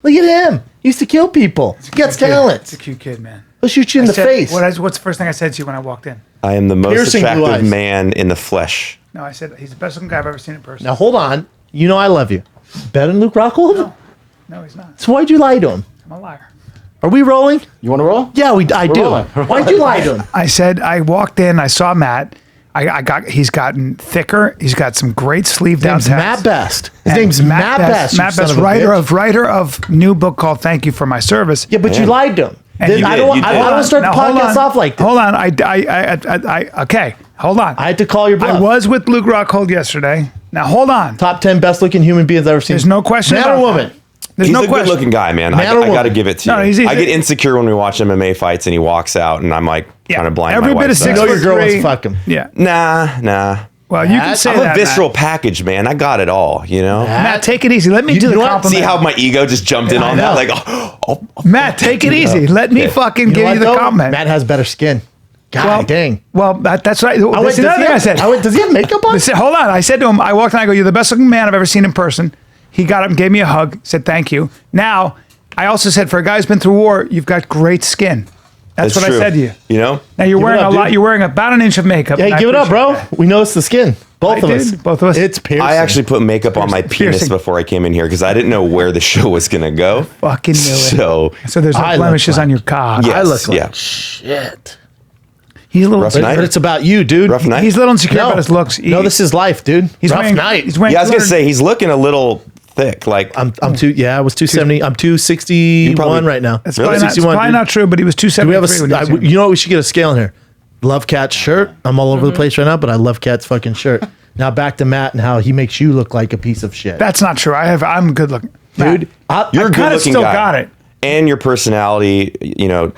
Look at him. He used to kill people. He gets talent. It's a cute kid, man. He'll shoot you in the face. What's the first thing I said to you when I walked in? I am the most Piercing blue attractive eyes. man in the flesh. No, I said he's the best looking guy I've ever seen in person. Now hold on. You know I love you. Better than Luke Rockhold? No, he's not. So why'd you lie to him? I'm a liar. Are we rolling? You want to roll? Yeah, I do. rolling. Why'd you lie to him? I said I walked in. I saw Matt. He's gotten thicker. He's got some great sleeve down His name's Matt Best. His And name's Matt Best. Matt Best, writer of new book called "Thank You for My Service." Yeah, but you lied to him. And Then you I did, don't you want did. to start the Now, hold podcast on. off like this. Hold on. Okay. Hold on. I had to call your bluff. I was with Luke Rockhold yesterday. Now hold on. Top 10 best looking human beings I've ever seen. There's no question Man about or woman? that. There's He's no a question. good-looking guy, man. Man or I got to woman? give it to No, you. he's I get insecure when we watch MMA fights and he walks out, and I'm like kind of blind. Every my bit of wife's eye. You know your girl wants 6'3". to fuck him. Yeah. Nah. Well, you can say I'm that. a visceral package, man. I got it all, you know? Matt, take it easy. Let me do the know what? compliment. See how my ego just jumped in on that? Like, oh, Matt, take it easy. Let me fucking give you the compliment. Matt has better skin. God dang. Well, that's right. I went, That's another thing I said. does he have makeup on? Listen, hold on. I said to him, I walked in, I go, "You're the best looking man I've ever seen in person." He got up and gave me a hug, said thank you. Now, I also said, for a guy who's been through war, you've got great skin. That's what true. I said to you. You know? Now you're Give it wearing up, a lot. dude. You're wearing about an inch of makeup. Hey, and I give it up, appreciate bro. that. We noticed the skin. Both of us. Both of us. It's piercing. I actually put makeup on my penis piercing. before I came in here because I didn't know where the show was going to go. Fucking knew it. So, there's no I look blemishes like- on your cock. Yes, I look like yeah. shit. He's a little. Rough But, night? but it's about you, dude. Rough night? He's a little insecure about his looks. No, this is life, dude. He's Rough wearing, night. He's wearing Yeah, I was going to 200 say, he's looking a little thick. Like, I'm 270. I'm 261 probably- right now. That's Really? probably, not, it's 61, probably dude. not true, but he was Do we have 273 when he was a? here. You know what? We should get a scale in here. Love Cat's shirt. I'm all over Mm-hmm. the place right now, but I love Cat's fucking shirt. Now back to Matt and how he makes you look like a piece of shit. That's not true. I'm good looking. Dude, you're a I kind of good-looking still guy. got it. And your personality,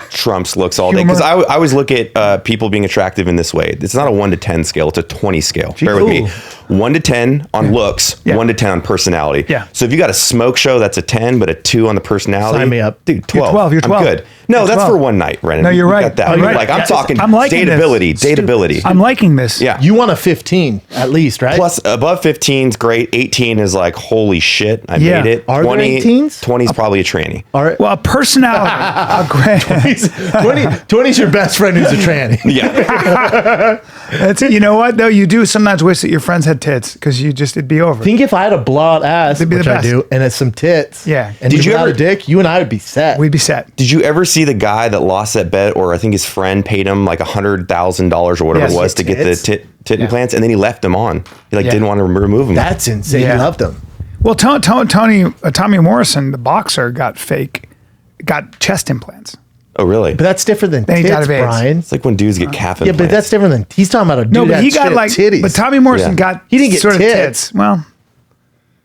trumps looks all day. Because I always look at people being attractive in this way. It's not a 1 to 10 scale. It's a 20 scale. Bear with me. 1 to 10 on looks, Yeah. 1 to 10 on personality. Yeah. So if you got a smoke show, that's a 10, but a 2 on the personality. Sign me up. Dude, 12. You're 12. I'm good. No, You're that's 12. for one night, Brendan. No, you're You right. got that. You're right. Like, I'm Yeah, talking I'm liking this. dateability. I'm liking this. Yeah. you want a 15 at least, right? Plus, above 15 is great. 18 is like, holy shit, I Yeah. made it. Are there 18s? 20 is probably a tranny. All right. Well, a personality. a great. 20's your best friend who's a tranny. Yeah. That's, you know what though? You do sometimes wish that your friends had tits because it'd be over. Think if I had a blowout ass, It'd be the which I best. do, and it's some tits, Yeah. and Did you you without ever- a dick, you and I would be set. We'd be set. Did you ever see the guy that lost that bet, or I think his friend paid him like $100,000 or whatever Yes. it was to get the Tits? tit implants, and then he left them on. He Yeah. didn't want to remove them. That's insane. Yeah. You loved them. Well, Tommy Morrison, the boxer, got chest implants. Oh, really? But that's different than Then he tits, died of AIDS. Brian. It's like when dudes get calf Yeah, implants. but that's different than he's talking about a dude No, but that he got shit like titties. But Tommy Morrison Yeah. got He didn't get sort of tits. tits. Well,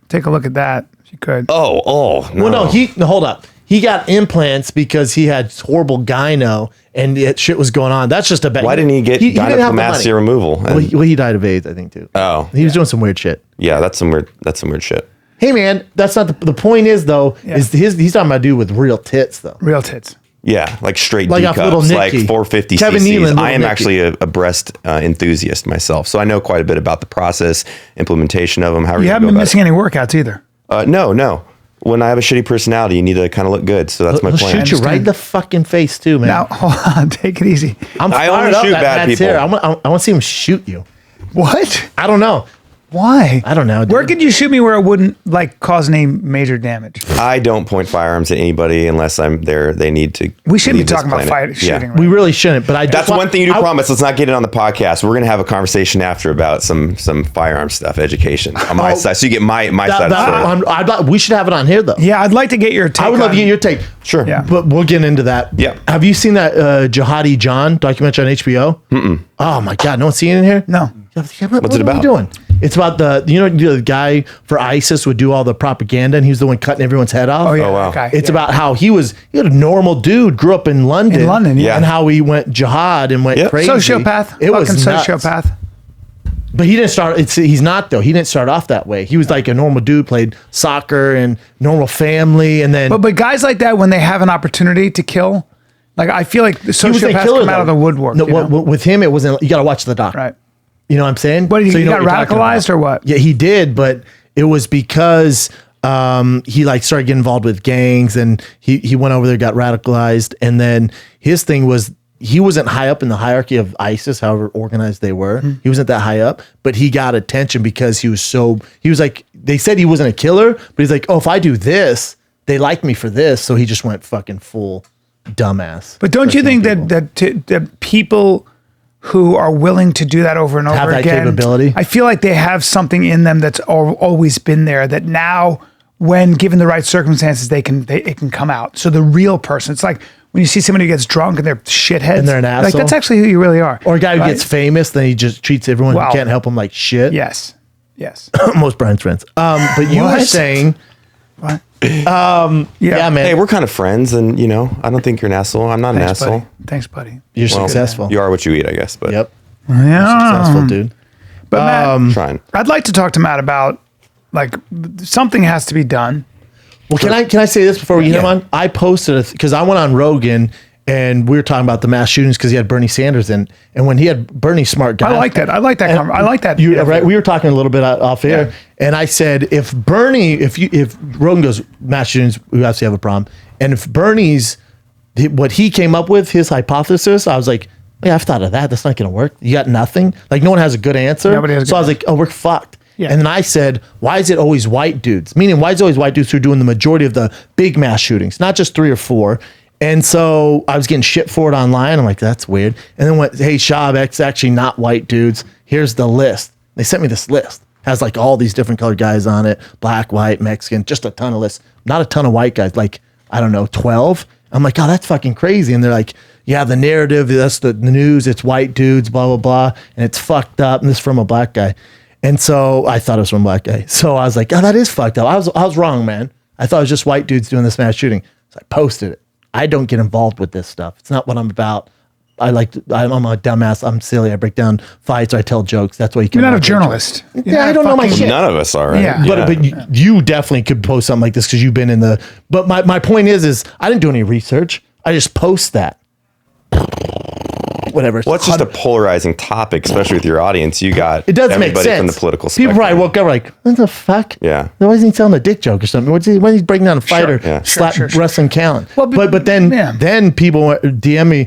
take a look at that if you could. Oh, no. Well, no, hold up. He got implants because he had horrible gyno and shit was going on. That's just a bad. Why didn't he get didn't have the gynecomastia money. removal? Well, he died of AIDS, I think, too. Oh. He was doing some weird shit. Yeah, that's some weird shit. Hey, man, that's not the point. Is though is he's talking about a dude with real tits though. Real tits. Yeah, like straight Like D off Little cups, like Nicky. 450 Kevin cc's. Nealon, Little I am Nicky. actually a breast enthusiast myself, so I know quite a bit about the process, implementation of them. How You haven't been missing any workouts either. No. When I have a shitty personality, you need to kind of look good. So that's my He'll plan. shoot you right in the fucking face too, man. Now, hold on. Take it easy. I'm I fired only up shoot that bad Matt's people. here. I want to see him shoot you. What? I don't know. Why? I don't know, dude. Where could you shoot me where it wouldn't cause any major damage? I don't point firearms at anybody unless I'm there. They need to. We shouldn't be leave this talking about planet. shooting. We Right? really shouldn't. But I That's just one thing you do I- promise. Let's not get it on the podcast. We're gonna have a conversation after about some firearm stuff, education on my side, so you get my side of the story. we should have it on here though. Yeah, I'd like to get your take. I would love on- to get your take. Sure. Yeah. But we'll get into that. Yeah. Have you seen that Jihadi John documentary on HBO? Mm-mm. Oh my God. No one's seen it in here? No. What's it What are about? you doing? It's about the guy for ISIS would do all the propaganda and he was the one cutting everyone's head off. Oh yeah. Oh, wow. Okay. It's yeah. about how he had a normal dude, grew up in London. In London, yeah. And how he went jihad and went Yep. crazy. Sociopath. It was fucking nuts. sociopath. But he didn't start. He's not though. He didn't start off that way. He was like a normal dude, played soccer and normal family, and then. But guys like that, when they have an opportunity to kill, like I feel like the he was a sociopaths killer, come out of though. the woodwork. No, you know? with him, it wasn't. You got to watch the doc. Right. You know what I'm saying? What, he you know got what you're talking radicalized about. or what? Yeah, he did, but it was because he like started getting involved with gangs, and he went over there, got radicalized, and then his thing was he wasn't high up in the hierarchy of ISIS, however organized they were. He wasn't that high up, but he got attention because he was like, they said he wasn't a killer, but he's like, oh, if I do this, they like me for this. So he just went fucking full dumbass. But don't you think that people who are willing to do that over and over Have that again, capability? I feel like they have something in them that's always been there, that now, when given the right circumstances, it can come out. So the real person, it's like when you see somebody who gets drunk and they're shitheads, And they're an like asshole. that's actually who you really are. Or a guy who right? gets famous, then he just treats everyone Wow. who can't help him like shit. Yes. Most Brian's friends. But you were What? saying, What? yeah, man, Hey, we're kind of friends, and I don't think you're an asshole. I'm not an Thanks, asshole. buddy. Thanks, buddy. you're Well, successful. You are what you eat, I guess. But Yep, Yeah. successful, dude. But Matt, trying. I'd like to talk to Matt about, like, something has to be done. Well, can I say this before we get him Yeah. on? I posted because I went on Rogan and we were talking about the mass shootings because he had Bernie Sanders in, and when he had Bernie, smart guy. I like that. I like that. I like that. You right? We were talking a little bit off air, Yeah. and I said if Rogan goes mass shootings, we obviously have a problem, and if Bernie's what he came up with, his hypothesis, I was like, yeah, I've thought of that. That's not going to work. You got nothing. Like no one has a good answer. Nobody has a so good I was like, oh, we're fucked. Yeah. And then I said, why is it always white dudes? Meaning, why is it always white dudes who are doing the majority of the big mass shootings, not just 3 or 4? And so I was getting shit for it online. I'm like, that's weird. And then went, hey, Shab, it's actually not white dudes. Here's the list. They sent me this list. Has like all these different colored guys on it. Black, white, Mexican, just a ton of lists. Not a ton of white guys, like, I don't know, 12. I'm like, oh, that's fucking crazy. And they're like, yeah, the narrative, that's the news. It's white dudes, blah, blah, blah. And it's fucked up. And this is from a black guy. And so I thought it was from a black guy. So I was like, oh, that is fucked up. I was wrong, man. I thought it was just white dudes doing this mass shooting. So I posted it. I don't get involved with this stuff. It's not what I'm about. I'm a dumbass. I'm silly. I break down fights. Or I tell jokes. That's why you can. You're not a journalist. Yeah, I don't know my shit. None of us are, right? Yeah. But you definitely could post something like this because you've been in the. But my point is I didn't do any research. I just post that. Whatever. Well, it's just a polarizing topic, especially with your audience. You got It does make everybody sense. from the political People spectrum. probably woke up like, what the fuck? Yeah. Why isn't he telling a dick joke or something? Why is he breaking down a fight or Yeah. slap Sure. wrestling count? Well, but then yeah. then people DM me,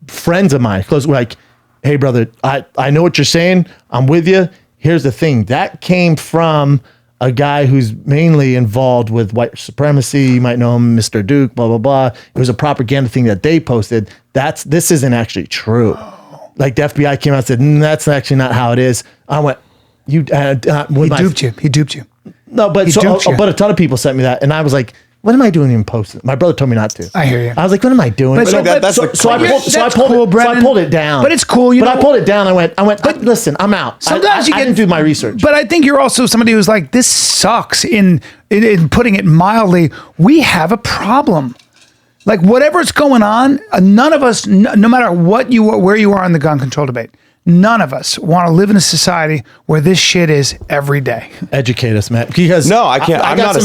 friends of mine, close, like, hey brother, I know what you're saying. I'm with you. Here's the thing. That came from a guy who's mainly involved with white supremacy. You might know him, Mr. Duke, blah, blah, blah. It was a propaganda thing that they posted. This isn't actually true. Like the FBI came out and said, that's actually not how it is. I went, He duped you. No, but duped you. but a ton of people sent me that, and I was like, "What am I doing even posting?" My brother told me not to. I hear you. I was like, "What am I doing?" But so I Brendan. pulled it down. But it's cool, I pulled it down. I went. Listen, I'm out. Sometimes I didn't do my research. But I think you're also somebody who's like, this sucks. In putting it mildly, we have a problem. Like whatever's going on, none of us, no matter where you are in the gun control debate, none of us want to live in a society where this shit is every day. Educate us, Matt. Because No, I can't. I'm not a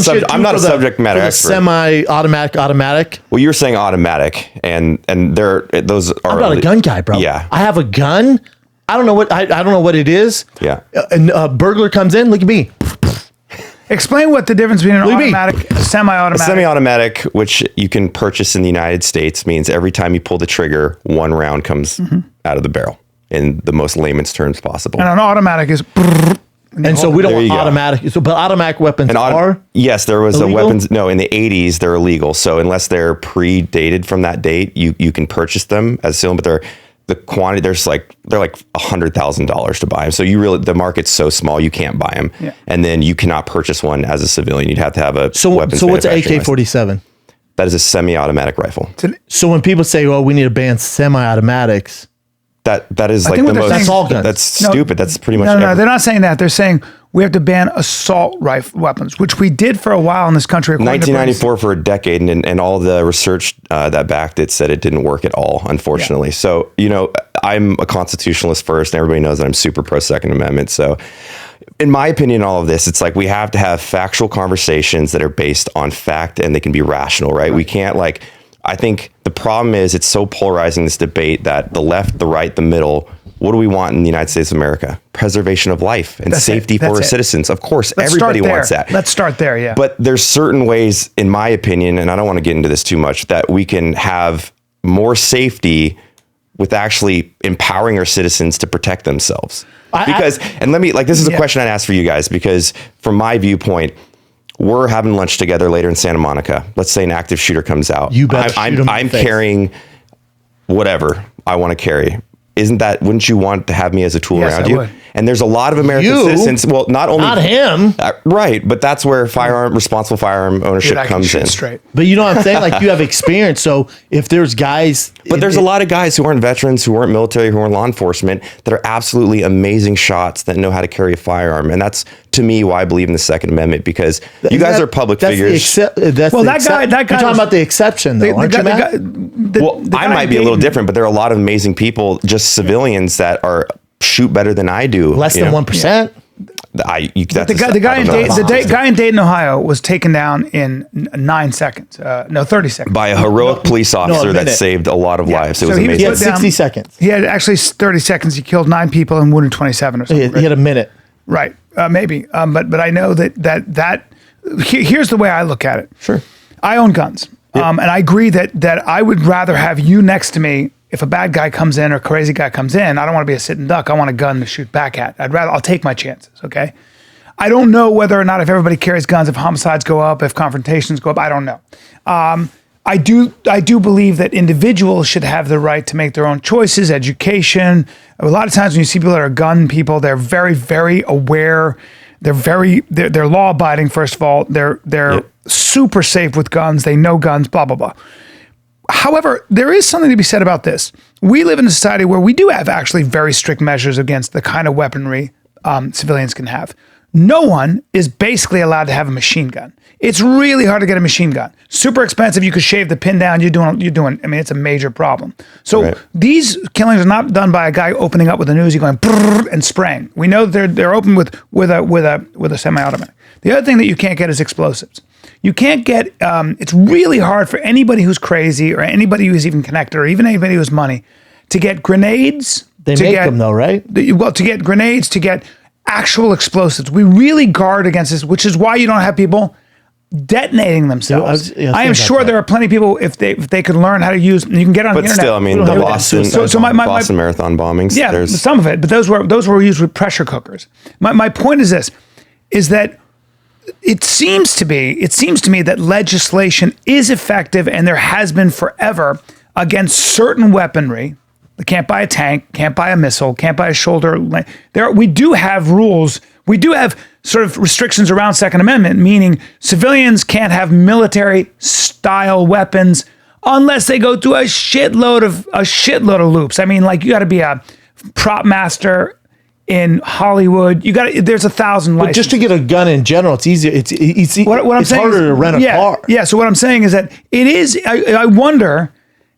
subject matter expert. Semi-automatic. Well, you're saying automatic, and those are. I'm not a gun guy, bro. Yeah. I have a gun. I don't know what it is. Yeah. A burglar comes in. Look at me. Explain what the difference between an automatic, A semi-automatic. semi-automatic, which you can purchase in the United States, means every time you pull the trigger, one round comes out of the barrel in the most layman's terms possible. And an automatic is. And so we don't There you want go. automatic. So, but automatic weapons are. Yes, there was illegal? a weapons. No, in the 80s, they're illegal. So unless they're predated from that date, you can purchase them as civilian, but the quantity, they're like $100,000 to buy them. So the market's so small, you can't buy them. Yeah. And then you cannot purchase one as a civilian. You'd have to have a So what's an AK-47? That is a semi-automatic rifle. So when people say, "Oh, we need to ban semi-automatics," That is like think the what they're most. saying- That's all guns. That's stupid. That's pretty much. No, they're not saying that. They're saying we have to ban assault rifle weapons, which we did for a while in this country. 1994 for a decade, and all the research that backed it said it didn't work at all, unfortunately. Yeah. So, I'm a constitutionalist first, and everybody knows that I'm super pro Second Amendment. So, in my opinion, all of this, it's like we have to have factual conversations that are based on fact and they can be rational, right? We can't I think the problem is it's so polarizing, this debate, that the left, the right, the middle what do we want in the United States of America? Preservation of life and safety for our citizens. Of course, everybody wants that. Let's start there, yeah. But there's certain ways, in my opinion, and I don't want to get into this too much, that we can have more safety with actually empowering our citizens to protect themselves. Because, and let me, like, this is a question I'd ask for you guys, because from my viewpoint, we're having lunch together later in Santa Monica. Let's say an active shooter comes out. You bet. I'm carrying whatever I want to carry. Wouldn't you want to have me as a tool around you? Would. And there's a lot of American citizens. Well, not him. Right. But that's where responsible firearm ownership comes in. Straight. But you know what I'm saying? Like, you have experience. So if there's guys. But there's a lot of guys who aren't veterans, who aren't military, who aren't law enforcement, that are absolutely amazing shots that know how to carry a firearm. And that's, to me, why I believe in the Second Amendment, because you guys are public figures. That guy. You're talking about the exception, though, aren't you, Matt? I might be a little different, but there are a lot of amazing people, just civilians, that are shoot better than I do. Less than 1%. The guy in Dayton, Ohio, was taken down in 30 seconds. By a heroic police officer that saved a lot of lives. It was amazing. He had 60 seconds. He had actually 30 seconds. He killed 9 people and wounded 27 or something. He had a minute. Right. Maybe. But I know that here's the way I look at it. Sure. I own guns. And I agree that I would rather have you next to me. If a bad guy comes in or a crazy guy comes in, I don't want to be a sitting duck. I want a gun to shoot back at. I'll take my chances, okay? I don't know whether or not if everybody carries guns, if homicides go up, if confrontations go up, I don't know. I do believe that individuals should have the right to make their own choices, education. A lot of times when you see people that are gun people, they're very, very aware. They're law abiding, first of all. They're super safe with guns. They know guns, blah, blah, blah. However, there is something to be said about this. We live in a society where we do have actually very strict measures against the kind of weaponry civilians can have. No one is basically allowed to have a machine gun. It's really hard to get a machine gun. Super expensive. You could shave the pin down. You're doing. I mean, it's a major problem. So these killings are not done by a guy opening up with a Uzi going brrr and spraying. We know they're open with a semi-automatic. The other thing that you can't get is explosives. You can't get, it's really hard for anybody who's crazy or anybody who's even connected or even anybody who has money to get grenades. They make them though, right? Well, to get grenades, to get actual explosives. We really guard against this, which is why you don't have people detonating themselves. I am sure there are plenty of people, if they could learn how to use, you can get on the internet. But still, I mean, the Boston Marathon bombings. Yeah, some of it, but those were used with pressure cookers. My point is this, is that it seems to me that legislation is effective, and there has been forever, against certain weaponry. You can't buy a tank, can't buy a missile, can't buy a shoulder. We do have rules. We do have sort of restrictions around Second Amendment, meaning civilians can't have military style weapons unless they go through a shitload of loops. I mean, like, you got to be a prop master in Hollywood. There's 1,000 licenses. But just to get a gun in general, it's easier. It's harder to rent a car. Yeah. So what I'm saying is that it is. I wonder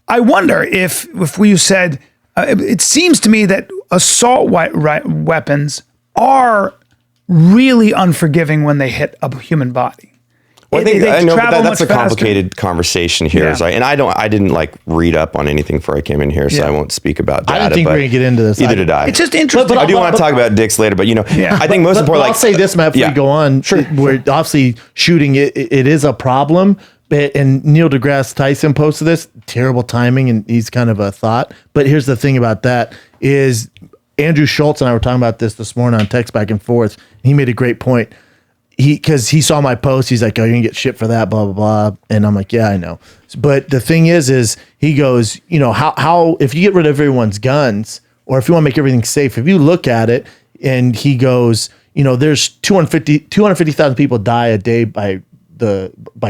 if we said, it seems to me that assault weapons are really unforgiving when they hit a human body. Well, I know, but that's a complicated conversation here. Yeah. And I didn't like read up on anything before I came in here, so I won't speak about data. I didn't think we're gonna get into this. Either did I. It's just interesting. But I do want to talk about dicks later, but I think most important. I'll say this, Matt, before we go on. Sure. We're obviously shooting. It is a problem. And Neil deGrasse Tyson posted this. Terrible timing, and he's kind of a thought. But here's the thing about that is Andrew Schultz and I were talking about this morning on text back and forth. He made a great point. Because he saw my post, he's like, "Oh, you're gonna get shit for that, blah blah blah," and I'm like, "Yeah, I know." But the thing is he goes, how if you get rid of everyone's guns, or if you want to make everything safe, if you look at it, and he goes, there's 250,000 people die a day by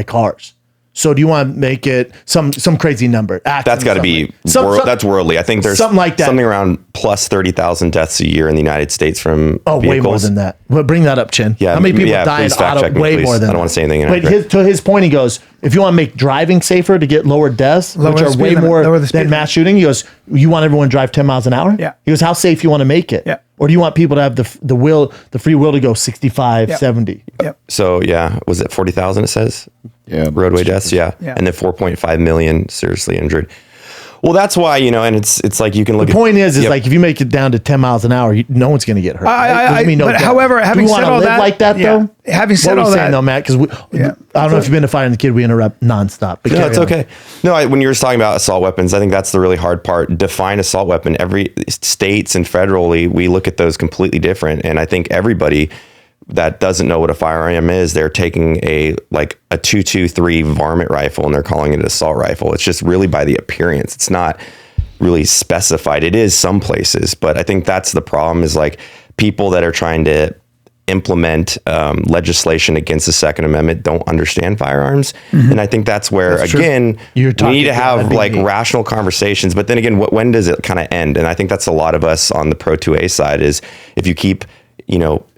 cars. So do you want to make it some crazy number? That's got to be that's worldly. I think there's something like that. Something around plus 30,000 deaths a year in the United States from vehicles. Way more than that. Well, bring that up, Chin. Yeah, how many people die in auto? Way more than that. I don't want to say anything. But to his point, he goes, if you want to make driving safer to get lower deaths, which are way more than mass shooting, he goes, you want everyone to drive 10 miles an hour? Yeah. He goes, how safe you want to make it? Yeah. Or do you want people to have the free will to go 65, 70? Yep. So, was it 40,000 it says? Yeah. Roadway deaths, yeah. And then 4.5 million seriously injured. Well, that's why, and it's like you can look The at. point is Yep. like if you make it down to 10 miles an hour, no one's going to get hurt. right? Doesn't mean no but death. however, Do having we said wanna all live that, like that yeah. though? Having said what are all we saying that, though, Matt? Because Yeah. I don't know if you've been to Fire and the Kid, we interrupt nonstop. But No, carry it's on. okay. No, when you were talking about assault weapons, I think that's the really hard part. Define assault weapon. Every states and federally, we look at those completely different. And I think everybody that doesn't know what a firearm is, they're taking a 223 varmint rifle and they're calling it an assault rifle. It's just really by the appearance. It's not really specified. It is some places, but I think that's the problem is like people that are trying to implement legislation against the Second Amendment don't understand firearms. And I think that's where, again, we need to have like rational conversations. But then again, when does it kind of end? And I think that's a lot of us on the Pro 2A side is if you keep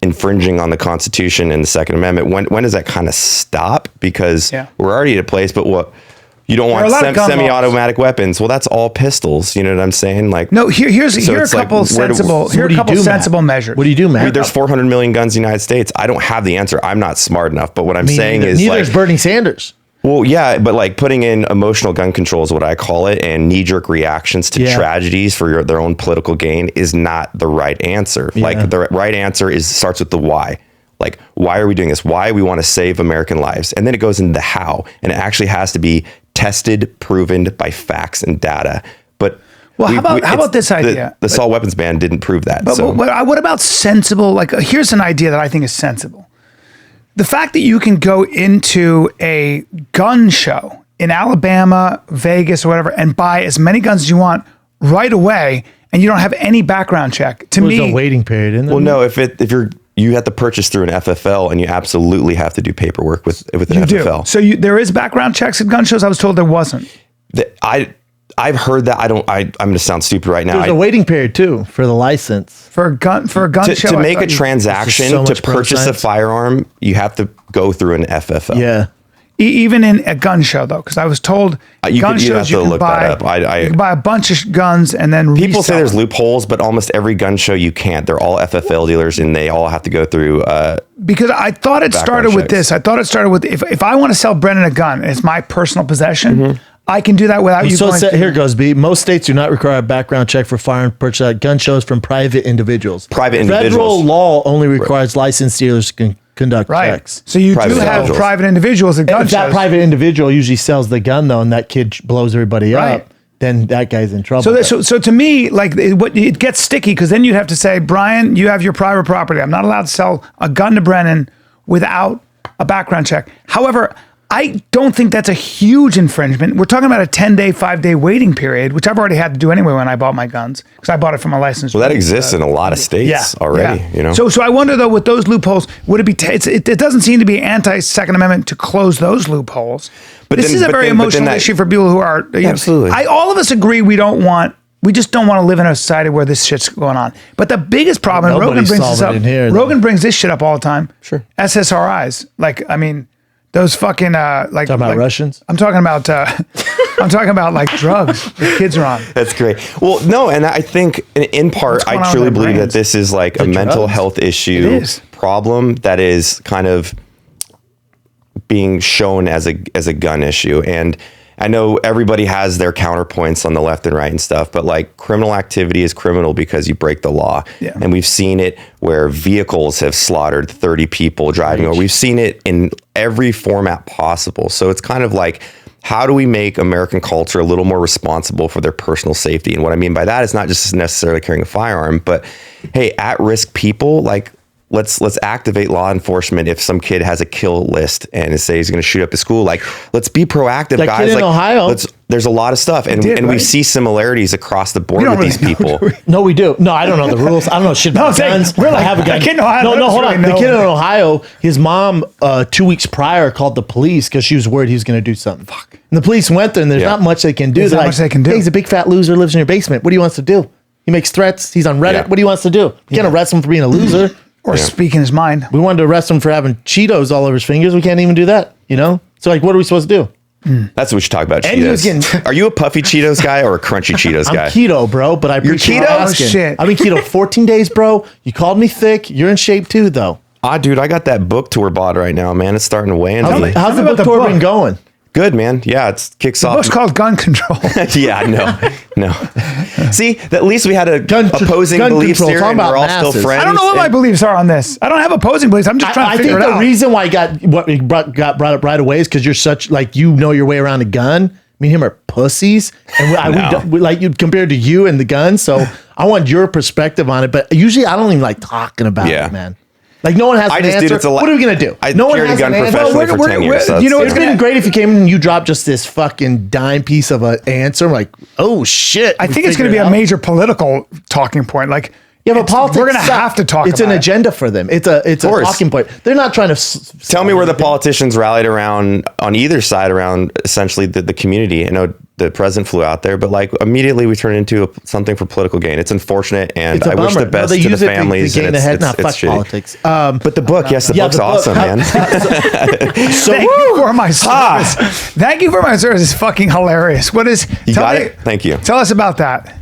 infringing on the Constitution and the Second Amendment, when does that kind of stop? Because we're already at a place, but what you don't want semi-automatic weapons. Well, that's all pistols. You know what I'm saying? Like, no, here are a couple sensible measures. What do you do, Matt? There's 400 million guns in the United States. I don't have the answer. I'm not smart enough. But what I'm saying is neither is Bernie Sanders. Well, yeah, but like putting in emotional gun control is what I call it, and knee-jerk reactions to tragedies for their own political gain is not the right answer. Like the right answer starts with the why. Like, why are we doing this? Why we want to save American lives? And then it goes into the how. And it actually has to be tested, proven by facts and data. But how about this idea? The assault weapons ban didn't prove that. But what about sensible? Like, here's an idea that I think is sensible. The fact that you can go into a gun show in Alabama, Vegas, or whatever, and buy as many guns as you want right away, and you don't have any background check. To me, there's no waiting period in there. Well, no, if you have to purchase through an FFL, and you absolutely have to do paperwork with an FFL. So there is background checks at gun shows. I was told there wasn't. I've heard that. I'm going to sound stupid right now. There's a waiting period too for the license for a gun show. To make a transaction to purchase a firearm, you have to go through an FFL. Yeah. Even in a gun show, though, because I was told gun shows you can buy a bunch of guns and then people say there's loopholes, but almost every gun show you can't. They're all FFL dealers, and they all have to go through. Because I thought it started with this. I thought it started with if I want to sell Brendan a gun, and it's my personal possession. I can do that without you. So here goes, B. Most states do not require a background check for firearm purchase at gun shows from private individuals. Federal law only requires licensed dealers to conduct checks. So you do have private individuals at gun shows. If that private individual usually sells the gun though, and that kid blows everybody up, then that guy's in trouble. So to me, like it gets sticky because then you have to say, Brian, you have your private property. I'm not allowed to sell a gun to Brennan without a background check. However, I don't think that's a huge infringement. We're talking about a 10-day, 5-day waiting period, which I've already had to do anyway when I bought my guns because I bought it from a licensed. Well, that exists in a lot of states already. Yeah. You know. So I wonder though, with those loopholes, would it be? It doesn't seem to be anti-Second Amendment to close those loopholes. But this is a very emotional issue for people who are absolutely. All of us agree we just don't want to live in a society where this shit's going on. But the biggest problem, and Rogan brings this up. Rogan brings this shit up all the time. Sure. SSRIs, those fucking talking about Russians. I'm talking about like drugs that kids are on. That's great. Well, no, and I think in part I truly believe that this is like a mental health issue problem that is kind of being shown as a gun issue. And I know everybody has their counterpoints on the left and right and stuff, but like criminal activity is criminal because you break the law. Yeah. And we've seen it where vehicles have slaughtered 30 people driving over. We've seen it in every format possible. So it's kind of like, how do we make American culture a little more responsible for their personal safety? And what I mean by that is not just necessarily carrying a firearm, but hey, at-risk people, like, let's activate law enforcement if some kid has a kill list and say he's going to shoot up his school. Like, let's be proactive, that guys. Kid in Ohio. There's a lot of stuff, and we see similarities across the board with these people. No, we do. No, I don't know the rules. I don't know shit about guns. Really? I have a gun. Kid in Ohio, no, hold on. The kid in Ohio, his mom 2 weeks prior called the police because she was worried he was going to do something. Fuck. And the police went there, and there's not much they can do. There's not much they can do. Hey, he's a big fat loser, lives in your basement. What do you want us to do? He makes threats. He's on Reddit. Yeah. What do you want us to do? You can't arrest him for being a loser. Or speaking his mind. We wanted to arrest him for having Cheetos all over his fingers. We can't even do that, So like, what are we supposed to do? That's what we should talk about. And Cheetos. Are you a puffy Cheetos guy or a crunchy Cheetos guy? I'm keto, bro, but I appreciate you asking. Oh, shit. I've been keto 14 days, bro. You called me thick. You're in shape too, though. Dude, I got that book tour bought right now, man. It's starting to weigh into me. How's the book tour been going? Good, man. Yeah, it kicks The off. book's called Gun Control. Yeah, no. See, at least we had a opposing gun beliefs control. here, Talking and we're about all still masses. friends. I don't know what my and- beliefs are on this. I don't have opposing beliefs. I'm just trying to I figure think it the out. reason why got brought up right away is because you're such like you know your way around a gun. Me and him are pussies, and we like you compared to you and the gun. So I want your perspective on it. But usually I don't even like talking about it, man. Like no one has an answer. dude, it's what are we gonna do? No one has a gun professionally for 10 years. So you know, It's been great if you came in and you dropped just this fucking dime piece of an answer. I'm like, oh shit. I think it's going to be a major political talking point. Like, Yeah, but politics. we're going to have to talk. It's about an it. agenda for them. It's a talking point. They're not trying to Tell me where the politicians rallied around on either side around essentially the community. I know the president flew out there, but like immediately we turned into something for political gain. It's unfortunate, and It's a I wish the bummer. best they to the use it families. to gain and ahead, not it's fuck shitty. politics. But the book, yes, the book's the book. awesome, man. So Thank you for my service. Thank you for my service. It's fucking hilarious. What is? You got it? Thank you. Tell us about that.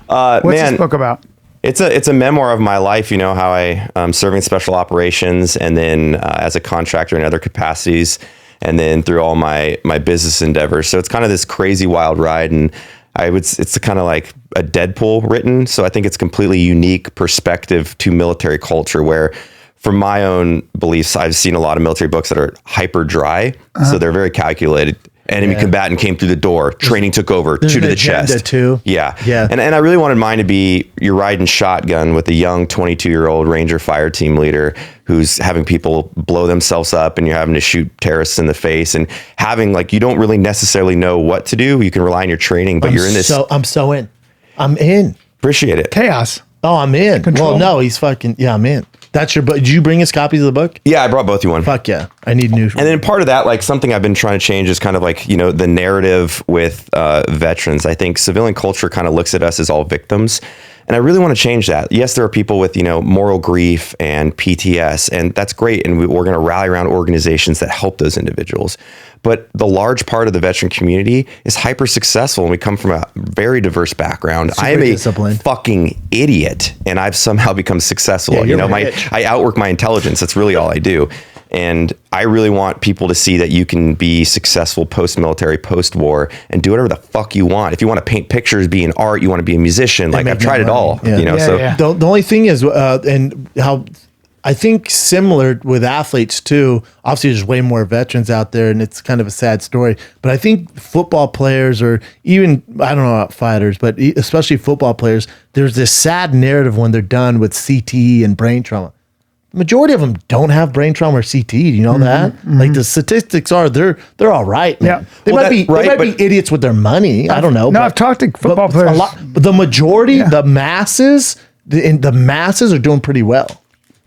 What's man, this book about? It's a memoir of my life, you know, how I serving special operations and then as a contractor in other capacities and then through all my business endeavors. So it's kind of this crazy wild ride, and it's kind of like a Deadpool written. So I think it's completely unique perspective to military culture where from my own beliefs, I've seen a lot of military books that are hyper dry. So they're very calculated. Enemy combatant came through the door. Training took over. Two to the chest. Too. Yeah. Yeah. And I really wanted mine to be you're riding shotgun with a young 22-year-old Ranger fire team leader who's having people blow themselves up and you're having to shoot terrorists in the face and having like you don't really necessarily know what to do. You can rely on your training, but you're in this. I'm so in. I'm in. Appreciate it. Chaos. Oh, I'm in. Control. Well, no, he's fucking. Yeah, I'm in. That's your book. Did you bring us copies of the book? Yeah, I brought both you one. Fuck yeah. I need new. And then part of that, like something I've been trying to change is kind of like, you know, the narrative with veterans. I think civilian culture kind of looks at us as all victims. And I really want to change that. Yes, there are people with, you know, moral grief and PTS, and that's great. And we're going to rally around organizations that help those individuals. But the large part of the veteran community is hyper successful, and we come from a very diverse background. I am a fucking idiot, and I've somehow become successful. Yeah, you know, rich. I outwork my intelligence. That's really all I do. And I really want people to see that you can be successful post-military, post-war, and do whatever the fuck you want. If you want to paint pictures, be an art, you want to be a musician, like I've tried it all. Yeah. You know, Yeah, so yeah. The only thing is, and how I think similar with athletes too. Obviously, there's way more veterans out there, and it's kind of a sad story. But I think football players, or even I don't know about fighters, but especially football players, there's this sad narrative when they're done with CTE and brain trauma. The majority of them don't have brain trauma or CTE. Do you know that? Like the statistics are, they're all right. Man. Yeah. They Well, might that- be right, they might but- be idiots with their money. I don't know. No, I've talked to football but players. But the majority, the masses, the masses are doing pretty well.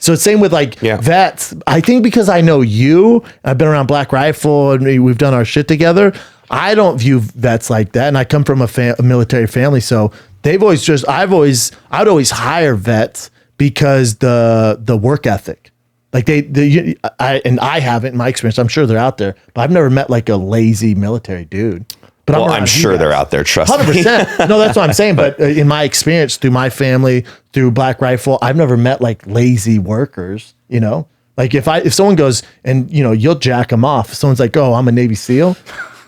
So it's same with like vets. I think because I know you, I've been around Black Rifle and we've done our shit together. I don't view vets like that, and I come from a military family, so they've always just I'd always hire vets because the work ethic. Like I haven't in my experience. I'm sure they're out there, but I've never met like a lazy military dude. But well, I'm sure they're out there. Trust me. 100%. No, that's what I'm saying. But in my experience, through my family, through Black Rifle, I've never met like lazy workers. You know, like if someone goes and you know you'll jack them off. If someone's like, "Oh, I'm a Navy SEAL,"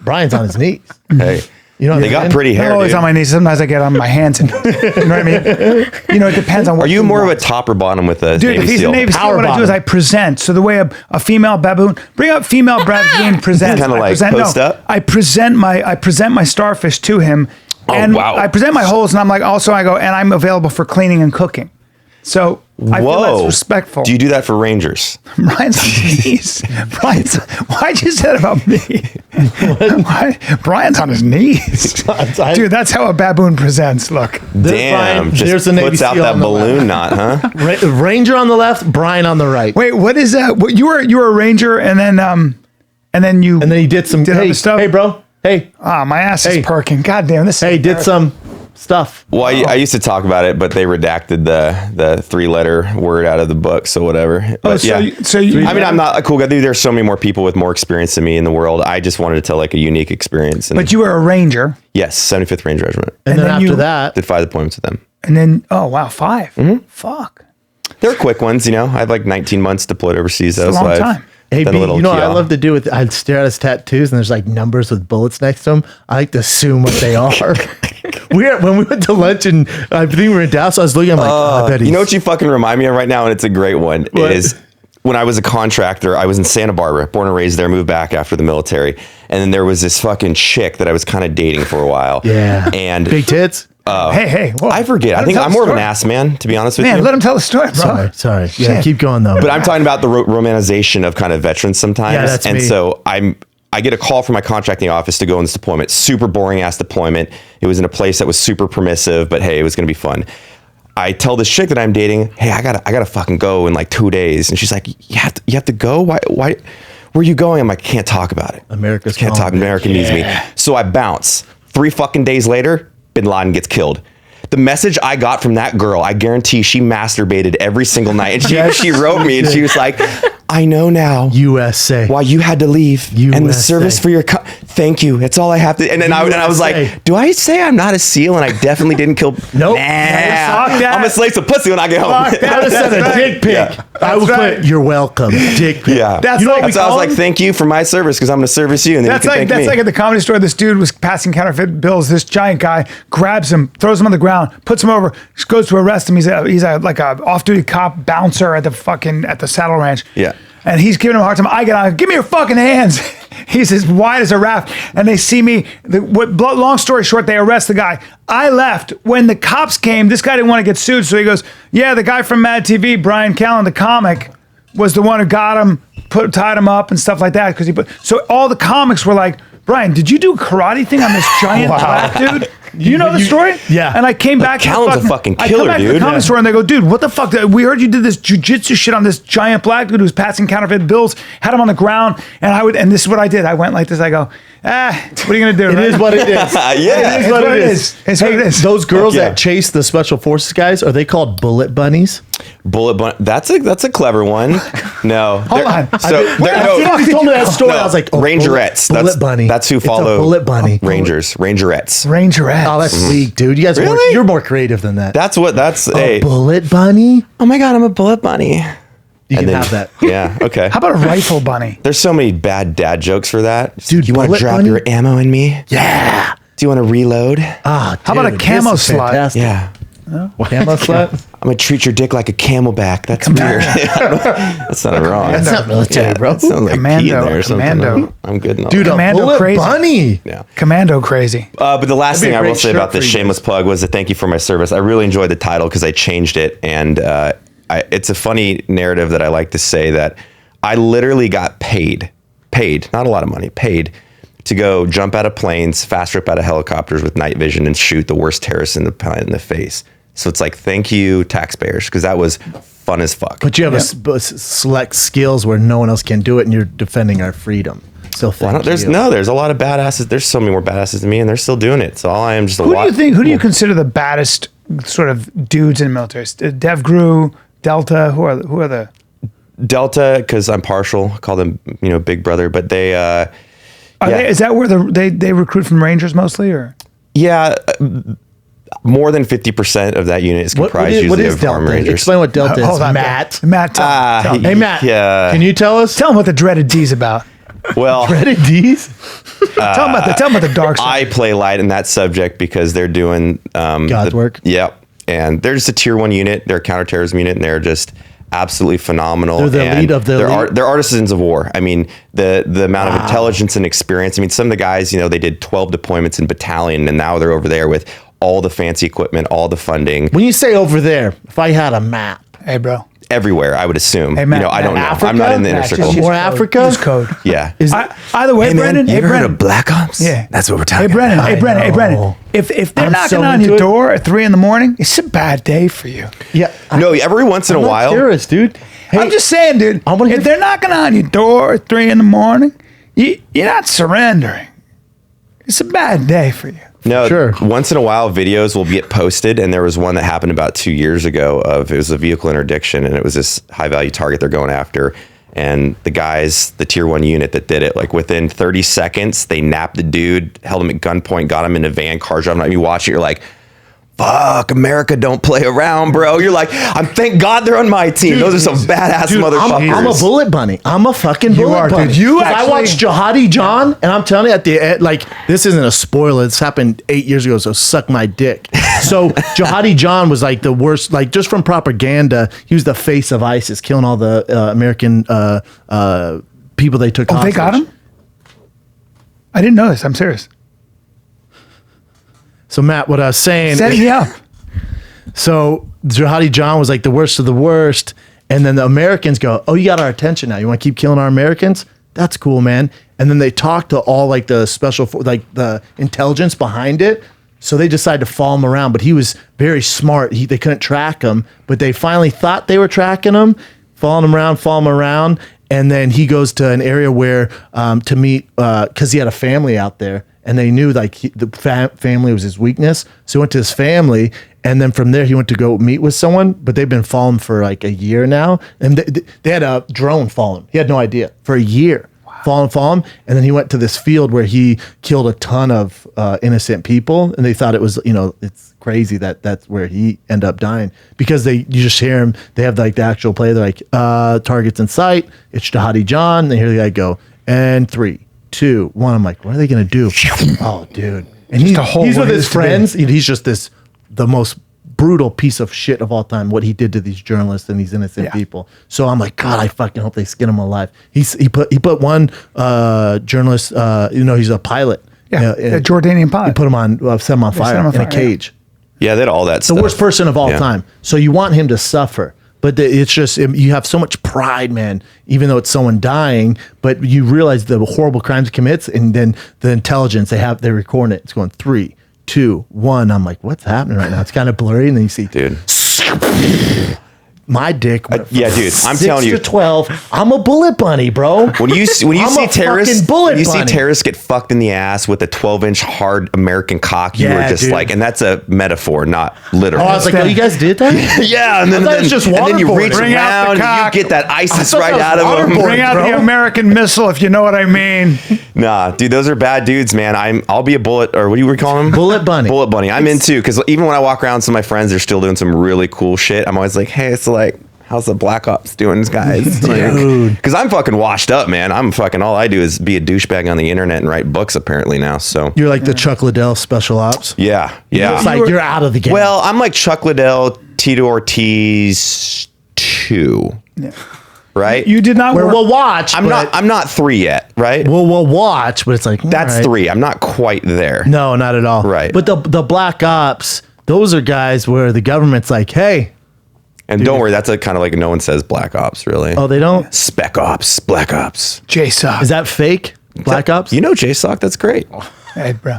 Brian's on his knees. Hey. You know, they got pretty hair. I'm always dude. on my knees. Sometimes I get on my hands. And, you know what I mean? You know, it depends on what. Are you more of a top or bottom with a Dude, Navy if he's SEAL? a Navy SEAL, Power what I do is bottom. I present. So the way a female baboon, bring up female baboon presents. Kinda I like present, post up? I present my starfish to him, and wow. I present my holes, and I'm like, also I go, and I'm available for cleaning and cooking. So I feel that's respectful. Do you do that for Rangers? Brian's on his knees. Why'd you say that about me? Brian's on his knees. Dude, that's how a baboon presents. Look. Damn, there's just a Navy puts out SEAL that on the balloon knot, huh? Ranger on the left, Brian on the right. Wait, what is that? What, you were a ranger, and then he did some other stuff. Hey, bro. Hey. Ah, my ass is perking. God damn this. Hey, did some stuff. Well, I used to talk about it, but they redacted the 3-letter word out of the book, so whatever. But I mean, I'm not a cool guy. Dude, there's so many more people with more experience than me in the world. I just wanted to tell like a unique experience. And but you were a ranger. yes, 75th Ranger Regiment. And then after you- that, Did 5 deployments with them. And then, oh wow, 5. Fuck. They're quick ones, you know. I had like 19 months deployed overseas. It's a long time. Hey, than B, a little you know what I kiosk. love to do with, I'd stare at his tattoos and there's like numbers with bullets next to them. I like to assume what they are. When we went to lunch and I think we were in Dallas, I was looking, I'm like, I bet he's. You know what you fucking remind me of right now, and it's a great one, What? is when I was a contractor, I was in Santa Barbara, born and raised there, moved back after the military. And then there was this fucking chick that I was kind of dating for a while. Yeah. And Big tits? Hey, whoa. I forget. I Let him think tell I'm the more of an story. ass man, to be honest with Man, you. let him tell the story, bro. Sorry. Yeah, Shit. keep going though. But I'm talking about the romanization of kind of veterans sometimes. Yeah, that's and me. so I get a call from my contracting office to go on this deployment. Super boring ass deployment. It was in a place that was super permissive, but hey, it was going to be fun. I tell this chick that I'm dating, hey, I gotta fucking go in like 2 days. And she's like, you have to go? Why? Where are you going? I'm like, can't talk about it. America's can't talk. calling. America needs me. So I bounce. 3 fucking days later, Bin Laden gets killed. The message I got from that girl, I guarantee she masturbated every single night. And she wrote me and she was like, I know now USA. why you had to leave and the USA. service for your thank you. That's all I have to. And then I was USA. like, do I say I'm not a SEAL and I definitely didn't kill? Nope. Nah, Fuck that. I'm gonna slay some pussy when I get home. Fuck that. I would have said a That's dick pic. Yeah. I would That's right. put, you're welcome. Dick pic. Yeah, That's You know like- what we so I was call like, them? thank you for my service because I'm gonna service you, and then That's you can like thank me. at the Comedy Store. This dude was passing counterfeit bills. This giant guy grabs him, throws him on the ground, puts him over, goes to arrest him. He's like a off-duty cop bouncer at the saddle ranch. Yeah. And he's giving him a hard time. I get on, give me your fucking hands. He's as wide as a raft. And they see me. Long story short, they arrest the guy. I left. When the cops came, this guy didn't want to get sued. So he goes, yeah, the guy from Mad TV, Brian Callen, the comic, was the one who got him, tied him up and stuff like that. So all the comics were like, Brian, did you do a karate thing on this giant black dude? Do you know the story? Yeah. And I came back. Callen's a fucking I killer, come back to the dude. comedy Yeah. store and they go, dude, what the fuck? We heard you did this jujitsu shit on this giant black dude who was passing counterfeit bills, had him on the ground. And this is what I did. I went like this. I go, what are you going to do? It is what it is. Yeah. It is what it is. It's what it is. Those girls Yeah. that chase the special forces guys, are they called bullet bunnies? Bullet bun. That's a clever one. No, Hold on. So As soon as you told me that story, I was like, oh, Rangerettes. Bullet bunny. That's who It's a follow bullet bunny. Rangers. Rangerettes. Rangerettes. Oh, that's weak, dude. You guys are Really? you're more creative than that. That's a hey. bullet bunny? Oh my god, I'm a bullet bunny. You can And then- have that. Yeah. Okay. How about a rifle bunny? There's so many bad dad jokes for that. Dude, you want to bullet drop bunny? your ammo in me? Yeah. Do you want to reload? Ah, How about a dude, camo this is slut? fantastic. Yeah. Camo slut? I'm gonna treat your dick like a camelback. That's weird. That's not wrong. That's not military, bro. That sounds like Commando, pee in there or something. commando. I'm good now. Dude, a Commando bullet crazy. bunny. yeah. Commando crazy. But the last That'd be thing a I will great say shirt about this for you shameless plug was to thank you for my service. I really enjoyed the title because I changed it, and it's a funny narrative that I like to say that I literally got paid, not a lot of money, paid to go jump out of planes, fast trip out of helicopters with night vision and shoot the worst terrorists in the planet in the face. So it's like, thank you, taxpayers, because that was fun as fuck. But you have select skills where no one else can do it, and you're defending our freedom. So thank you. There's a lot of badasses. There's so many more badasses than me, and they're still doing it. So all I am just a Who lot. do you think? Who do you consider the baddest sort of dudes in the military? Dev Gru, Delta. Who are the? Delta, because I'm partial. I call them, Big Brother, but they. Is that where they recruit from Rangers mostly, or? Yeah, more than 50% of that unit is comprised what usually is of Army Delta? Rangers. Explain what Delta is. Hold on, Matt. Matt, tell him. Hey, Matt. Yeah. Can you tell us? Tell him what the dreaded D's about. Well, Dreaded D's? Tell him about the dark side. I play light in that subject because they're doing God's work. Yep, and they're just a tier 1 unit. They're a counterterrorism unit, and they're just absolutely phenomenal. They're the and elite of the elite. They're artisans of war. I mean, the amount of intelligence and experience. I mean, some of the guys, they did 12 deployments in battalion, and now they're over there with all the fancy equipment, all the funding. When you say over there, if I had a map, Hey, bro. Everywhere, I would assume. Hey, Matt, I don't know. Africa? I'm not in the inner Matt, circle. More Africa? Use code. Yeah. Either way, Brendan. Hey, Brendan. Black Ops? Yeah, That's what we're talking Hey, Brendan. about. Hey, Brendan. Hey, know. Brendan. If they're I'm knocking so on into your it. door at 3 a.m, it's a bad day for you. yeah. No, every once in a I'm not while. serious, dude. Hey, I'm just saying, dude. I wanna If hear- they're knocking on your door at 3 a.m, you're not surrendering. It's a bad day for you. No, Sure. once in a while videos will get posted, and there was one that happened about 2 years ago it was a vehicle interdiction, and it was this high value target they're going after. And the guys, the tier 1 unit that did it, like within 30 seconds, they napped the dude, held him at gunpoint, got him in a van, car driving. You watch it, you're like, fuck, America don't play around, bro. You're like, thank God they're on my team. Those are some badass motherfuckers. I'm a bullet bunny. I'm a fucking bullet bunny. Dude. I watched Jihadi John, and I'm telling you at the end, like, this isn't a spoiler. This happened 8 years ago, so suck my dick. So Jihadi John was like the worst, like just from propaganda, he was the face of ISIS, killing all the American people they took hostage. They got him? I didn't know this. I'm serious. So Matt, what I was saying, Set me up. so Jihadi John was like the worst of the worst, and then the Americans go, "Oh, you got our attention now. You want to keep killing our Americans? That's cool, man." And then they talk to all like the like the intelligence behind it. So they decided to follow him around, but he was very smart. They couldn't track him, but they finally thought they were tracking him, follow him around, and then he goes to an area where to meet because he had a family out there. And they knew like the family was his weakness. So he went to his family. And then from there, he went to go meet with someone. But they've been following for like a year now. And they had a drone follow him. He had no idea for a year. Wow. Follow him. And then he went to this field where he killed a ton of innocent people. And they thought it was, it's crazy that that's where he ended up dying. Because you just hear him. They have like the actual play. They're like, targets in sight. It's Jihadi John. And hear the guy go, and 3, 2, 1. I'm like, what are they gonna do? Oh, dude! And he's with his friends. He's just the most brutal piece of shit of all time. What he did to these journalists and these innocent people. So I'm like, God, I fucking hope they skin him alive. He put one journalist. He's a pilot. Yeah, a Jordanian pilot. He put him on, set him on fire in a cage. Yeah, they had all that stuff. The worst person of all time. So you want him to suffer. But it's just, you have so much pride, man, even though it's someone dying, but you realize the horrible crimes he commits, and then the intelligence, they're recording it. It's going 3, 2, 1. I'm like, what's happening right now? It's kind of blurry. And then you see, dude, my dick. Yeah, dude, I'm telling you. 6 to 12. I'm a bullet bunny, bro. When you see terrorists, get fucked in the ass with a 12-inch hard American cock, you were just like, and that's a metaphor, not literal. Oh, I was like, you guys did that? Yeah, and then you reach around and you get that ISIS right out of them. Bring out the American missile, if you know what I mean. Nah, dude, those are bad dudes, man. I'll be a bullet, or what do you call them? Bullet bunny. Bullet bunny. I'm into, because even when I walk around with some of my friends, they're still doing some really cool shit. I'm always like, hey, it's like, how's the Black Ops doing, guys? Dude. Because I'm fucking washed up, man. All I do is be a douchebag on the internet and write books apparently now. So you're like the Chuck Liddell special ops. Yeah. It's like you're out of the game. Well, I'm like Chuck Liddell, Tito Ortiz 2. Yeah. Right? You did not. We'll watch. I'm not 3 yet, right? We'll watch, but it's like that's right. 3. I'm not quite there. No, not at all. Right. But the Black Ops, those are guys where the government's like, hey. And don't worry, that's kind of like no one says Black Ops, really. Oh, they don't? Spec Ops, Black Ops. JSOC. Is that fake? Black Ops? You know JSOC, that's great. Hey, bro.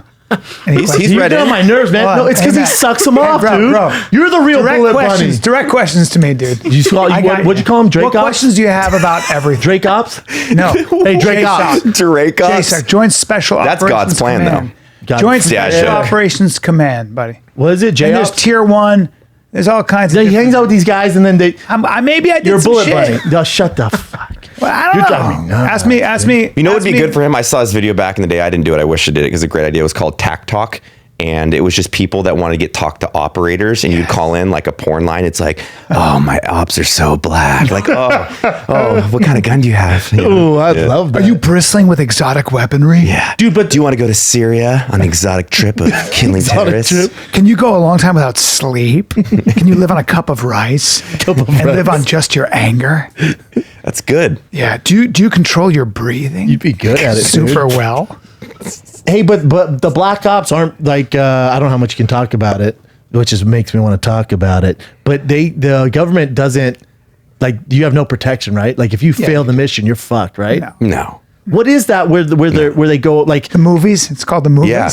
He's ready. You're on my nerves, man. No, it's because he sucks them off, dude. Bro. You're the real bullet bunny. Direct questions to me, dude. What'd you call him? Drake Ops? What questions do you have about everything? Drake Ops? No. Hey, Drake Ops. Drake Ops? JSOC, Joint Special That's Operations God's plan, Command. though. Joint Special Operations Command, buddy. What is it, J And there's Tier 1. There's all kinds of. He hangs out with these guys, and then they. Maybe I did you're some bullet shit. bunny. No, shut the fuck. Well, I don't know. Ask me. You know what would be good for him? I saw his video back in the day. I didn't do it. I wish I did it because it's a great idea. It was called Tac Talk. And it was just people that wanted to get talked to operators, and you'd call in like a porn line. It's like, oh, my ops are so black. Like, oh, what kind of gun do you have? Oh, I love that. Are you bristling with exotic weaponry? Yeah. Dude, but do you want to go to Syria on an exotic trip of killing terrorists? Can you go a long time without sleep? Can you live on a cup of rice and live on just your anger? That's good. Yeah. Do you control your breathing? You'd be good at it, super dude. well. Hey, but the Black Ops aren't like I don't know how much you can talk about it, which just makes me want to talk about it. But the government doesn't like you have no protection, right? Like if you fail the mission, you're fucked, right? No. What is that where they go like the movies? It's called the movies. Yeah.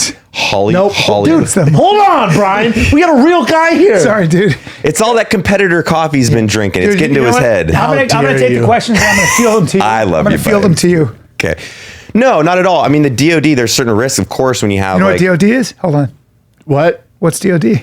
Nope. Hollywood. Dude, hold on, Brian. We got a real guy here. Sorry, dude. It's all that competitor coffee he's been drinking. It's getting to his head. I'm gonna take the questions and I'm gonna field them to you. I love you. I'm gonna field them to you. Okay. No, not at all. I mean, the DoD. There's certain risks, of course, when you have. You know what DoD is? Hold on. What? What's DoD?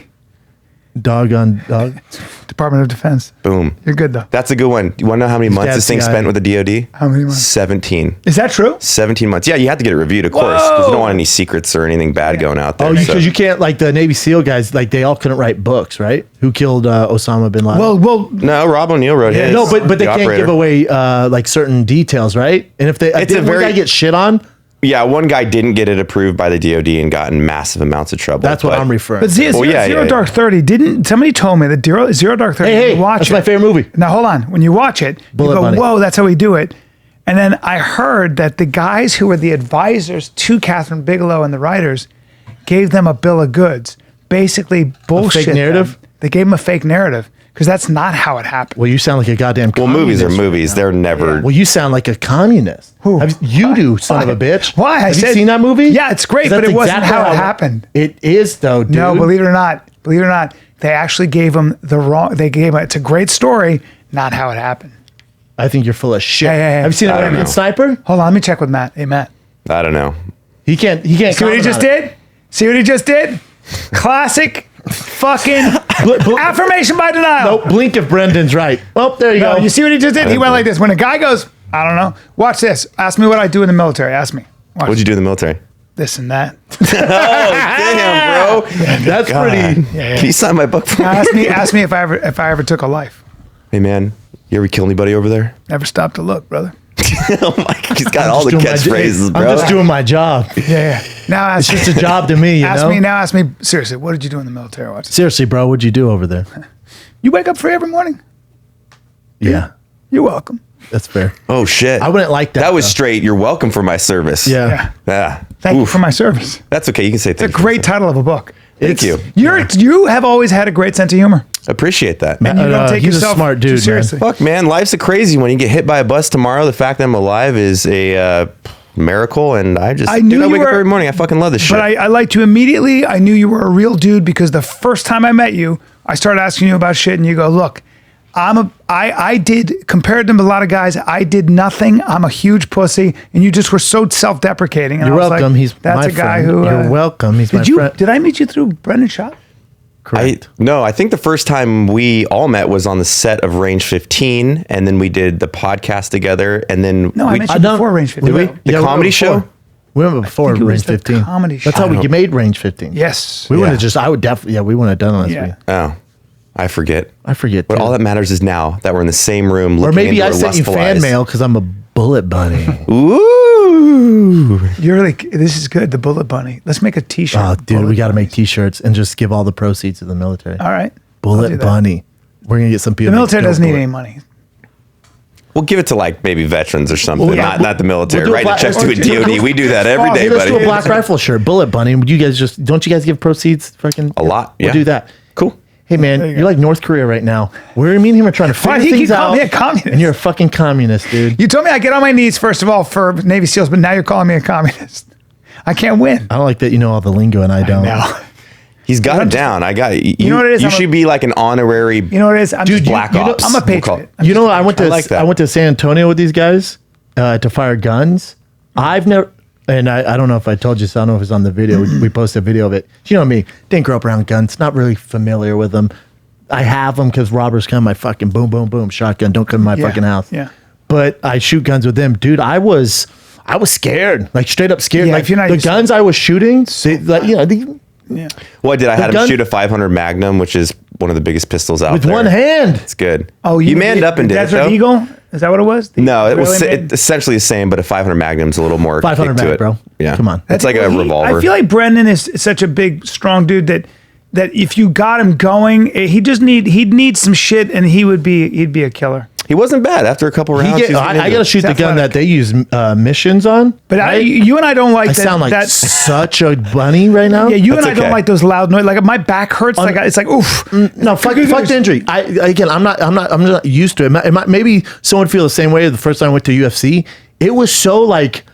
Dog on dog. Department of Defense. Boom. You're good though. That's a good one. You want to know how many months dad's this thing CIA. spent with the DoD? How many months? 17. Is that true? 17 months. Yeah, you have to get it reviewed, of course, because you Whoa. don't want any secrets or anything bad going out there. Oh, because so. you can't, like the Navy SEAL guys, like they all couldn't write books, right? Who killed Osama bin Laden? Well, No, Rob O'Neill wrote his. no, but they the can't operator. give away like certain details, right? And if they It's did a one very- guy get shit on, Yeah, one guy didn't get it approved by the DoD and got in massive amounts of trouble. that's what but- I'm referring. but to. Zero Dark 30 didn't. Somebody told me that Zero Dark 30. Hey, when you watch that's it, my favorite movie. Now hold on. When you watch it, Bullet you go, Bunny. "Whoa, that's how we do it." And then I heard that the guys who were the advisors to Catherine Bigelow and the writers gave them a bill of goods, basically bullshit. narrative? them. They gave them a fake narrative because that's not how it happened. Well, you sound like a goddamn. Well, movies are communist right movies. now. They're never. Well, you sound like a communist. Who? You do, son of a bitch. Why? Have you seen that movie? Yeah, it's great, 'Cause but that's it wasn't exactly how it happened. It is though, dude. No, believe it or not, they actually gave them the wrong. They gave it. It's a great story, not how it happened. I think you're full of shit. Hey, Have you seen I don't American know. Sniper? Hold on, let me check with Matt. Hey, Matt. I don't know. He can't. See what he comment just on it. did? See what he just did? Classic fucking affirmation by denial. Nope. Blink if Brendan's right. Well, there you No, go. you see what he just did? He went like this. When a guy goes, I don't know, watch this. Ask me what I do in the military. Ask me. Watch What'd you do in the military? this and that. Damn, bro. That's pretty. Can you sign my book for me? Ask me if I ever took a life. Hey, man, you ever kill anybody over there? Never stopped to look, brother. Oh my, he's got all the Doing my- catchphrases, bro. I'm just doing my job. Yeah. Now ask It's just a job to me, you ask know? me now. Ask me seriously. What did you do in the military? Watch this. Seriously, bro, what'd you do over there? You wake up free every morning. Yeah, You're welcome. that's fair. Oh shit! I wouldn't like that. That was though. straight. You're welcome for my service. Yeah. Yeah. Yeah. Thank you Oof. for my service. That's okay. You can say It's a thank you. great title of a book. Thank you. You have always had a great sense of humor. Appreciate that. And you don't take he's a yourself smart too dude, man. seriously. Fuck, man, life's a crazy one. You get hit by a bus tomorrow. The fact that I'm alive is a miracle, and I I knew you wake up were- every morning. I fucking love this shit. But I liked you immediately. I knew you were a real dude because the first time I met you, I started asking you about shit, and you go, "Look, I did compared to a lot of guys. I did nothing. I'm a huge pussy," and you just were so self-deprecating. And You're I was welcome. Like, He's that's my a guy friend. who. You're welcome. He's my friend. Did I meet you through Brendan Shop? Correct. No, I think the first time we all met was on the set of Range 15, and then we did the podcast together, and then No, I we, met you I don't- before Range 15. Did we? The Yeah, we comedy went show? before. We went before think it was Range the 15. comedy That's show. how we made Range 15. Yes. We would Yeah. have just. I would definitely. Yeah, we wouldn't have done it. Yeah. Oh, I forget. I forget. But too. all that matters is now that we're in the same room. or Looking maybe into I our sent you lustful fan eyes. mail because I'm a bullet bunny. Ooh. You're like, this is good. The Bullet Bunny. Let's make a T-shirt. Oh, dude, Bullet we got to Bunnies. make T-shirts and just give all the proceeds to the military. All right. I'll do Bullet that. bunny. We're gonna get some people. The to military kill doesn't need bullet. any money. We'll give it to like maybe veterans or something, Well, yeah. not the military. We'll do a Write black- the checks to or- a DOD. We do that every Oh, day, Hey, let's do a buddy. black rifle shirt, bullet bunny. Would you guys just? Don't you guys give proceeds? Fucking A lot, We'll yeah. do that. Cool. Hey man, you you're go. like North Korea right now. We're me and him are trying to Why figure do you things keep calling out. me a communist? And you're a fucking communist, dude. You told me I get on my knees, first of all, for Navy SEALs, but now you're calling me a communist. I can't win. I don't like that you know all the lingo and I don't. Now. He's got it down. I got it. You know what it is? You I'm a- should be like an honorary. You know what it is? I'm Dude, just Black you know- Ops. I'm a we'll call patriot. it. You know, I went to I like that. I went to San Antonio with these guys to fire guns. I've never, and I don't know if I told you, so I don't know if it's on the video. We posted a video of it. You know me, didn't grow up around guns, not really familiar with them. I have them because robbers come, my fucking boom, boom, boom, shotgun, don't come to my Yeah, fucking house. yeah. But I shoot guns with them. Dude, I was scared, like straight up scared. Yeah, like if you're not the used to guns I was shooting, like, you know, Yeah. What did I had him gun- shoot a 500 Magnum, which is one of the biggest pistols out with there. one hand. It's good. Oh, you manned up and did it Desert though. Eagle? Is that what it was? No, it was Really made- essentially the same, but a 500 Magnum's a little more 500 kick to mag, it. bro. Yeah, Come on. It's like a Well, revolver. I feel like Brendan is such a big, strong dude that if you got him going, he'd need some shit, and he'd be a killer. he wasn't bad after a couple rounds. he was getting I into got to it. shoot the He's gun athletic. that they use missions on. But right? you and I don't like I that. sound like that such a bunny right now. yeah, you That's and I don't okay. like those loud noise. Like my back hurts. Like it's like oof. No, fuck the injury. I'm not used to it. Maybe someone feel the same way the first time I went to UFC. It was so like,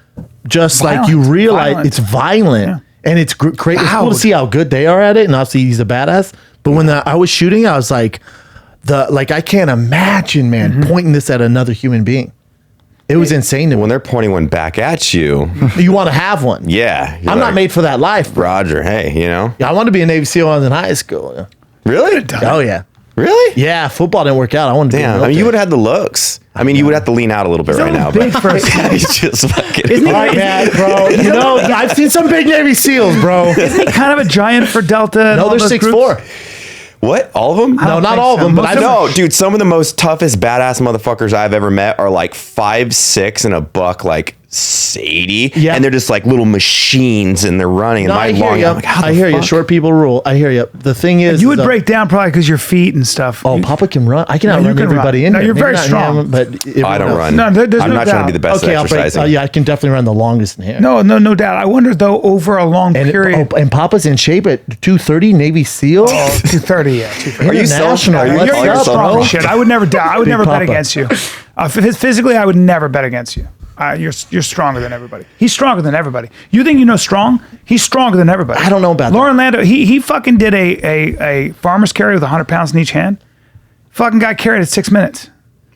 just like you Violent. realize Violent. it's violent Yeah. and it's great. It's cool Loud. to see how good they are at it, and obviously he's a badass. But when I was shooting, I was like, I can't imagine, man, Mm-hmm. pointing this at another human being. It was insane to me. When they're pointing one back at you, You want to have one? yeah, you're I'm like, not made for that life, bro. Roger. Hey, you know, I wanted to be a Navy SEAL when I was in high school. Really? Oh yeah. Really? Yeah, football didn't work out. I wanted to. Damn. I mean, you would have had the looks. I mean, you would have to lean out a little bit right now. big for a He's just fucking. Isn't he, All right, man, bro. You know, I've seen some big Navy SEAls, bro. isn't he kind of a giant for Delta? No, they're 6'4". What? All of them? No, don't not think all of so. them, but Most I of them- know. No, dude, some of the most toughest badass motherfuckers I've ever met are like 5'6" and a buck like 80. Yeah. And they're just like little machines and they're running. No, And I my hear long, you. I'm like, how I the hear you. fuck? Short people rule. I hear you. The thing is, You would is, break down probably because your feet and stuff. Oh, Papa can run. I can No, you outrun can everybody run. in No, here. you're Maybe very not strong. him, but I don't run. No, there's I'm no not trying to be the doubt. best Okay, at I'll break. exercising. Yeah, I can definitely run the longest in here. No doubt. I wonder though, over a long period. And Papa's in shape at 230, Navy SEAL. 230, yeah. 230. Are you self- International. are you- What's are you You're up, strong bro? as shit. I would never doubt. I would Big never bet Papa. against you. Physically, I would never bet against you. You're stronger than everybody. He's stronger than everybody. You think you know strong? He's stronger than everybody. I don't know about Lauren Lando. He fucking did a farmer's carry with 100 pounds in each hand. Fucking got carried at 6 minutes.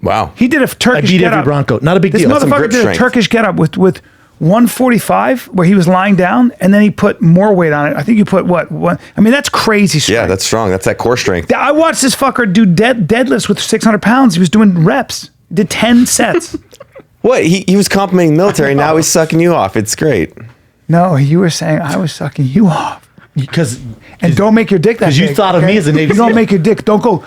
Wow. He did a Turkish I beat get every up. Bronco. Not a big This deal. That's some motherfucker grip did strength. a Turkish get up with 145 where he was lying down, and then he put more weight on it. I think you put what? One. I mean, that's crazy strength. Yeah, that's strong. That's that core strength. I watched this fucker do deadlifts with 600 pounds. He was doing reps. Did 10 sets. What? He was complimenting the military. Now he's sucking you off. It's great. No, you were saying I was sucking you off. Because And don't make your dick that big. 'Cause you thought of me as a Navy You don't SEAL. make your dick. Don't go.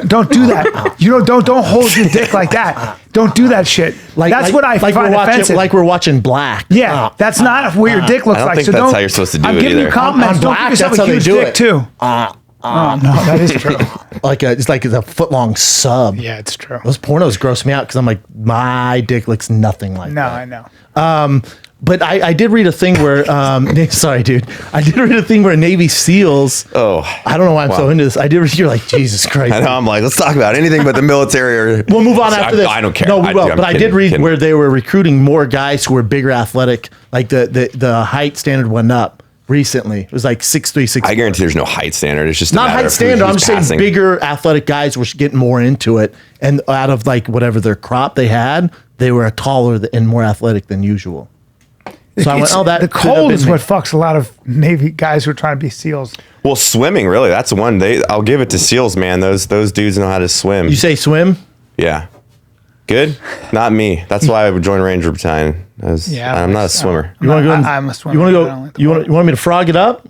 Don't do that. You don't hold your dick like that. Don't do that shit. That's what I find we're watching, offensive. like we're watching Black. Yeah, that's not what your dick looks I don't like. think So that's don't. how you're supposed to do I'm it giving you either. compliments. On Don't Black, give yourself that's a how they huge do dick it. too. Oh no, that is true. It's like a foot long sub. Yeah, it's true. Those pornos gross me out because I'm like, my dick looks nothing like No, that. I know. But I did read a thing where, sorry, dude. I did read a thing where Navy SEALs. Oh. I don't know why I'm so into this. I did read, you're like, Jesus Christ. I know. I'm like, let's talk about anything but the military. Or We'll move on after this. I don't care. No, we will. I'm But I kidding, did read kidding. where they were recruiting more guys who were bigger, athletic. Like the height standard went up recently. It was like 6'3", 6'4". I guarantee there's no height standard. It's just a Not matter height of standard. I'm who's just saying passing. bigger, athletic guys were getting more into it, and out of like whatever their crop they had, they were taller and more athletic than usual. So I went, oh, that the could have cold been is me. what fucks a lot of Navy guys who are trying to be SEAls. Well, swimming, really. That's the one. I'll give it to SEALs, man. Those dudes know how to swim. You say swim? Yeah. Good? Not me. That's why I would join Ranger Battalion. I'm not a swimmer. You want to go? I'm a swimmer. You want to I don't go? like the You want me to frog it up?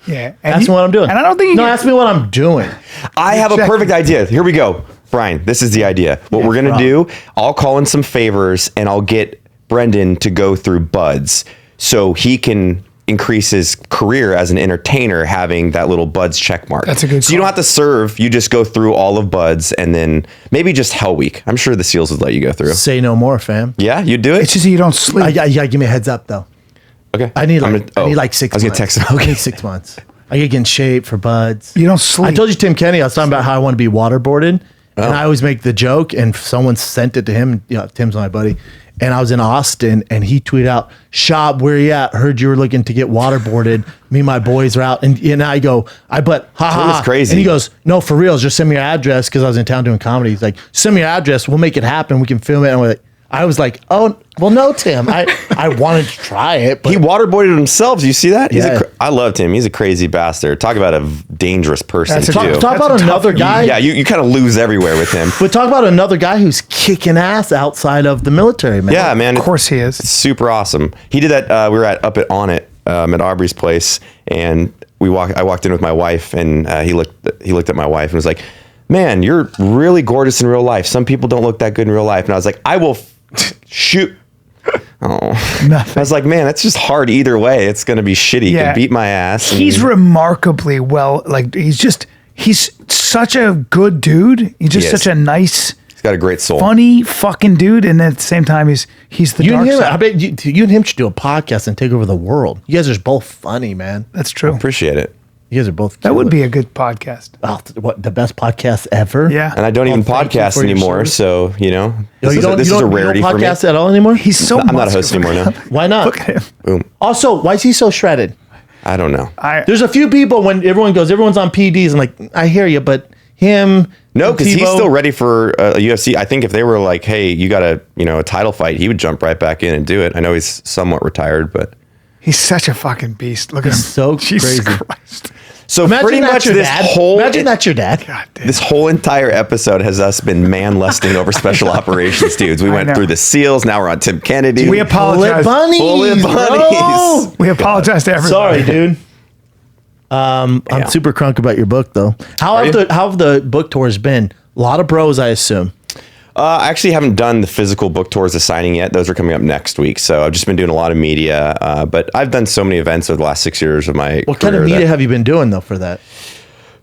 Yeah. Ask me what I'm doing. And I don't think you No, get- ask me what I'm doing. I have a Check. perfect idea. Here we go. Brian, this is the idea. What we're going to do, I'll call in some favors and I'll get Brendan to go through buds so he can increase his career as an entertainer having that little buds check mark. That's a good So you don't call. have to serve. You just go through all of buds and then maybe just Hell Week. I'm sure the SEALs would let you go through. Say no more, fam. Yeah, you'd do it? It's just that you don't sleep. You gotta give me a heads up though. Okay. I need like I I need like 6 I was months. going to text him. I need 6 months. I gotta get in shape for buds. You don't sleep. I told you Tim Kenny. I was talking about how I want to be waterboarded, and I always make the joke. And someone sent it to him. Yeah, Tim's my buddy. And I was in Austin, and he tweeted out, "Shab, where you at? Heard you were looking to get waterboarded. Me and my boys are out." And I go, ha ha. That's crazy. And he goes, "No, for real. Just send me your address," because I was in town doing comedy. He's like, "Send me your address. We'll make it happen. We can film it." And I was like, "Oh, well, no, Tim. I wanted to try it, but He waterboarded himself. Do you see that? Yeah. I loved him. He's a crazy bastard. Talk about a dangerous person That's a too. tough- talk about That's a another tough- guy." Yeah, you kind of lose everywhere with him. But talk about another guy who's kicking ass outside of the military, man. Yeah, man. Of course he is. It's super awesome. He did that. We were up at Onnit at Aubrey's place, and I walked in with my wife, and he looked at my wife and was like, "Man, you're really gorgeous in real life. Some people don't look that good in real life." And I was like, "I will shoot." Oh, Nothing. I was like, "Man, that's just hard either way. It's gonna be shitty. You Yeah. can beat my ass." and- He's remarkably well. Like he's such a good dude. He's just He is. such a nice, He's got a great soul. funny fucking dude. And at the same time, he's the You and dark him, side. I bet you and him should do a podcast and take over the world. You guys are both funny, man. That's true. Appreciate it. You guys are both. That would be a good podcast. what the best podcast ever. Yeah. And I don't even thank you podcast for your anymore, service. so You this is don't a rarity for me. podcast at all anymore. He's so. I'm not a host muscular. anymore. No, Why not? Look at him. boom. Also, why is he so shredded? I don't know. There's a few people when everyone's on PDs and like I hear you, but him. No, because he's Tebow- still ready for a UFC. I think if they were like, "Hey, you got a title fight," he would jump right back in and do it. I know he's somewhat retired, but He's such a fucking beast. Look at him. so Jesus crazy. Christ. So Imagine pretty that's much your this dad. whole Imagine that's your dad. God damn. this whole entire episode has us been man lusting over special operations dudes. We went know. through the SEALs. Now we're on Tim Kennedy. We apologize. Bullet bunnies. Bullet bunnies. We apologize to everybody. Sorry, dude. I'm super crunk about your book, though. How have the book tours been? A lot of bros, I assume. I actually haven't done the physical book tours, the signing yet. Those are coming up next week. So I've just been doing a lot of media. But I've done so many events over the last 6 years of my What kind of media have you been doing, though, for that?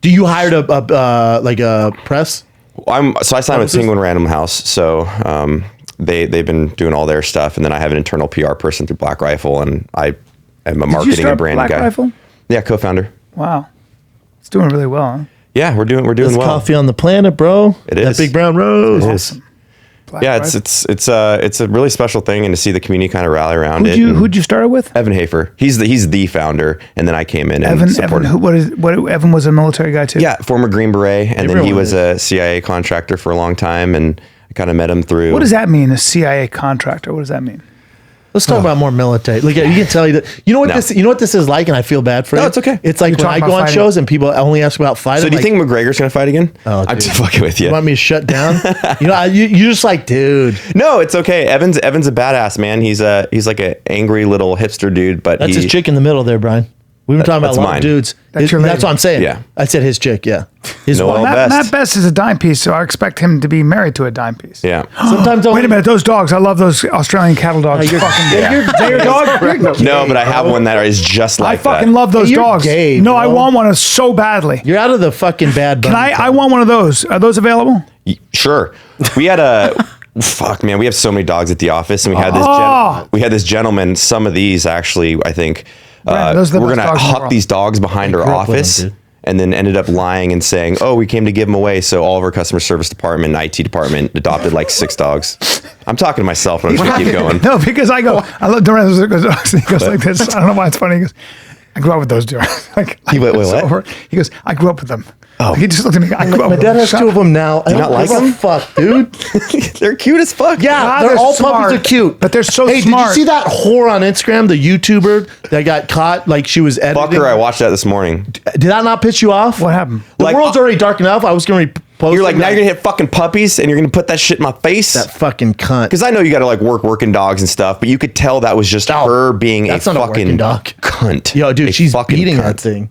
Do you hired a press? So I signed with Penguin Random House. So they've been doing all their stuff. And then I have an internal PR person through Black Rifle. And I am a marketing and branding Black guy. Rifle? Yeah, co-founder. Wow. It's doing really well, huh? Yeah, we're doing Best well. coffee on the planet, bro. It That is. big brown rose. It is. Black Yeah, Rifle. it's a really special thing, and to see the community kind of rally around it. Who'd you start it with? Evan Hafer. He's the founder, and then I came in and Evan, supported. Evan was a military guy too. Yeah, former Green Beret, and then he Everyone was a CIA contractor for a long time, and I kind of met him through. What does that mean? A CIA contractor? What does that mean? Let's talk about more military. Look, you can tell you that. You know what No. this? You know what this is like, and I feel bad for you. No, it's okay. It's like You're when I talking go about on fighting. shows and people only ask about fighting. So do you like, think McGregor's gonna fight again? Oh, I'm dude. just fucking with you. you want me to shut down? You're just like, dude. No, it's okay. Evan's a badass man. He's like an angry little hipster dude, but That's his chick in the middle there, Brian. We were talking about that's a lot mine. of dudes. That's your lady. That's what I'm saying. Yeah. I said his chick. Yeah. His No, wife. all Matt, best. Matt Best is a dime piece, so I expect him to be married to a dime piece. Yeah. Sometimes Wait a minute, those dogs. I love those Australian cattle dogs. You're, Fucking they're your dog. No, but I have one that is just I like fucking that. love those You're dogs. gay, no, I bro. want one so badly. You're out of the fucking bad. Can I want one of those. Are those available? Sure. We had fuck man, we have so many dogs at the office, and we had this gentleman. Some of these actually, I think, Brandon, those are the we're best gonna dogs in the huck world. these dogs behind our grew up with office, them, dude. and then ended up lying and saying, "Oh, we came to give them away." So all of our customer service department, and IT department adopted like 6 dogs. I'm talking to myself, and I'm just gonna keep going. No, because I love Durant dogs. And he goes like this. I don't know why it's funny. He goes, I grew up with those dogs. Like, Wait, it's what? over. He goes, I grew up with them. Oh, he just looked at me. I grew up My with dad them. has 2 of them now. I you not don't like give a them? fuck, dude. They're cute as fuck. Yeah, Ah, they're they're all smart. puppies are cute, But they're so hey, smart. did you see that whore on Instagram, the YouTuber that got caught? Like she was editing. Fuck her. I watched that this morning. Did that not piss you off? What happened? The Like, world's already dark enough. I was going to repost. You're like, it. now you're gonna hit fucking puppies, and you're gonna put that shit in my face. that fucking cunt. Because I know you got to like working dogs and stuff, but you could tell that was just No, her being that's a not a fucking working dog. cunt. Yo, dude, A she's fucking beating cunt. that thing.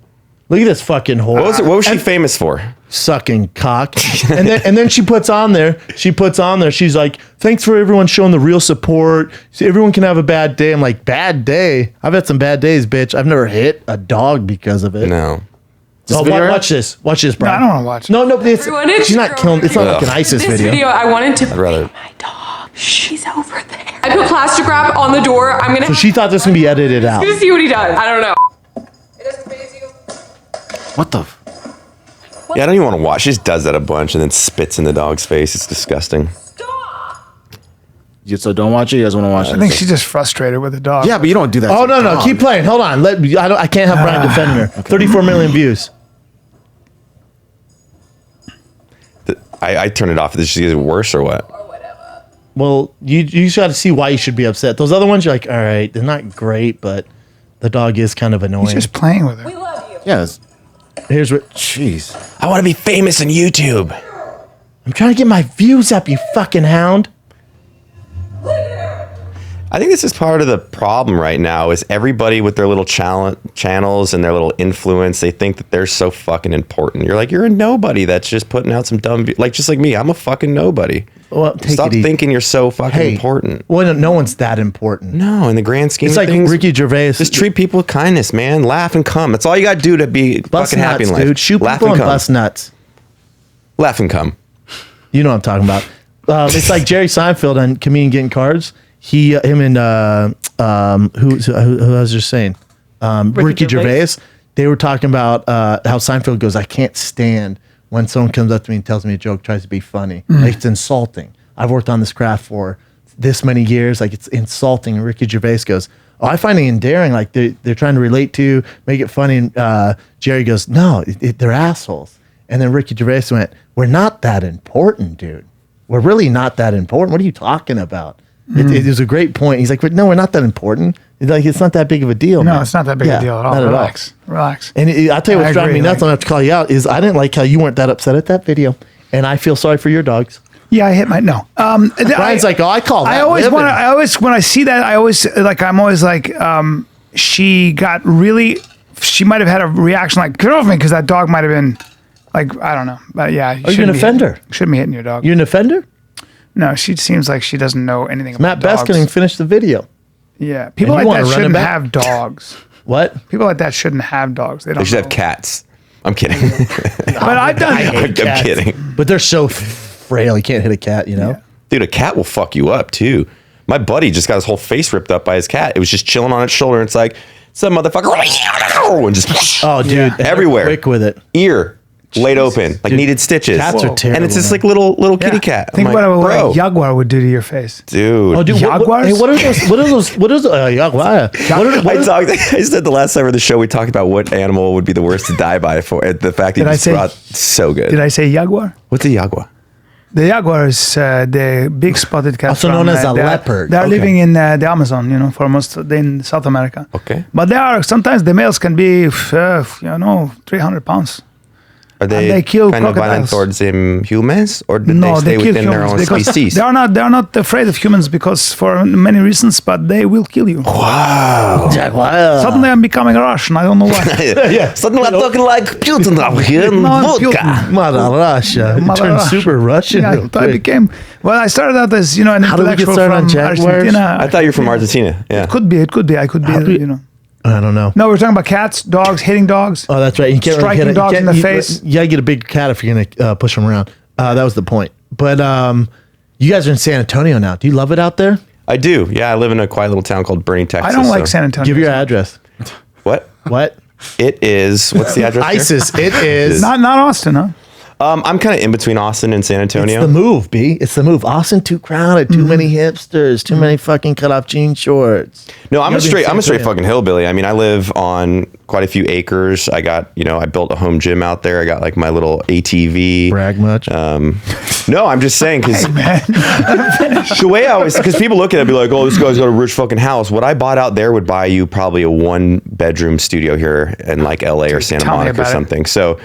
Look at this fucking whore. What was she famous for? Sucking cock. and then she puts on there, she's like, thanks for everyone showing the real support. So everyone can have a bad day. I'm like, bad day? I've had some bad days, bitch. I've never hit a dog because of it. No. Oh, watch this. Watch this, No, Brian. I don't want to watch it. No, it's, Everyone, it's she's not your killing. It's not like an Ugh. ISIS This video. video, I wanted to rather- bring my dog. She's over there. I put plastic wrap on the door. I'm gonna. So she thought this was gonna be edited out. Gonna see what he does. I don't know. What the? Yeah, I don't even want to watch. She just does that a bunch and then spits in the dog's face. It's disgusting. So don't watch it. You guys want to watch it? I think she's just frustrated with the dog. Yeah, but you don't do that. Oh to a no, dog. keep playing. Hold on. I can't have Brian defend her. 34 million views. I turn it off. Does she get worse or what? Well, you just got to see why you should be upset. Those other ones, you're like, all right, they're not great, but the dog is kind of annoying. He's just playing with her. Yes. Here's what Jeez. I want to be famous on YouTube. I'm trying to get my views up, you fucking hound. I think this is part of the problem right now is everybody with their little channels and their little influence, they think that they're so fucking important. You're like, you're a nobody that's just putting out some dumb, like just like me, I'm a fucking nobody. Well, take Stop it easy. thinking you're so fucking Hey, important. well, no one's that important. No, in the grand scheme It's of like things, Ricky Gervais. just treat people with kindness, man. Laugh and come. That's all you got to do to be bust fucking happy nuts, in life. dude. Shoot Laugh people and and come. bust nuts. Laugh and come. You know what I'm talking about. It's like Jerry Seinfeld on Comedian Getting Cards. Him and who I was just saying, Ricky Gervais. They were talking about how Seinfeld goes, I can't stand when someone comes up to me and tells me a joke, tries to be funny. Like, it's insulting. I've worked on this craft for this many years. Like, it's insulting. And Ricky Gervais goes, oh, I find it endearing. Like, they're trying to relate to you, make it funny. And Jerry goes, no, they're assholes. And then Ricky Gervais went, we're not that important, dude. We're really not that important. What are you talking about? It was a great point. He's like, no, we're not that important. Like, it's not that big of a deal. No, man. it's not that big a deal at all. Not Relax. And I'll tell you what's driving me nuts. I don't have to call you out. Is I didn't like how you weren't that upset at that video, and I feel sorry for your dogs. Yeah, I hit my no. Brian's like, oh, I call that. I always living. want to. I always when I see that, I'm always like, she got really. She might have had a reaction like, get off me, because that dog might have been like, I don't know, but yeah. Are you an offender? Shouldn't be hitting your dog. You're an offender? No, she seems like she doesn't know anything about Matt dogs. Beskin finised the video. Yeah, people And you like wanna that run him shouldn't back? have dogs. What? People like that shouldn't have dogs. They don't. They should know. have cats. I'm kidding. But I've done. I'm kidding. But they're so frail. You can't hit a cat, you know? Yeah. Dude, a cat will fuck you up too. My buddy just got his whole face ripped up by his cat. It was just chilling on its shoulder. And it's like, some motherfucker. And just Oh, dude. Yeah. they're Everywhere. Quick with it. ear laid open, like needed stitches. Cats are terrible. And it's this man. like little kitty Yeah. cat. I'm Think like, about what bro, a jaguar would do to your face. dude. Oh, dude, Jaguars? Hey, what are those? What is jaguar? I said the last time of the show we talked about what animal would be the worst to die by. For the fact that Did I you just say- brought so good. Did I say jaguar? What's a jaguar? The jaguar is the big spotted cat. Also known as a they are- leopard. They are Okay. living in the Amazon, for most in South America. Okay. But they are sometimes the males can be, 300 pounds. Are they, they kill kind of violent crocodiles. towards humans, or did No, they stay kill within their humans own because species? they are not afraid of humans because for many reasons, but they will kill you. Wow. Jaguar. Suddenly I'm becoming Russian. I don't know why. Yeah. Suddenly I'm talking like Putin over here. No, I'm Vodka. Putin. Mother Russia. It Mother turned Russia. super Russian. Yeah, real I quick. became. Well, I started out as an How did we get intellectual started on from Jaguars? Argentina. I thought you were from Argentina. Yeah. Could be. It could be. I could be. I don't know. No, we're talking about cats, dogs, hitting dogs. Oh, that's right. You can't Striking hit it. dogs You in can't- the face. You gotta get a big cat if you're gonna push them around. That was the point. But you guys are in San Antonio now. Do you love it out there? I do. Yeah, I live in a quiet little town called Bernie, Texas. I don't like so- San Antonio. Give your address. What? What? It is. What's the address? here? ISIS. It is. Not Austin, huh? I'm kind of in between Austin and San Antonio. It's the move, B. It's the move. Austin too crowded. Too many hipsters. Too many fucking cut off jean shorts. No, I'm You a gotta be straight San Antonio. fucking hillbilly. I mean, I live on quite a few acres. I got, I built a home gym out there. I got like my little ATV. Brag much. No, I'm just saying because the way I always, because people look at it and be like, oh, this guy's got a rich fucking house. What I bought out there would buy you probably a 1-bedroom studio here in like LA or Santa Tell me Monica or about it. something. So,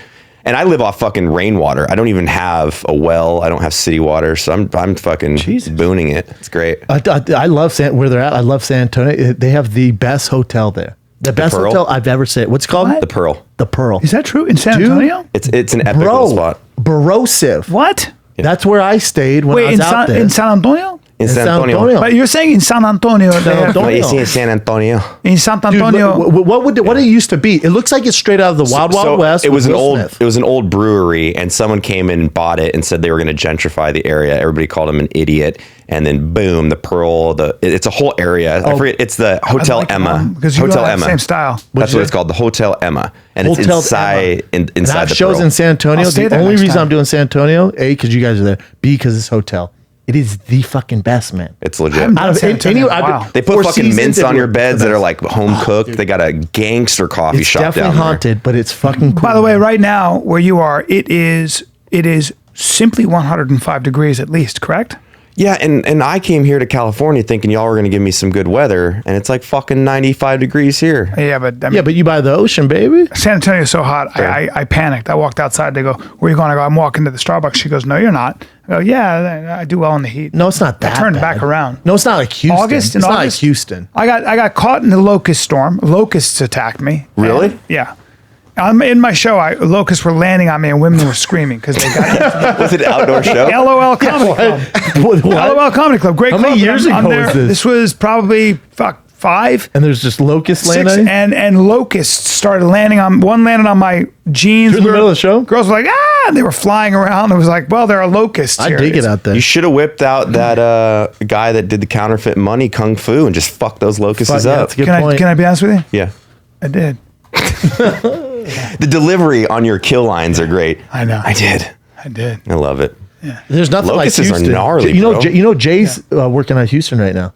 and I live off fucking rainwater. I don't even have a well. I don't have city water. So I'm fucking booning it. It's great. I love where they're at. I love San Antonio. They have the best hotel there. The best Pearl? hotel I've ever stayed. What's it called? What? The Pearl. The Pearl. Is that true in San Dude. Antonio? It's an epic little spot. Barosive. What? That's where I stayed when I Wait, was out there. in San Antonio? In San Antonio. But you're saying in San Antonio. they have- Antonio. No, you see in San Antonio. in San Dude, Antonio. what it used to be? It looks like it's straight out of the Wild Wild West. It was with an Will old Smith. it was an old brewery, and someone came in and bought it and said they were going to gentrify the area. Everybody called him an idiot, and then boom, the Pearl. It's a whole area. I forget. It's the Hotel like it, Emma. because you Hotel don't have Emma. the same style. That's what it's called. The Hotel Emma, and it's Hotel inside Emma. And I inside have the shows Pearl. in San Antonio. I'll stay The there only next reason time. I'm doing San Antonio, A, because you guys are there. B, because it's hotel. It is the fucking best, man. It's legit. I'm- Out of San Antonio, wow. They put Four fucking Seasons, mints it on your was beds the that are best. like home cooked. They got a gangster coffee It's shop down definitely there. haunted, but it's fucking cool. By the way, right now where you are, it is simply 105 degrees at least, correct? Yeah, and I came here to California thinking y'all were going to give me some good weather, and it's like fucking 95 degrees here. Yeah, but I mean, Yeah, but you by the ocean, baby. San Antonio is so hot. I panicked. I walked outside. They go, "Where are you going?" I go, "I'm walking to the Starbucks." She goes, "No, you're not." I go, "Yeah, I do well in the heat." No, it's not that. I turned bad. back around. No, it's not like Houston. August in it's not like August? Houston. I got caught in the locust storm. Locusts attacked me. Really? And- yeah. I'm in my show. Locusts were landing on me, and women were screaming because they got Was it an outdoor show? LOL Comedy Club. What? LOL Comedy Club, great How club. many years I'm ago there. was this? This was probably 5, And there's just locusts 6, landing. and locusts started landing on. One landed on my jeans. You're in the middle of the show? Girls were like, ah! And they were flying around. It was like, well, there are locusts I here. dig it out there. You should have whipped out that guy that did the counterfeit money kung fu and just fucked those locusts Fuck, yeah, up. that's a good Can point. I be honest with you? Yeah. I did. The delivery on your kill lines are great. I know. I did. I did. I love it. There's nothing Locusts like are Houston. gnarly, you know, bro. You know, Jay's working on Houston right now.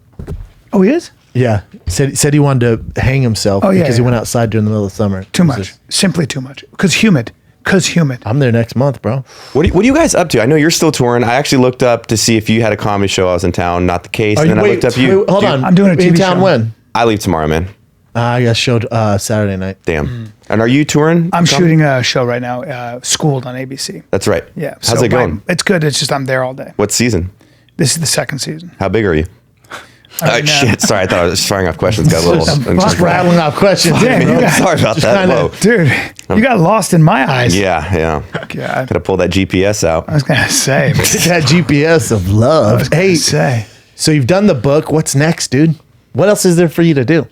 Oh, he is? Yeah, said he wanted to hang himself Oh, yeah, because he yeah. went outside during the middle of the summer. Too It was much. just- Simply too much. Because humid. because humid. I'm there next month, bro. What are you guys up to? I know you're still touring. I actually looked up to see if you had a comedy show. I was in town. Not the case. And then I looked up you. Hold on. I'm doing a in TV town show. when? I leave tomorrow, man. I got showed Saturday night. Damn. And are you touring? I'm shooting a show right now, Schooled on ABC. That's right. Yeah. How's so it going? It's good. It's just I'm there all day. What season? This is the second season. How big are you? I mean, Shit. Sorry, I thought I was firing off questions. Got a little. Just rattling off questions. Damn, you guys- Sorry about that. trying to- Whoa. Dude, you got lost in my eyes. Yeah. God. Gotta pull that GPS out. I was going to say. That GPS of love. Hey, say. so you've done the book. What's next, dude? What else is there for you to do?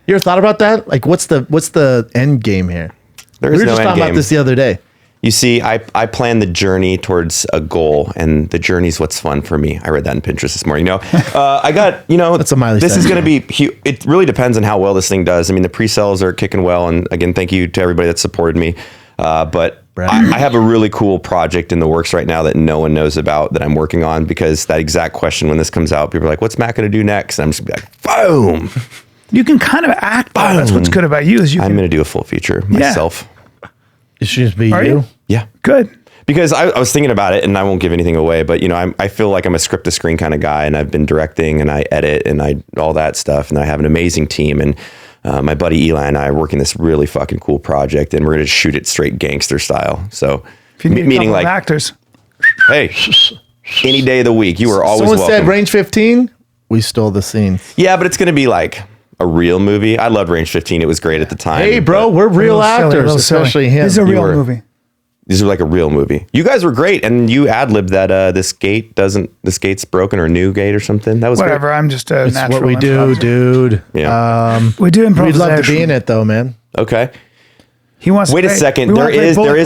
You ever thought about that? Like, what's the end game here? There We is were no just end talking about game. this the other day. You see, I plan the journey towards a goal, and the journey's what's fun for me. I read that in Pinterest this morning. I got, That's a Miley this is Cyrus going to be, it really depends on how well this thing does. I mean, the pre-sales are kicking well, and again, thank you to everybody that supported me. But I have a really cool project in the works right now that no one knows about that I'm working on, because that exact question, when this comes out, people are like, what's Matt going to do next? And I'm just going to be like, boom. You can kind of act. Though. That's what's good about you is you I'm can. going to do a full feature myself. It should just be Are you. you? Yeah. Good. Because I was thinking about it, and I won't give anything away, but I feel like I'm a script to screen kind of guy, and I've been directing and I edit and I all that stuff, and I have an amazing team, and my buddy Eli and I are working this really fucking cool project, and we're gonna shoot it straight gangster style. So If you need meaning a couple like, of actors. hey, any day of the week, you are always Someone welcome. said range 15. We stole the scene. Yeah, but it's gonna be like a real movie. I loved Range 15. It was great at the time. Hey, bro, but we're real A little silly, a actors, little silly. especially him. This is a real were- movie. these are like a real movie. You guys were great, and you ad-libbed that this gate's broken, or new gate or something. That was Whatever. great. I'm just a It's natural what we do, improviser. dude. Yeah. We do We'd improvisation. love to be in it, though, man. Okay. He wants. Wait to a play- second. we There wanna play is bullet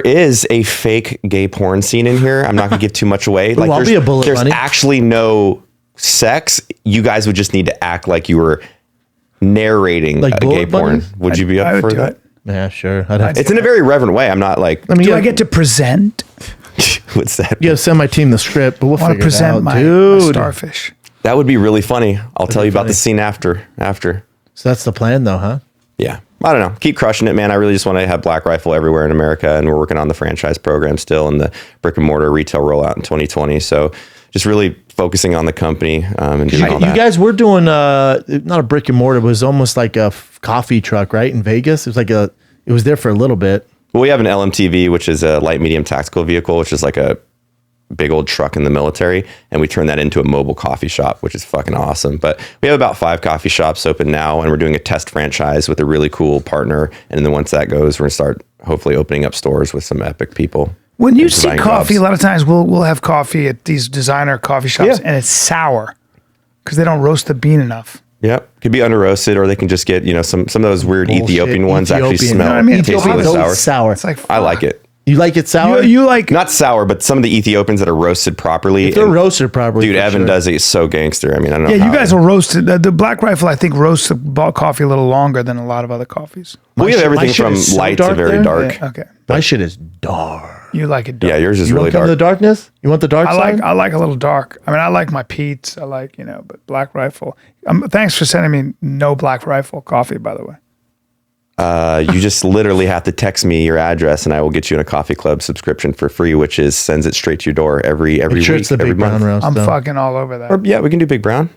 bunnies. a fake gay porn scene in here. I'm not gonna give too much away. Like I'll there's, be a bullet there's bunny. actually no sex. You guys would just need to act like you were narrating Like a gay bullet porn. bunnies? Would you be I up would for do that? it. Yeah, sure. I'd have to. It's in a very reverent way. I'm not like, I mean, Do you I get to present? what's that? You gotta send my team the script, but we'll I want to figure it present out, my dude. starfish. That would be really funny. I'll tell be you about funny. the scene after. So that's the plan, though, huh? Yeah. I don't know. Keep crushing it, man. I really just want to have Black Rifle everywhere in America, and we're working on the franchise program still and the brick and mortar retail rollout in 2020. So just really focusing on the company and doing all You that. guys were doing not a brick and mortar, but it was almost like a coffee truck, right? In Vegas, it was there for a little bit. Well, we have an LMTV, which is a light medium tactical vehicle, which is like a big old truck in the military, and we turn that into a mobile coffee shop, which is fucking awesome. But we have about 5 coffee shops open now, and we're doing a test franchise with a really cool partner. And then once that goes, we're gonna start hopefully opening up stores with some epic people. When you and see providing coffee, jobs. a lot of times we'll have coffee at these designer coffee shops, Yeah. and it's sour because they don't roast the bean enough. Yep, could be under roasted, or they can just get some of those weird Bullshit. Ethiopian ones actually Ethiopian. smell. You know what I mean? Taste Ethiopian really is sour. always sour. It's like I like it. You like it sour? You like Not sour, but some of the Ethiopians that are roasted properly. If they're and- roasted properly, Dude, for Evan sure. does it so gangster. I mean, I don't know. Yeah, you how- guys will roast it. The Black Rifle, I think, roasts the coffee a little longer than a lot of other coffees. We have shit- everything my shit from is so light to dark very there. dark. Yeah, okay. My shit is dark. You like it dark. Yeah, yours is You really want to come to the dark. darkness? You want the dark side? I like a little dark. I mean, I like my Pete's. I like, but Black Rifle. Thanks for sending me no Black Rifle coffee, by the way. You just literally have to text me your address, and I will get you in a coffee club subscription for free, which sends it straight to your door every Make sure week, it's the every big brown month. roast. I'm though. fucking all over that. Or, yeah, we can do Big Brown.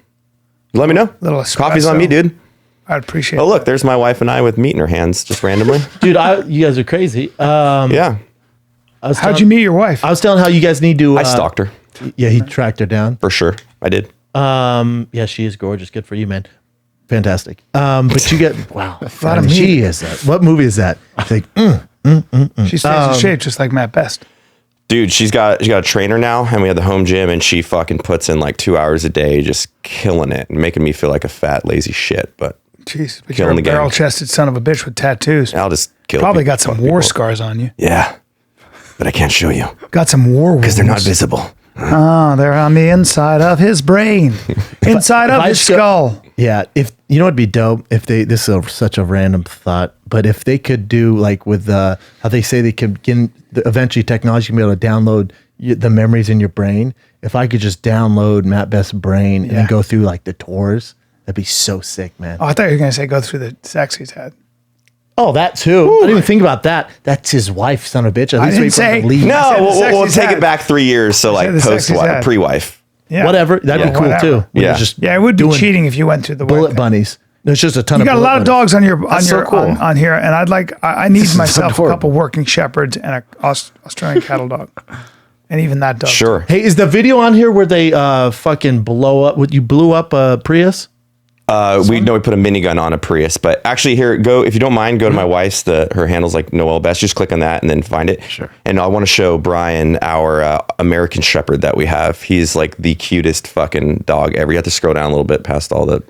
Let me know. Little Coffee's on espresso. me, dude. I'd appreciate Oh, look, that. there's my wife and I with meat in our hands, just randomly. Dude, you guys are crazy. Yeah, How'd you meet your wife? I was telling how you guys need to. I stalked her Yeah, he tracked her down. for sure. I did. Yeah, she is gorgeous. Good for you, man. Fantastic. But you get wow. lot of she meat. is that. What movie is that? It's like She stays in shape just like Matt Best. Dude, she's got a trainer now, and we have the home gym, and she fucking puts in like 2 hours a day, just killing it and making me feel like a fat, lazy shit. But Jeez, but Killing you're a the game. barrel-chested son of a bitch with tattoos. I'll just kill. Probably people, got some fuck war people. scars on you. Yeah, but I can't show you Got some war wounds. because they're not visible. Oh, they're on the inside of his brain, inside of I his show- skull. yeah. If you know, it'd be dope if they. This is such a random thought, but if they could do like with how they say they could get eventually technology can be able to download the memories in your brain. If I could just download Matt Best's brain and Yeah. go through like the tours, that'd be so sick, man. Oh, I thought you were going to say go through the sex he's had. Oh, that too. I didn't even think about that. That's his wife, son of a bitch. At least didn't wait for him say- to leave. No, said the we'll sexiest take head. it back 3 years. So like said the post sexiest head. pre-wife. Yeah. Whatever. That'd be cool whatever. too. When Yeah. you're just Yeah, it would be doing cheating if you went through the bullet bunnies. There's just a ton You of got a bullet lot of bunnies. dogs on your so cool. on here, and I need myself a adorable. couple working shepherds and a Australian cattle dog, and even that dog. Sure. Hey, is the video on here where they fucking blow up? Would you blew up a Prius? We put a minigun on a Prius, but actually here, if you don't mind, go to my wife's, her handle's like Noelle Best. Just click on that and then find it. Sure. And I want to show Brian our American Shepherd that we have. He's like the cutest fucking dog ever. You have to scroll down a little bit past all the,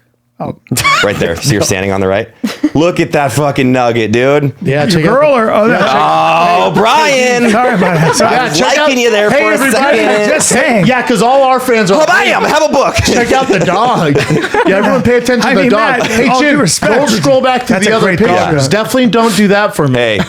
right there. So you're standing on the right. Look at that fucking nugget, dude. Yeah, Your check girl out. or Oh, Brian. Sorry about that. Sorry. Yeah, check out- Liking you there Hey, for a everybody, second. Just saying. Yeah, because all our fans are. Oh, bam, have a book. Check out the dog. Yeah, everyone pay attention I to the mean, dog. Matt, Hey, all due Jim, respect. don't scroll back to That's the a other great dog. pictures. Definitely don't do that for me. Hey,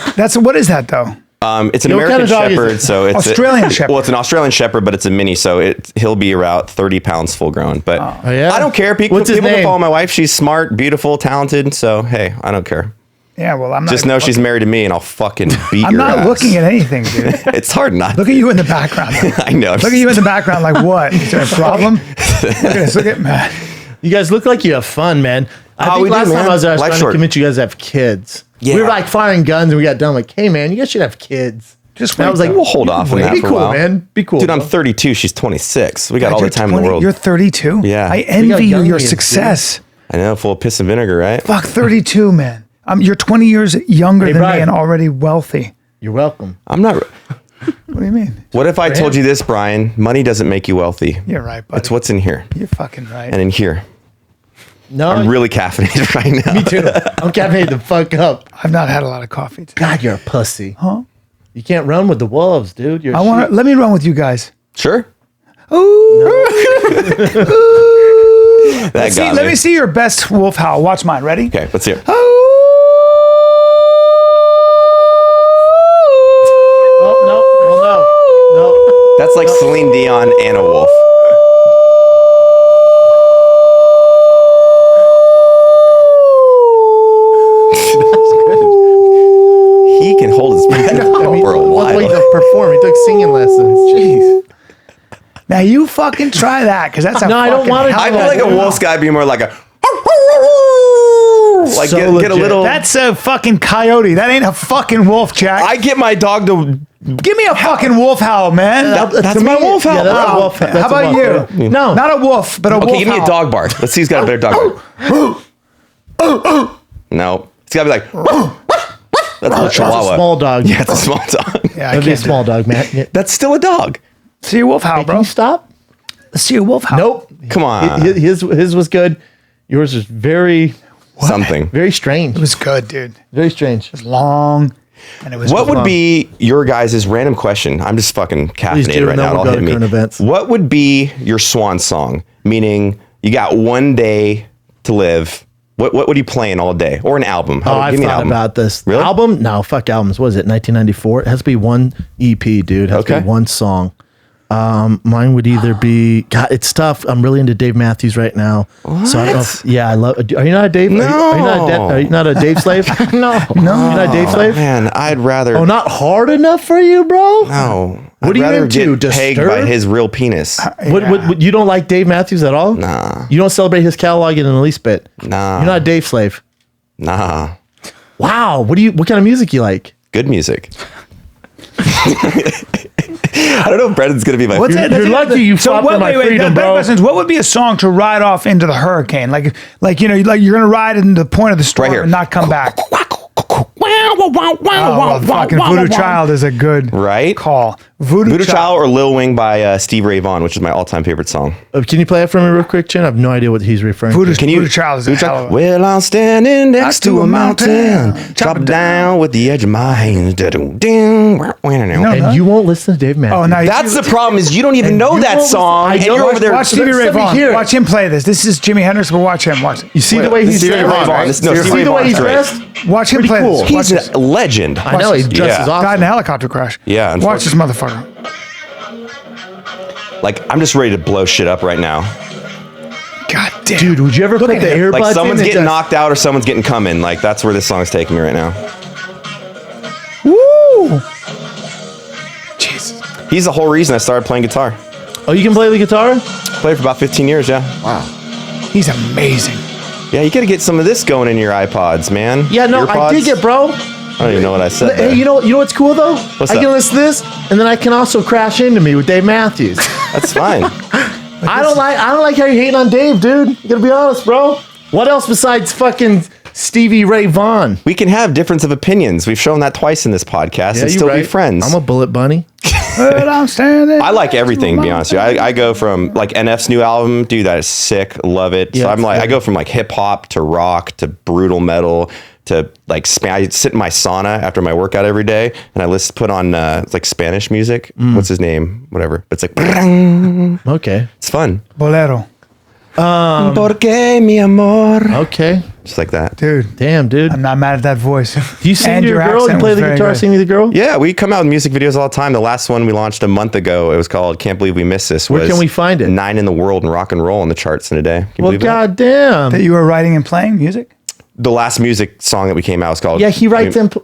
What is that though? it's an What kind American of dog is Shepherd, it? so it's Australian Shepherd. Well, it's an Australian Shepherd, but it's a mini, so he'll be about 30 pounds full grown. But Oh, yeah? I don't care. People, What's his people can name? follow my wife. She's smart, beautiful, talented. So hey, I don't care. Yeah, well, I'm not. Just know she's married to me, and I'll fucking beat I'm your not ass. looking at anything, dude. It's hard not. Look at you in the background. I know. Look at you in the background. Like what? Is there a problem? Look at this. Look at Matt. You guys look like you have fun, man. I Oh, think we do, last time man. I was there, I was Life's trying short. to convince you guys to have kids. Yeah. We were like firing guns, and we got done like, hey, man, you guys should have kids. Just And I wait, was like, though. We'll hold off on Wait, that be for cool, a while. man. Be cool. Dude, I'm bro. 32. She's 26. We got God, all the you're time in the 20 world. You're 32. Yeah. I We got envy you young your kids, success. I know, full of piss and vinegar, right? Fuck, 32, man. You're 20 years younger Hey, than me Brian. and already wealthy. You're welcome. I'm not. What do you mean? What if I told you this, Brian? Money doesn't make you wealthy. You're right, buddy. It's what's in here You're fucking right. and in here. No, I'm really caffeinated right now. me too. I'm caffeinated the fuck up. I've not had a lot of coffee today. God, you're a pussy. Huh? You can't run with the wolves, dude. You're I want to. Let me run with you guys. Sure. Ooh. That got Let me see your best wolf howl. Watch mine. Ready? Okay, let's hear it. Oh, no. Well, no. That's like Celine Dion and a wolf. He can hold his breath for a Look like while. to perform. He took singing lessons. Jeez. Now you fucking try that because that's a No, I don't fucking wanna hell I of feel a like a howl. wolf's guy be more like a like So get a legit. little. That's a fucking coyote. That ain't a fucking wolf, Jack. I get my dog to. Give me a fucking wolf howl, man. That's To my me, wolf howl. Yeah, that's Wow. a wolf. That's How about a wolf. you? No. Not a wolf, but a wolf Okay, give me a howl. dog bark. Let's see who's got a better dog bark. No, it's gotta be like. That's a That's chihuahua. a small dog. Yeah, it's a small dog. Yeah, I That'd be a can't do small dog, man. Yeah. That's still a dog. that. See a wolf howl, Can bro. you stop? See a wolf howl. Nope. Come on. His was good. Yours was very, Something. very strange. It was good, dude. Very strange. Long, and it was. What would fun. be your guys' random question? I'm just fucking do, caffeinated right and then now. we'll It'll go hit to me. current events. What would be your swan song? Meaning you got one day to live. What would you playing all day? Or an album? Oh, I've give me an thought album. about this. Really? Album? No, fuck albums. What is it? 1994? It has to be one EP, dude. It has to Okay. be one song. Mine would either be God. It's tough. I'm really into Dave Matthews right now. So I don't know. If, yeah, I love. Are you not a Dave? No. Are you not a Dave slave? No. You're not a Dave slave. Man, I'd rather. Oh, not hard enough for you, bro. No. What I'd are you rather into? get pegged by Disturbed? his real penis. What, you don't like Dave Matthews at all? Nah. You don't celebrate his catalog in the least bit. Nah. You're not a Dave slave. Nah. Wow. What kind of music you like? Good music. I don't know if Brendan's gonna be my. What's You're it? lucky you fought for my freedom, the better bro. question is, what would be a song to ride off into the hurricane? Like you're gonna ride into the point of the storm Right here. and not come back. Oh, well, fucking Voodoo Child is a good Right? call. Voodoo Child or Lil Wing by Steve Ray Vaughan, which is my all-time favorite song. Can you play it for me real quick, Chin? I have no idea what he's referring Voodoo, to. Can you? Voodoo Child is a Voodoo hell of a- Well, I'm standing next to a mountain, Chop chop it it down with the edge of my hands. And you won't listen to Dave Matthews. Oh, now That's the problem is you don't even know you that won't- song, I and know. you're over there. Watch Stevie Ray let me Vaughan. hear it. Watch him play this. This is Jimi Hendrix, but watch him. Watch it. You see the way he's Stevie Ray dressed? Vaughan. right? This- no, You Stevie see the Ray way he's Vaughan's dressed? Watch him Pretty play cool. this. He's Watch a legend. I know he this. dresses Yeah. awesome. Died in a helicopter crash. Yeah, Watch this motherfucker. Like I'm just ready to blow shit up right now. God Dude, would you ever put the earbuds Like someone's in getting knocked out or someone's getting coming. Like that's where this song's taking me right now. Woo! Jesus. He's the whole reason I started playing guitar. Oh, you can play the guitar? Played for about 15 years, yeah. Wow. He's amazing. Yeah, you gotta get some of this going in your iPods, man. Yeah, no, I dig it, bro. I don't even know what I said there. Hey, you know what's cool though? What's I that? can listen to this, and then I can also crash into me with Dave Matthews. That's fine. I don't like how you're hating on Dave, dude. You gotta be honest, bro. What else besides fucking Stevie Ray Vaughan? We can have difference of opinions. We've shown that twice in this podcast and still be friends. I'm a bullet bunny. But I'm standing. I like everything, to be honest with you. I go from like NF's new album, dude, that is sick. Love it. Yeah, so I'm like, it's I go from like hip hop to rock to brutal metal to like, I sit in my sauna after my workout every day and I put on like Spanish music. What's his name? Whatever. It's like, Okay. it's fun. Bolero. Porque mi amor. Okay. Just like that. Dude, Damn, dude. I'm not mad at that voice. Do you sing And to your girl? You accent play was the very guitar, good. sing to the girl? Yeah, we come out with music videos all the time. The last one we launched a month ago, it was called Can't Believe We Missed This. Where can we find it? 9 in the world in rock and roll on the charts in a day. Can you Well, believe that? goddamn. That you were writing and playing music? The last music song that we came out was called. Yeah, he writes and.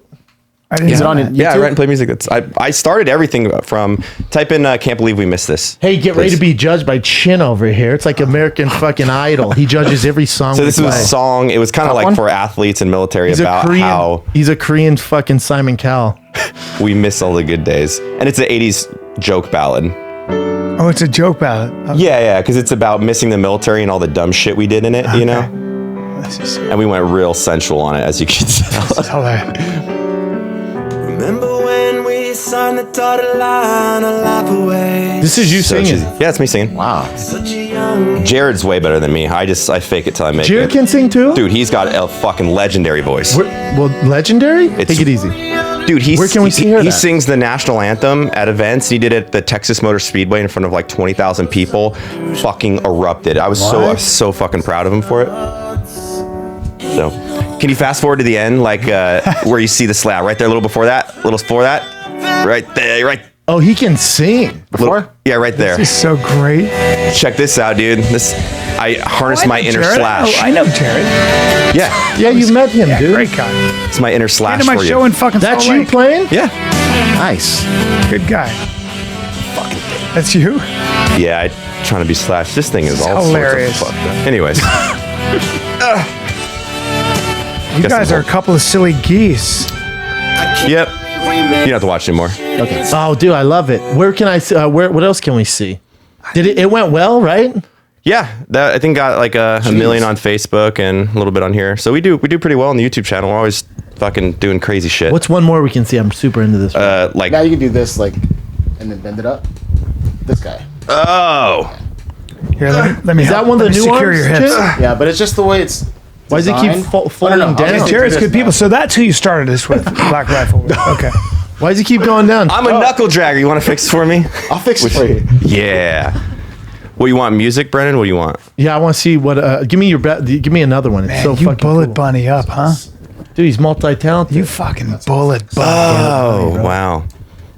I didn't Is it know on that. Yeah, I write and play music. I started everything from type in Can't Believe We Missed This. Hey, get ready please. to be judged by Chin over here. It's like American fucking Idol. He judges every song. So we this was play. a song. It was kind of like one? for athletes and military He's about a Korean. how He's a Korean fucking Simon Cowell. we miss all the good days. And it's an 80s joke ballad. Oh, it's a joke ballad. Okay. Yeah, because it's about missing the military and all the dumb shit we did in it, you know? This is And we went real sensual on it, as you can tell. hilarious. Remember when we signed the dotted line a life away? This is you So singing. cheesy. Yeah, it's me singing. Wow. Such a young Jared's way better than me. I fake it till I make Jared it. can sing too? Dude, he's got a fucking legendary voice. Well, legendary? It's- Take it easy. Dude, Where can we hear he that? sings the national anthem at events. He did it at the Texas Motor Speedway in front of like 20,000 people. Fucking erupted. I was so fucking proud of him for it. So, can you fast forward to the end, like where you see the slap right there, a little before that, right there, right. Oh, he can sing. Little, yeah, right there. This is so great. Check this out, dude. I harnessed my inner Jared. slash. I know Jared. Yeah, Yeah, you met him, dude. Great guy. it's my inner slash Came to my for show you. in fucking That's Salt you Lake. playing? Yeah, Nice. Good guy. That's you? yeah. I trying to be slash. This thing is all hilarious. sorts of fucked up. Anyways. You Guess guys I'm are a couple of silly geese. Yep. You don't have to watch anymore. Okay. Oh, dude, I love it. Where can I see? What else can we see? Did it went well, right? Yeah, that I think got like a million on Facebook and a little bit on here. So we do pretty well on the YouTube channel. We're always fucking doing crazy shit. What's one more we can see? I'm super into this. Like Now you can do this, like, and then bend it up. This guy. oh Here, let me Is that help. one of Let the me new secure arms, your hips. Jim? Yeah, but it's just the way it's. Why does it keep designed. falling I'll down? just do Jared's this good people. now. So that's who you started this with, Black Rifle. With. Okay. Why does it keep going down? I'm a knuckle dragger. You want to fix it for me? I'll fix it for you. Yeah. What you want? Music, Brendan? What do you want? Yeah, I want to see what. Give me give me another one. It's Man, so you fucking bullet cool. bunny up, huh? Dude, he's multi-talented. You fucking bullet bunny. Oh wow.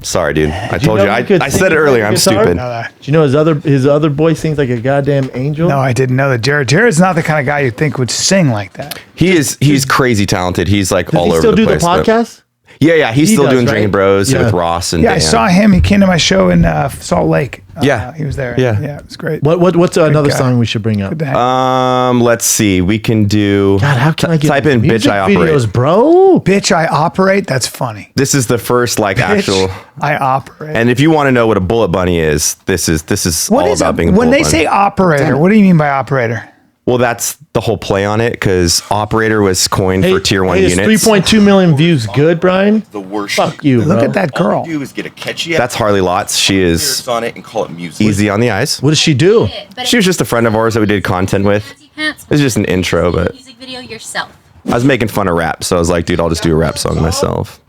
Sorry, dude. I told you. know he could I sing said it like earlier. a I'm guitar? stupid. No, Do you know his other boy sings like a goddamn angel? no, I didn't know that. Jared's not the kind of guy you think would sing like that. He's crazy talented. He's like Does all he over still the do place. the but- podcast? Yeah. He's He still does, doing right? Drinking Bros Yeah. with Ross and Yeah, I Dan. saw him. He came to my show in Salt Lake. Yeah. He was there. Yeah. Yeah, it was great. What's another guy. song we should bring up? Good to hang. Let's see. We can do. God, how can I get type in music bitch I operate. videos, bro? Bitch, I operate. That's funny. This is the first like actual. Bitch, I operate. And if you want to know what a bullet bunny is, this is What all is about it? being a When bullet they bunny. say operator, what do you mean by operator? Well, that's the whole play on it because operator was coined for tier 1 is units. 3.2 million views good, Brian? The worst. Fuck you, Look bro. at that girl. All you do is get a catchy That's Harley Lotz. She is lyrics on it and call it music. easy on the eyes. What does she do? She was just a friend of ours that we did content with. It was just an intro, but music video yourself. I was making fun of rap, so I was like, dude, I'll just do a rap song myself.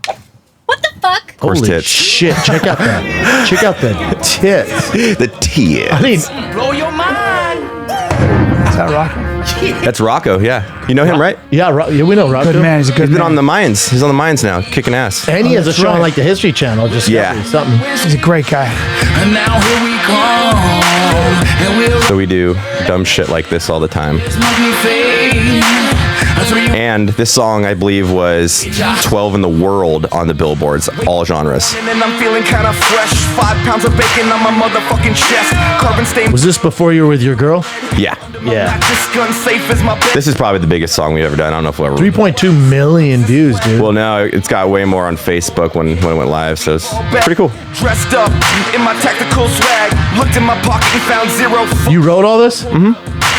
What the fuck? course, Holy tits. shit! Check out that. Check out the tits. The tits. I mean, Blow your mind. Is that rocking? That's Rocco. Yeah, you know him, right? Yeah, yeah, we know Rocco. Good man. He's a good He's been man. on the Mines. He's on the Mines now, kicking ass. And he has a that's show on right. like the History Channel. Just Yeah. something. He's a great guy. And now here we come. And we'll So we do dumb shit like this all the time. make me fade. And this song, I believe, was 12 in the world on the billboards, all genres. And then I'm feeling kind of fresh. 5 pounds of bacon on my motherfucking chest. Carbon stain. Was this before you were with your girl? Yeah. Yeah. This gun safe as my bed. This is probably the biggest song we've ever done. I don't know if we'll ever. 3.2 million views, dude. Well, no, it's got way more on Facebook when it went live, so it's pretty cool. Dressed up in my tactical swag. Looked in my pocket and found 0. You wrote all this?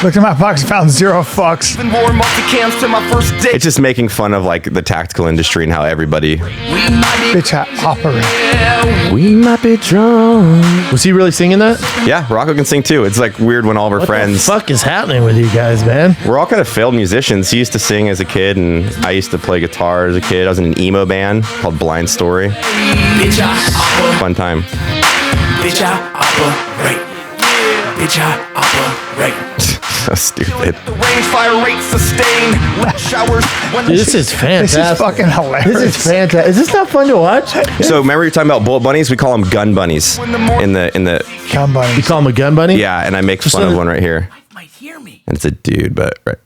Looked in my box and found 0 fucks. Even wore multicams to my first date. It's just making fun of like the tactical industry and how everybody. Bitch opera. We might be drunk. Was he really singing that? Yeah, Rocco can sing too. It's like weird when all of our What friends. the fuck is happening with you guys, man? We're all kind of failed musicians. He used to sing as a kid, and I used to play guitar as a kid. I was in an emo band called Blind Story. Bitch, I Fun time. Bitch, I operate. Bitch, I operate. So stupid. The range fire rate sustained. Lit showers when Dude, this is fantastic. This is fucking hilarious. This is fantastic. Is this not fun to watch? So remember you're talking about bullet bunnies? We call them gun bunnies in the Come buddy. You call him a gun bunny? yeah, and I make fun of one right here. might hear me. And it's a dude, but right.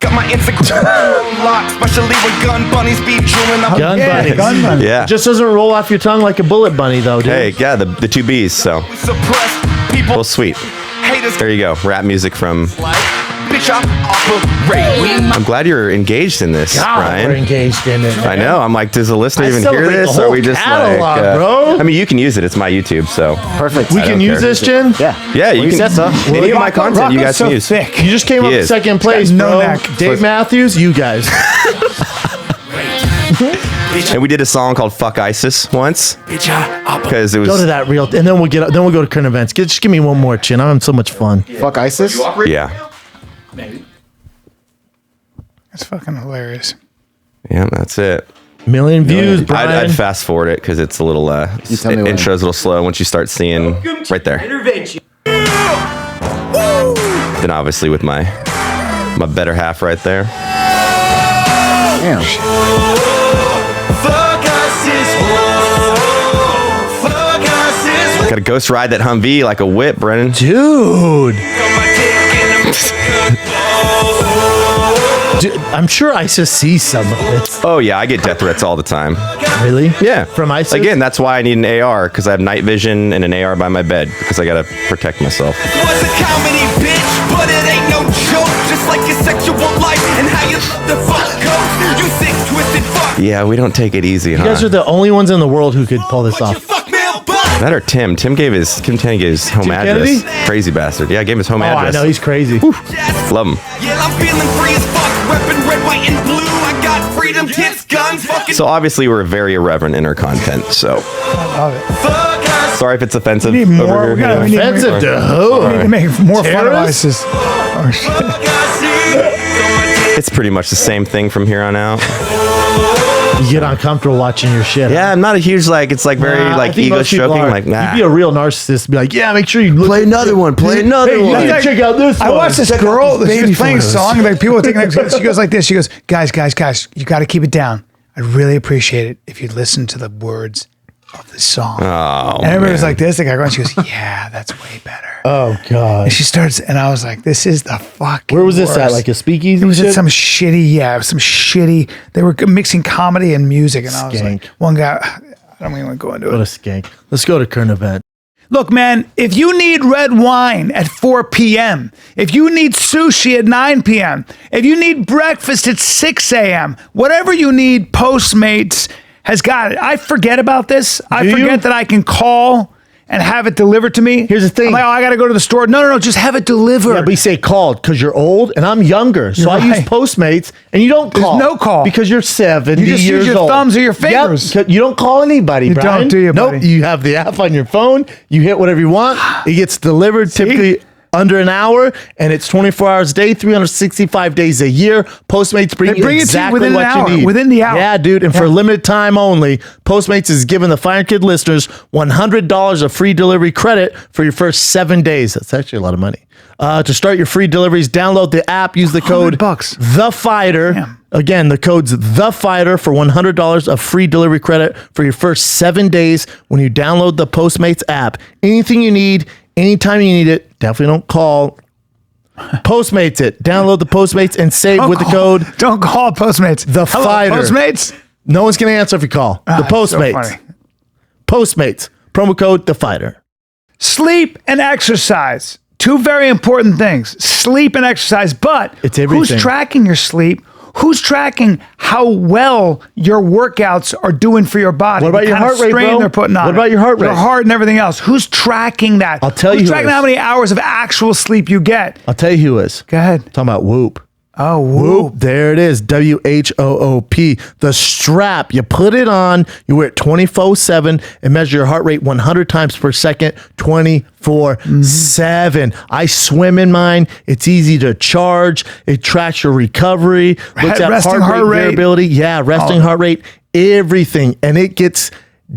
Got my Instagram locked, especially when gun bunnies be drooling up. Gun Yeah, bunny. gun bunny. Yeah. Just doesn't roll off your tongue like a bullet bunny, though, dude. Hey, yeah, the two B's. So Suppressed people. well, sweet. Haters There you go. Rap music from. like. Bitch, I operate. I'm glad you're engaged in this, God, we're Ryan. engaged in it. I know. I'm like, does the listener I even hear celebrate this? the Or are whole we just catalog, like, bro. I mean, you can use it. It's my YouTube, so Perfect. We can don't use care. this, Jen? Yeah. yeah, you can. said so. Any of my content, you guys so can use. thick. You just came up He is. second place, got no bro. neck. Dave Matthews, you guys. And we did a song called "Fuck ISIS" once Bitch, I operate. because it was. Go to that real, and then we'll go to current events. Just give me one more, Chin. I'm having so much fun. Fuck ISIS. Yeah, That's fucking hilarious. yeah, that's it. Million views, Brian. I'd fast forward it because it's a little tell me when. intro's a little slow once you start seeing right there. Then obviously with my better half right there. Damn. Fuck ISIS. Fuck ISIS. Got to ghost ride that Humvee like a whip, Brennan. Dude. Got my dick in Dude, I'm sure ISIS sees some of this. Oh yeah, I get death threats all the time. Really? Yeah, From ISIS? Again, that's why I need an AR because I have night vision and an AR by my bed because I gotta protect myself. was a comedy, bitch, but it ain't no joke. Just like your sexual life and how you the fuck goes. You sick, twisted fuck. Yeah, we don't take it easy, You guys huh? are the only ones in the world who could pull this What you off. fuck mailbox. That or Tim. Tim gave his home Kennedy? address. Crazy bastard. Yeah, I gave him his home Oh, I address. know. He's crazy. Love him. Yeah, I'm feeling free as fuck. Reppin' red, white, and blue. I got freedom, kids, guns, fucking So obviously we're very irreverent in our content. So Love it. fuck us. sorry if it's offensive. We need more. over We here. gotta- we need- Offensive to We need who? to make more fun of Terrorists? ISIS. Oh, shit. It's pretty much the same thing from here on out. You get uncomfortable watching your shit. Yeah, I'm not a huge it's like very Nah, I like think ego most people stroking. are. Like nah. You'd be a real narcissist. Be like, yeah, make sure you Play another one. Play another Hey, you one. need to check out this I one. watched this Check out girl. these She baby was playing a photos. song. Like people were taking. She goes like this. She goes, guys, you got to keep it down. I'd really appreciate it if you'd listen to the words of the song. Oh, and everybody was man. like this. The guy goes, she goes, yeah, that's way better. Oh, God. And she starts, and I was like, this is the fucking Where was this worst. at? Like a speakeasy? It was shit? at some shitty, they were mixing comedy and music. And I was like, Skank. one guy, I don't even want to go into What a it. skank. Let's go to current event. Look, man, if you need red wine at 4 p.m., if you need sushi at 9 p.m., if you need breakfast at 6 a.m., whatever you need, Postmates has got it. I forget about this. I Do you? forget that I can call and have it delivered to me. Here's the thing. I'm like, oh, I got to go to the store. No, just have it delivered. Yeah, but you say called because you're old and I'm younger. So You're I use right. Postmates and you don't call. no call. Because you're 70 You just years use your old. thumbs or your Yep, fingers. 'cause you don't call anybody, You Brian. don't, do you, Nope. buddy? You have the app on your phone. You hit whatever you want. It gets delivered typically under an hour, and it's 24 hours a day, 365 days a year. Postmates bring you exactly within what an hour, you need. within the hour. Yeah, dude. And for a limited time only, Postmates is giving the Fire Kid listeners $100 of free delivery credit for your first 7 days. That's actually a lot of money. To start your free deliveries, download the app, use the code The Fighter. Damn. Again, the code's The Fighter for $100 of free delivery credit for your first 7 days when you download the Postmates app. Anything you need, anytime you need it, definitely don't call. Postmates it. Download the Postmates and save with the code. Don't call Postmates. The Hello, Fighter. Postmates? No one's going to answer if you call. The Postmates. So Postmates. Promo code The Fighter. Sleep and exercise. Two very important things. Sleep and exercise. But It's everything. who's tracking your sleep? Who's tracking how well your workouts are doing for your body? What about the your kind of heart rate, strain bro? they're putting on What it? about your heart rate? Your heart and everything else. Who's tracking that? I'll tell you Who's who tracking is. how many hours of actual sleep you get? I'll tell you who is. Go ahead. Talking about Whoop. Oh, Whoop. There it is. WHOOP. The strap. You put it on, you wear it 24/7 and measure your heart rate 100 times per second, 24/7. I swim in mine. It's easy to charge. It tracks your recovery. Looks at Resting heart rate. variability. Yeah, resting heart rate. Everything. And it gets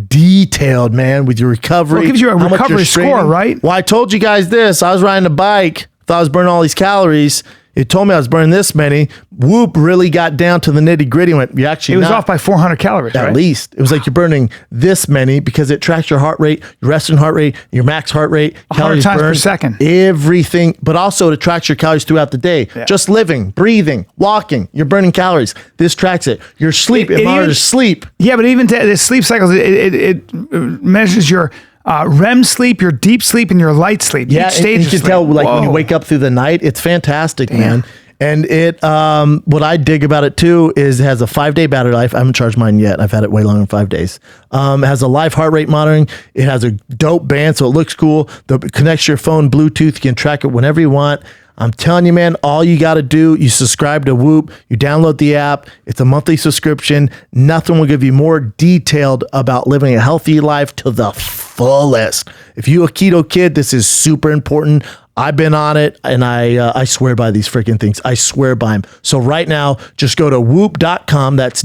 detailed, man, with your recovery. Well, it gives you a how much you're recovery score, straining. right? Well, I told you guys this. I was riding a bike. Thought I was burning all these calories. It told me I was burning this many. Whoop really got down to the nitty gritty. Went, you actually It was not, off by 400 calories, at right? least. It was like you're burning this many because it tracks your heart rate, your resting heart rate, your max heart rate, 100 calories times per burned, second. everything. But also it tracks your calories throughout the day. Yeah. Just living, breathing, walking, you're burning calories. This tracks it. Your sleep, it monitors sleep. Yeah, but even the sleep cycles, it measures your REM sleep, your deep sleep, and your light sleep. Yeah, Each stage and of you can sleep. tell like when you Whoa. wake up through the night. It's fantastic, man. And it, what I dig about it too is it has a 5-day battery life. I haven't charged mine yet. I've had it way longer than 5 days. It has a live heart rate monitoring. It has a dope band, so it looks cool. It connects to your phone, Bluetooth. You can track it whenever you want. I'm telling you, man, all you got to do, you subscribe to Whoop, you download the app. It's a monthly subscription. Nothing will give you more detailed about living a healthy life to the fullest. If you're a keto kid, this is super important. I've been on it, and I swear by these freaking things. I swear by them. So right now, just go to whoop.com. That's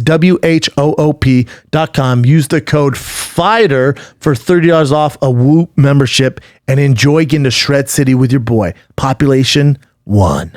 WHOOP.com. Use the code FIGHTER for $30 off a Whoop membership and enjoy getting to Shred City with your boy. Population 1.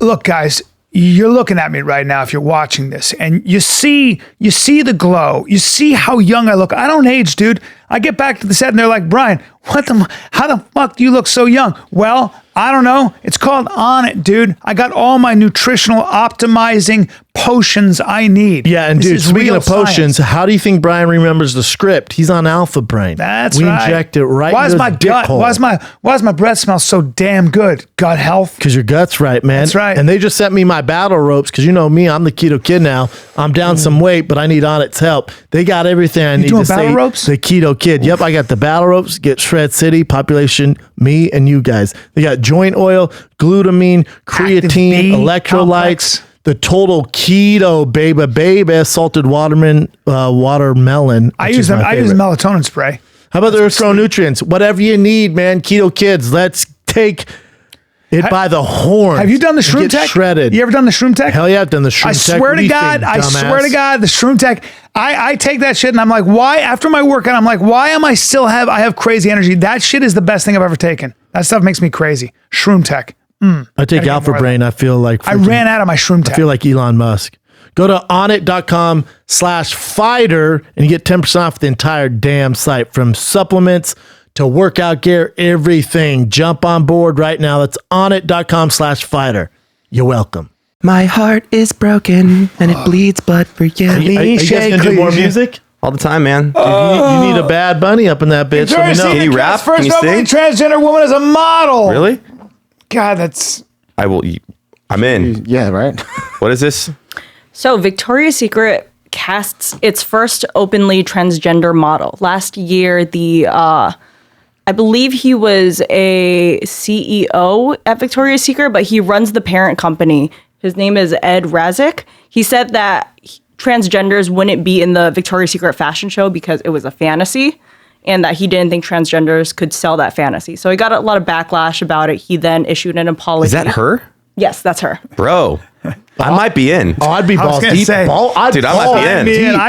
Look, guys, you're looking at me right now if you're watching this, and you see the glow. You see how young I look. I don't age, dude. I get back to the set and they're like, Brian, how the fuck do you look so young? Well, I don't know. It's called Onnit, dude. I got all my nutritional optimizing potions I need. Yeah, and This dude, is speaking real of potions, science. how do you think Brian remembers the script? He's on Alpha Brain. That's we right. inject it right Why is into my his dick gut? hole. Why does my breath smell so damn good? Gut health. Because your gut's right, man. That's right. And they just sent me my battle ropes because you know me, I'm the keto kid now. I'm down some weight, but I need Onnit's help. They got everything I need doing to battle say ropes? the keto kid. Yep, I got the battle ropes. Get Shred City, population, me and you guys. They got joint oil, glutamine, creatine, B electrolytes. complex. The total keto baby salted watermelon. I which use is my I use favorite. melatonin spray. How about the erythronutrients? Nutrients? Whatever you need, man. Keto kids, let's take it by the horns. Have you done the and Shroom get Tech? shredded? You ever done the Shroom Tech? Hell yeah, I've done the Shroom I Tech. swear What do to you God, think, I swear to dumbass? God, the Shroom Tech. I take that shit and I'm like, why? After my workout, I'm like, why am I still I have crazy energy? That shit is the best thing I've ever taken. That stuff makes me crazy. Shroom Tech. I take get Alpha more of Brain. I feel like I freaking- ran out of my Shroom Tech. I feel like Elon Musk. Go to onnit.com/fighter and you get 10% off the entire damn site, from supplements to workout gear, everything. Jump on board right now. That's onnit.com/fighter. You're welcome. My heart is broken and it bleeds blood for you. Are you guys gonna do more music? All the time, man. You need a Bad Bunny up in that bitch. Let me know. Can you rap? First Can you openly sing? transgender woman as a model. Really? God, that's I will. I'm in. Yeah, right. What is this? So Victoria's Secret casts its first openly transgender model. Last year, I believe he was a CEO at Victoria's Secret, but he runs the parent company. His name is Ed Razik. He said that transgenders wouldn't be in the Victoria's Secret fashion show because it was a fantasy. and that he didn't think transgenders could sell that fantasy. So he got a lot of backlash about it. He then issued an apology. Is that her? Yes, that's her. Bro, I might be in. Oh, I'd be I was balls gonna deep. say- Dude, I might be in. Man,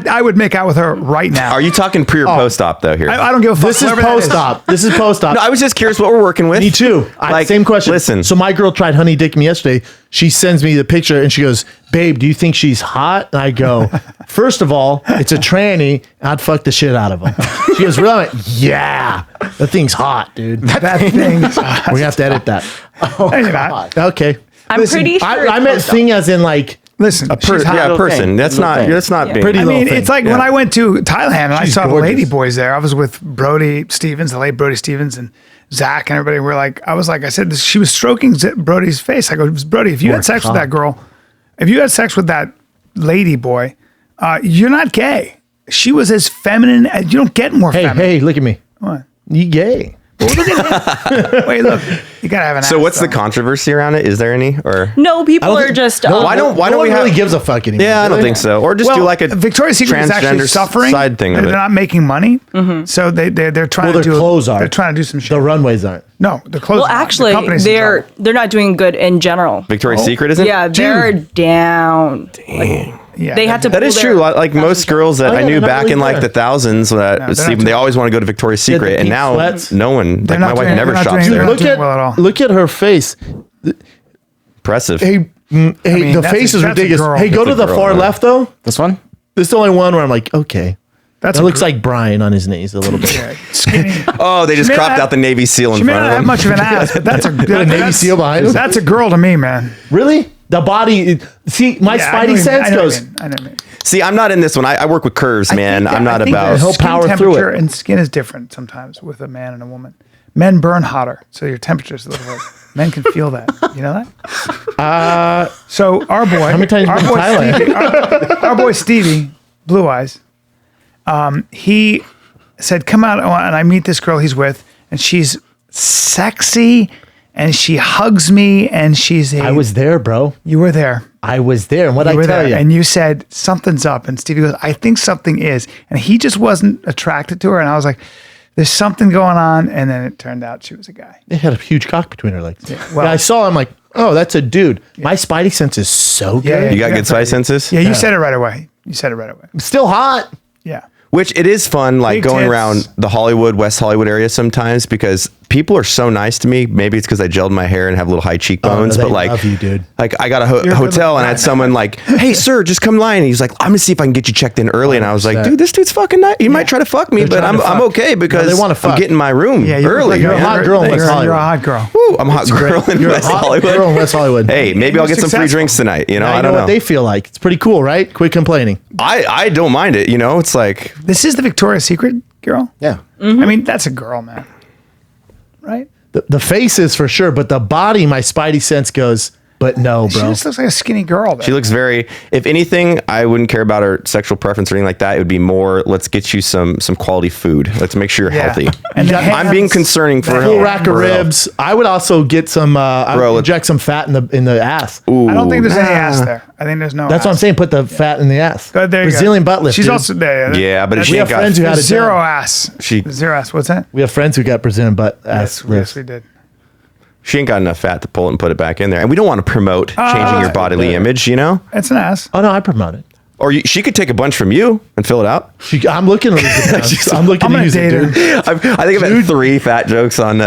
I would make out with her right now. Are you talking pre or post op though here? I don't give a fuck. This is whoever that post-op. This is post-op. no, I was just curious what we're working with. Me too. Same question. Listen. So my girl tried honey dick me yesterday. She sends me the picture and she goes, "Babe, do you think she's hot?" And I go, "First of all, it's a tranny. I'd fuck the shit out of him." She goes, "Really?" I'm like, "Yeah, that thing's hot, dude." That thing's hot. We have to edit that. No, you're not. Okay. I'm pretty sure. I meant thing as in like Listen, she's hot. Yeah, person. That's not. That's not being. Pretty I little mean, thing. it's like when I went to Thailand and I She's saw the gorgeous. lady boys there. I was with Brody Stevens, the late Brody Stevens, and Zach and everybody. I said, she was stroking Brody's face. I go, Brody, if you had sex with that girl, if you had sex with that lady boy, you're not gay. She was as feminine as you don't get more feminine. Hey, look at me. What? You gay. Wait, look, you gotta have an. So ass, what's the though. controversy around it? Is there any or? No, people don't are think- just. Why don't No we one have? really gives a fuck anymore. Yeah, I do don't they? think so. Or just do like a Victoria's Secret is actually transgender suffering. side thing of They're it. not making money, so they're trying Well, to their do. clothes are. They're trying to do some shit. The runways aren't. No, the clothes. Well, actually, they're not doing good in general. Victoria's Secret isn't. Yeah, they're down. Yeah, They had to. That pull is their true. Like most girls that Oh, I yeah, knew they're not back really in like there. the thousands, that they're not Stephen, doing- they always want to go to Victoria's Yeah, the Secret, and pink now sweats. no one. Like They're my not wife doing- never they're not shops doing- there. they're not Look doing at well at all. look at her face. Impressive. Hey, mean, the that's face a- is that's a ridiculous. girl. Hey, go That's to a the girl, far man. left though. This one? This is the only one where I'm like, okay. That's That looks like Brian on his knees a little bit. skinny. Oh, they just may cropped not- out the Navy SEAL in She may front not of have him. much of an ass, but that's a a Navy SEAL behind him? That's a girl to me, man. Really? The body. See, my Yeah, I know spidey what you mean. sense I know what goes. you mean. I know what you mean. See, I'm not in this one. I work with curves, man. I'm not about. He'll skin power through temperature it. and skin is different sometimes with a man and a woman. Men burn hotter, so your temperature's a little bit. Men can feel that. You know that? So our boy, How many times our you boy, been to Thailand? Stevie, our boy Stevie, Blue Eyes, he said, "Come out," and I meet this girl he's with, and she's sexy, and she hugs me, and she's a. I was there, bro. You were there. I was there. And what You I were tell there, you? and you said something's up, and Stevie goes, "I think something is," and he just wasn't attracted to her, and I was like, "There's something going on," and then it turned out she was a guy. They had a huge cock between her legs. well- Yeah, I saw him like, oh, that's a dude. My spidey sense is so good. Yeah, You got good size senses? Yeah, you said it right away. You said it right away. Still hot. Yeah. Which it is fun, like Big going tits. around the Hollywood, West Hollywood area sometimes because people are so nice to me. Maybe it's because I gelled my hair and have little high cheekbones, they but like, love you, dude. like I got a You're a hotel and I had good-looking someone like, "Hey, sir, just come line." And he's like, "I'm gonna see if I can get you checked in early." And I was like, 100%. "Dude, this dude's fucking nice. He might try to fuck me, They're but trying I'm to I'm fuck. okay because they wanna I'm fuck. getting my room Yeah, early." you're a man. hot girl in West You're a Hollywood. hot girl. Woo, I'm a hot girl in You're a West hot Hollywood. girl in West Hollywood. Hey, maybe You're I'll get some free successful. drinks tonight. You know, Now I you don't know know. what they feel like. It's pretty cool, right? Quit complaining. I don't mind it. You know, it's like This is the Victoria's Secret girl. Yeah. I mean, that's a girl, man. Right? The face is for sure, but the body, my spidey sense goes, but no, She bro. just looks like a skinny girl. There. she looks very. If anything, I wouldn't care about her sexual preference or anything like that. It would be more. Let's get you some quality food. Let's make sure you're Yeah. healthy. And the I'm being hands- concerning for the her. Full hand- rack of for her. ribs. I would also get some. I Bro, would inject some fat in the ass. I don't think there's any Ooh. ass there. I think there's no. That's ass. what I'm saying. Put the fat in the ass. There you Brazilian go. butt lift. She's dude. also there. Yeah, but if That's- she We ain't have friends who got, had it zero done. ass. She- Zero ass. What's that? We have friends who got Brazilian butt ass Yes, lifts. we did. she ain't got enough fat to pull it and put it back in there. And we don't want to promote changing your bodily image, you know. It's an ass. Oh no, I promote it. Or she could take a bunch from you and fill it out. I'm looking to lose the pounds. I'm looking I'm to gonna use it, date her. dude. I think I've had 3 fat jokes on.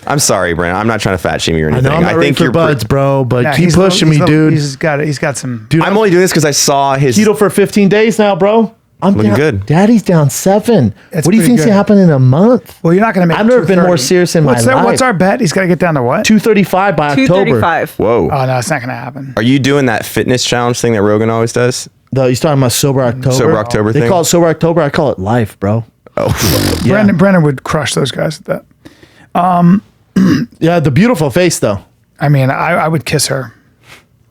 I'm sorry, Brent. I'm not trying to fat shame you or I anything. know I'm not ready think for you're. buds, bro, but Yeah, keep he's pushing me, dude. He's got some. Dude, I'm only doing this because I saw his. keto for 15 days now, bro. I'm Looking down, good. Daddy's down 7. That's What do you pretty think's good. gonna happen in a month? Well, you're not going to make. I've never been more 230. serious in my life. What's our bet? He's got to get down to what? 235 by October. 235. Whoa. Oh no, it's not going to happen. Are you doing that fitness challenge thing that Rogan always does? No, he's talking about sober October. Sober October They thing? call it sober October. I call it life, bro. Oh, Yeah. Brendan would crush those guys at that. Yeah, the beautiful face though. I mean, I would kiss her.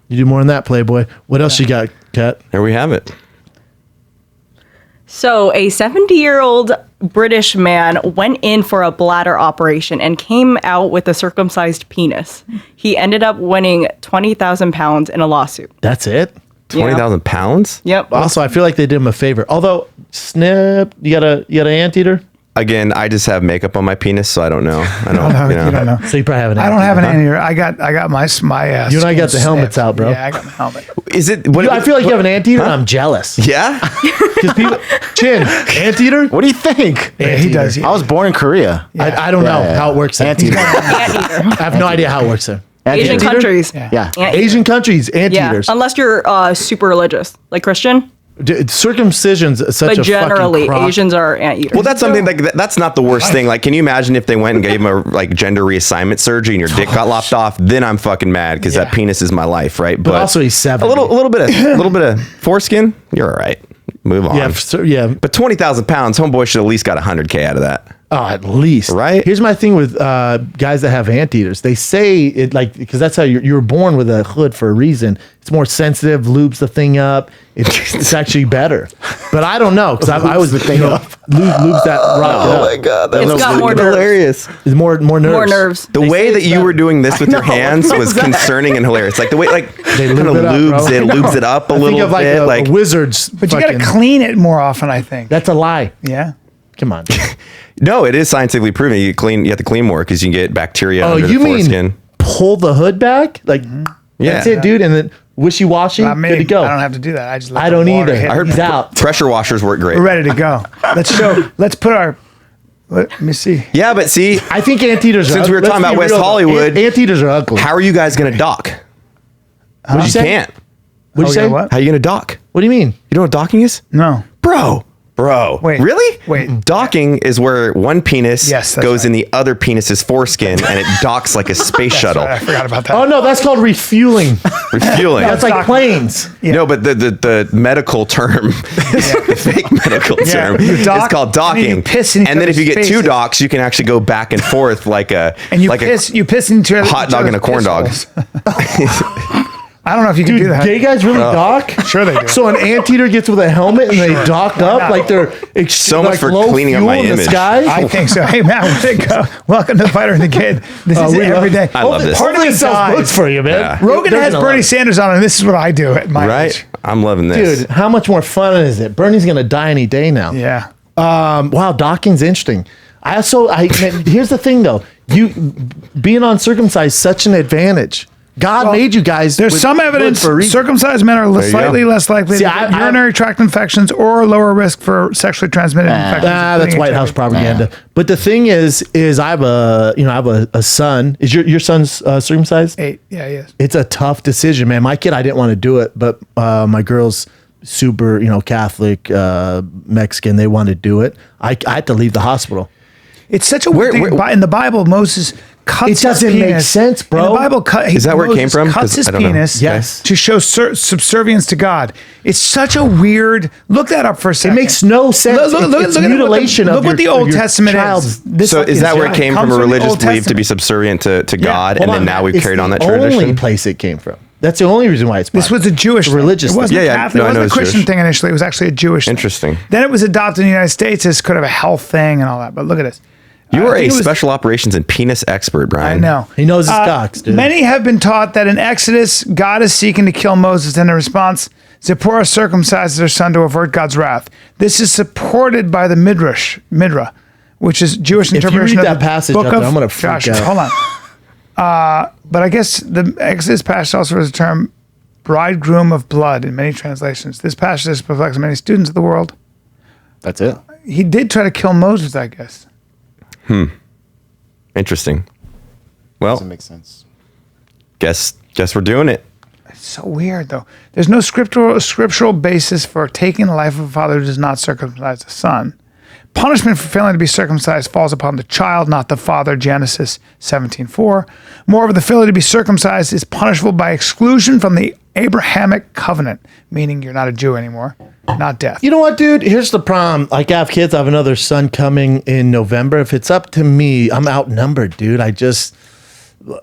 You do more than that, Playboy. What else you got, Kat? there we have it. So, a 70-year-old British man went in for a bladder operation and came out with a circumcised penis. He ended up winning 20,000 pounds in a lawsuit. That's it. 20,000 pounds? Yep. Also, I feel like they did him a favor. Although snip. You got an anteater? Again, I just have makeup on my penis, so I don't know. I don't, No, you know. you don't know. So you probably have an I don't have an anteater. I got my You and I got the helmets out, bro. Yeah, I got my helmet. Is it? What, I feel like you have an anteater, and I'm jealous. Yeah. Because people, Chin, anteater? What do you think? Yeah, he does. I was born in Korea. I don't know how it works there. Anteater. I have no idea how it works there. Asian Anteater? countries. Yeah. Asian countries, anteaters. Yeah, unless you're super religious, like Christian. Circumcision's such But a generally, fucking crock. Asians are anteaters. Well, that's something like that's not the worst thing. Like, can you imagine if they went and gave him a like gender reassignment surgery and your dick got lopped off? Then I'm fucking mad because that penis is my life, right? But also he's 70. a little bit of foreskin. You're all right. Move on. Yeah. But 20,000 pounds, homeboy should at least got 100K out of that. Oh, at least. Right? Here's my thing with guys that have anteaters. They say it like, because that's how you were born with a hood for a reason. It's more sensitive, lubes the thing up. It's actually better. But I don't know, because I was the thing up. Lubes that rock it up. Oh my God. That It's was got more nerves. hilarious. It's more nerves. More nerves. The way that you were doing this with your hands was concerning and hilarious. Like the way, like, They kind of lube it up, lubes bro. it up a I think little of like bit. a wizard's. But you got to clean it more often, I think. That's a lie. Yeah. Come on. Dude. No, it is scientifically proven. You have to clean more because you can get bacteria Oh, under the you mean foreskin. pull the hood back? Like, that's it, dude. And then wishy-washy, Not me. good to go. I don't have to do that. I just let I the don't water either. hit I heard me. he's out. Pressure washers work great. We're ready to go. Let's put our. Let me see. Yeah, but see, I think anteaters are Since we were let's talking about be West real, though. Hollywood, Anteaters are ugly. how are you guys going to dock? What'd you You say? can't. What'd you say? What? How are you going to dock? What do you mean? You know what docking is? No. Bro. Wait. Really? Wait. Docking is where one penis Yes, that's goes right. in the other penis's foreskin and it docks like a space shuttle. I forgot about that. Oh, no, that's called refueling. Refueling. That's like Dock- planes. No, but the medical term, the fake medical term, you dock, is called and docking. then you piss in each And then if you other's get two faces. docks, you can actually go back and forth like a And you like piss into a hot dog and a corn dog. I don't know if you can do Dude, that. gay guys really dock? Sure they do. So an anteater gets with a helmet and they dock up not? like they're So much like for low cleaning up fuel my in the image. sky. I think so. Hey, Matt, way to go. Welcome to Fighter and the Kid. This is we love- every day. I love this. Part of Hopefully me it sells dies. books for you, man. Yeah. Rogan They're has gonna Bernie love it. Sanders on, and this is what I do at my right? age. I'm loving this. Dude, how much more fun is it? Bernie's gonna die any day now. Yeah. Wow, docking's interesting. Here's the thing though. You being uncircumcised is such an advantage. God made you guys. There's with some hood evidence for a reason. circumcised men are you slightly go. less likely See, to get urinary tract infections or lower risk for sexually transmitted infections. That's including White HIV. House propaganda. But the thing is I have a son. Is your son's circumcised? 8. Yeah, he is. It's a tough decision, man. My kid, I didn't want to do it, but my girl's super, Catholic, Mexican. They wanted to do it. I had to leave the hospital. It's such a weird thing. In the Bible, Moses cuts It doesn't his make penis. sense, bro. In the Bible, Is that where it came Moses from? cuts 'Cause his I don't know. penis Yes. to show subservience to God. It's such a weird. Look that up for a It second. makes no sense. It's at mutilation look of what the your- Old your Testament child's- is. This So is that where it came comes from, a the religious Old belief to be Testament. subservient to God, Hold and then on, now we've it's carried on that the tradition? only place it came from. That's the only reason why it's This was a Jewish thing. religious It wasn't thing. a Yeah, Catholic. no, I It know wasn't a it's Christian Jewish. thing initially. It was actually a Jewish thing. Interesting. Then it was adopted in the United States as kind of a health thing and all that. But look at this. You I are think a it was- special operations and penis expert, I Brian. know. He knows his cocks, dude. Many have been taught that in Exodus, God is seeking to kill Moses, and in response, Zipporah circumcises her son to avert God's wrath. This is supported by the Midrash, which is Jewish you interpretation read of that the passage book up there, of I'm gonna freak Joshua. out. Hold on. But I guess the Exodus passage also has the term bridegroom of blood in many translations. This passage has perplexed many students of the world. That's it. He did try to kill Moses, I guess. Interesting. Well, Doesn't make sense. guess we're doing it. It's so weird, though. There's no scriptural basis for taking the life of a father who does not circumcise the son. Punishment for failing to be circumcised falls upon the child, not the father, Genesis 17:4. Moreover, the failure to be circumcised is punishable by exclusion from the Abrahamic covenant, meaning you're not a Jew anymore, not death. You know what, dude? Here's the problem. Like, I have kids. I have another son coming in November. If it's up to me, I'm outnumbered, dude.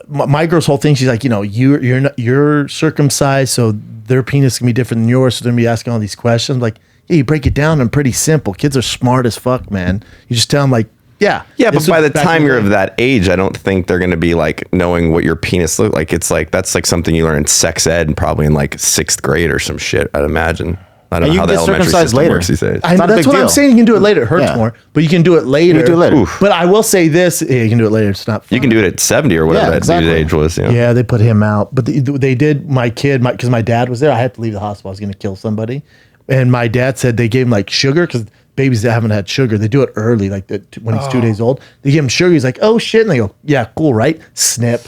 My girl's whole thing. She's like, you're circumcised, so their penis can be different than yours. So they're gonna be asking all these questions. Like, yeah, you break it down and pretty simple. Kids are smart as fuck, man. You just tell them like, yeah. Yeah, but this by was the back time in you're day. of that age, I don't think they're going to be like knowing what your penis looks like. It's like that's like something you learn in sex ed and probably in like 6th grade or some shit, I'd imagine. I don't And know you how can the get elementary circumcised system later. works these days. I, not a that's big what I'm deal. saying. You can do it later. It hurts Yeah. more, but you can do it later. You can do it later. Oof. But I will say this: yeah, you can do it later. It's not fun. You can do it at 70 or whatever Yeah, that exactly. dude's age was. You know? Yeah, they put him out, but they did my kid because my dad was there. I had to leave the hospital. I was going to kill somebody, and my dad said they gave him like sugar because babies that haven't had sugar, they do it early, like when he's 2 days old. They give him sugar. He's like, "Oh shit!" And they go, "Yeah, cool, right?" Snip.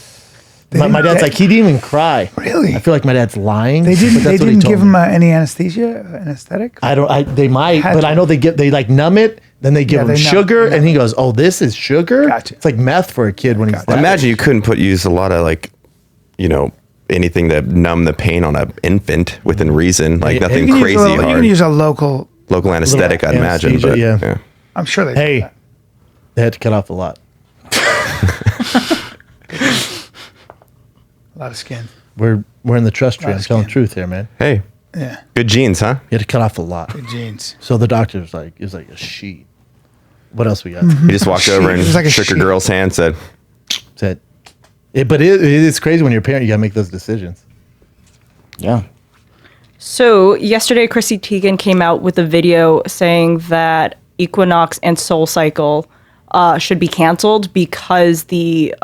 My dad's like, he didn't even cry. Really? I feel like my dad's lying. They didn't. but They that's what he didn't told give me. him any anesthesia, anesthetic. I don't. They might, Had but to. I know they like numb it. Then they give Yeah, him they numb- sugar, yeah. and he goes, "Oh, this is sugar." Gotcha. It's like meth for a kid when he's. that Imagine age. you couldn't use a lot of like, anything to numb the pain on an infant within reason, like Yeah, nothing You can crazy use a little- You hard. can use a local. Local anesthetic, I'd imagine. anesthesia, But yeah. I'm sure they. do Hey, that. they had to cut off a lot. A lot of skin. We're in the trust tree. Lot I'm of telling skin. truth here, man. hey, Yeah. good genes, huh? You had to cut off a lot. Good genes. So the doctor was like, it was like a sheet. What else we got? You just walked over and It was like a shook a sheet. girl's hand, said, Said, but it is crazy when you're a parent. You gotta make those decisions. Yeah. So yesterday, Chrissy Teigen came out with a video saying that Equinox and SoulCycle should be canceled because the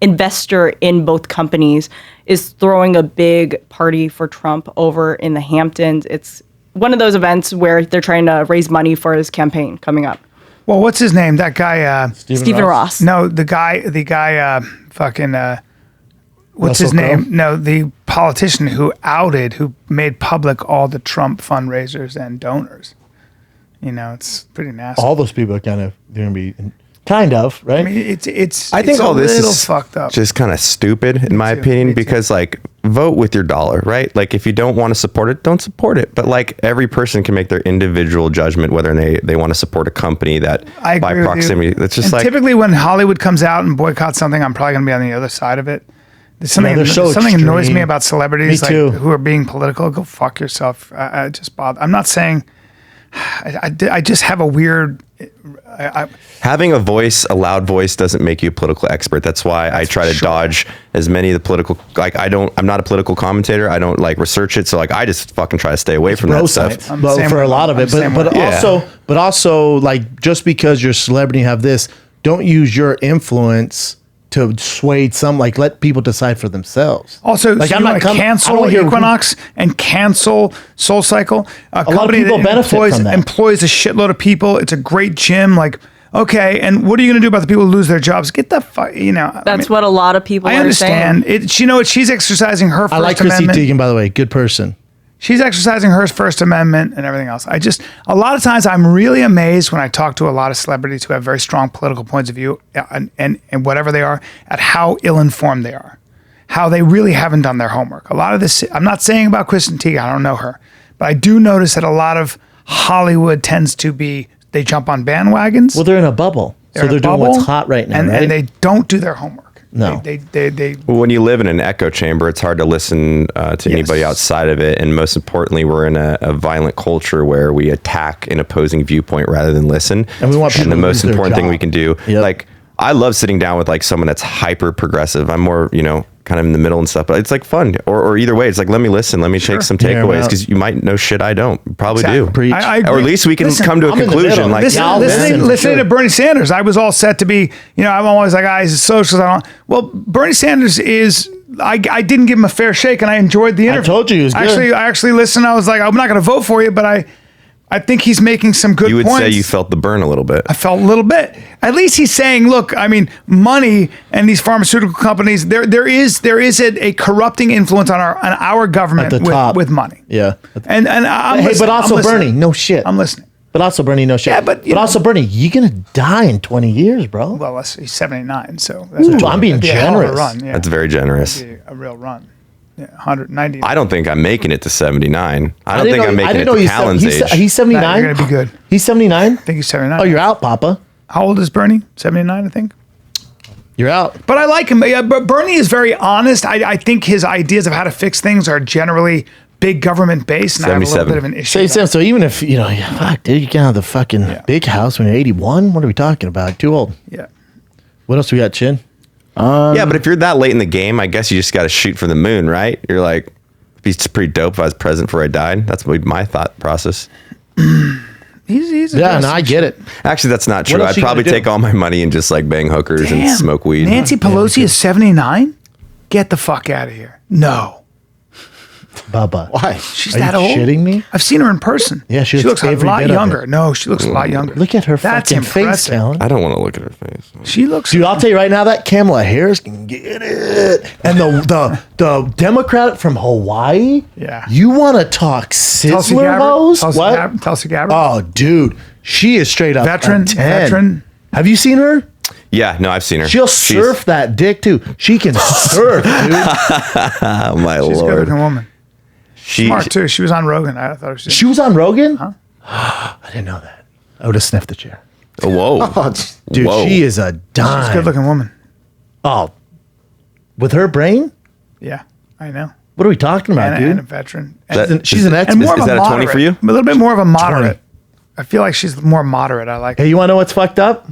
investor in both companies is throwing a big party for Trump over in the Hamptons. It's one of those events where they're trying to raise money for his campaign coming up. Well, what's his name? That guy. Stephen Ross. No, the guy. Fucking. What's Russell his name? Crowe? No, the politician who made public all the Trump fundraisers and donors. It's pretty nasty. All those people are they're gonna be kind of right. I mean, it's. I think it's all a this little is fucked up. just kind of stupid, in my too, opinion, me too. because like vote with your dollar, right? Like if you don't want to support it, don't support it. But like every person can make their individual judgment whether they want to support a company that I agree by with proximity. You. That's just And like typically when Hollywood comes out and boycotts something, I'm probably going to be on the other side of it. There's something they're so something annoys me extreme. about celebrities Me too. who are being political. Go fuck yourself. I just bother. I'm not saying. I just have a weird. having a loud voice doesn't make you a political expert. That's why I try to dodge as many of the political, like I'm not a political commentator. I don't like research it. So like, I just fucking try to stay away from that Bro stuff. science. I'm the Well, same for way. a lot of I'm it, the same but way. Yeah. also like just because you're a celebrity and have this, don't use your influence to sway some. Like let people decide for themselves. Also, like so you want to cancel Equinox and cancel SoulCycle. A lot of people benefit from that. Employs a shitload of people. It's a great gym. Like, okay, and what are you going to do about the people who lose their jobs? Get the fuck, That's what a lot of people I are understand. saying. You know what? She's exercising her First I like Chrissy Amendment. Teigen, by the way, good person. She's exercising her First Amendment and everything else. A lot of times I'm really amazed when I talk to a lot of celebrities who have very strong political points of view and whatever they are, at how ill-informed they are, how they really haven't done their homework. A lot of this, I'm not saying about Kristen Teigen, I don't know her, but I do notice that a lot of Hollywood tends to be, they jump on bandwagons. Well, they're in a bubble, so in a they're doing bubble, what's hot right now, and, right? and they don't do their homework. No. They Well, when you live in an echo chamber, it's hard to listen to anybody outside of it. And most importantly, we're in a violent culture where we attack an opposing viewpoint rather than listen. And we want people the to most lose their important thing job. we can do, Yep. like, I love sitting down with like someone that's hyper progressive. I'm more, kind of in the middle and stuff, but it's like fun. Or either way, it's like, let me listen, let me take some Hear 'em takeaways out. because you might know shit I don't. Probably Exactly. do. Preach. I agree. Or at least we can Listen, come to a I'm in the conclusion. middle. Like, Listen- Listening for to sure. Bernie Sanders, I was all set to be, I'm always like, he's a socialist. Well, Bernie Sanders is, I didn't give him a fair shake and I enjoyed the interview. told you he was good. I actually listened. I was like, I'm not going to vote for you, but I think he's making some good you would points. say you felt the burn a little bit. I felt a little bit. At least he's saying, look, money and these pharmaceutical companies, there is a corrupting influence on our government At the top. with money. Yeah. And I'm Hey, listening. but also I'm listening. Bernie, no shit. I'm listening. But also Bernie, no shit. Yeah, but, also Bernie, you're gonna die in 20 years, bro. Well, he's 79, so that's Ooh, I'm being that'd be a hell of a generous. run, yeah. That's very generous. That'd be a real run. Yeah, 190. I don't think I'm making it to 79. I don't didn't think know- I'm making it didn't know to Callan's age. He's 79. You're gonna be good. He's 79. I think he's 79. Oh, you're out, Papa. How old is Bernie? 79, I think. You're out. But I like him. Yeah, but Bernie is very honest. I think his ideas of how to fix things are generally big government based, and I have a little 77. bit of an issue. Say with that. Sam. So even if fuck, dude, you get out of the fucking big house when you're 81. What are we talking about? Too old. Yeah. What else we got, Chin? Yeah, but if you're that late in the game, I guess you just got to shoot for the moon, right? You're like, be pretty dope if I was present before I died. That's my thought process. He's Yeah, no, I get it. Actually, that's not true. else I'd you probably gonna do? take all my money and just like bang hookers and Damn. smoke weed. Nancy Pelosi is 79? Get the fuck out of here. No. Bubba. Why? She's Are that you old? shitting me? I've seen her in person. Yeah, she looks looks a every lot bit of younger. it. No, she looks a lot younger. Look at her That's fucking face, impressive. Talon. I don't want to look at her face. She looks. Dude, I'll tell you right now, that Kamala Harris can get it. And the Democrat from Hawaii. Yeah. You want to talk Tulsi sizzler Gabbard. hose? Tulsi Tulsi Gabbard. Oh, dude, she is straight up Veteran, a 10. veteran. Have you seen her? Yeah, no, I've seen her. She'll She's- surf that dick too. She can surf, dude. Oh my She's a good lord. looking woman. She, Smart too. She was on Rogan. I thought she was. She was on Rogan. I didn't know that. I would have sniffed the chair, whoa. dude. Whoa. She is a dime. She's a good looking woman. Oh, with her brain. Yeah, I know. What are we talking about, And a dude? veteran. She's an expert. And more is of a that a 20 moderate. for you? A little bit more of a moderate. I feel like she's more moderate. I like. Hey, you want to know what's fucked up?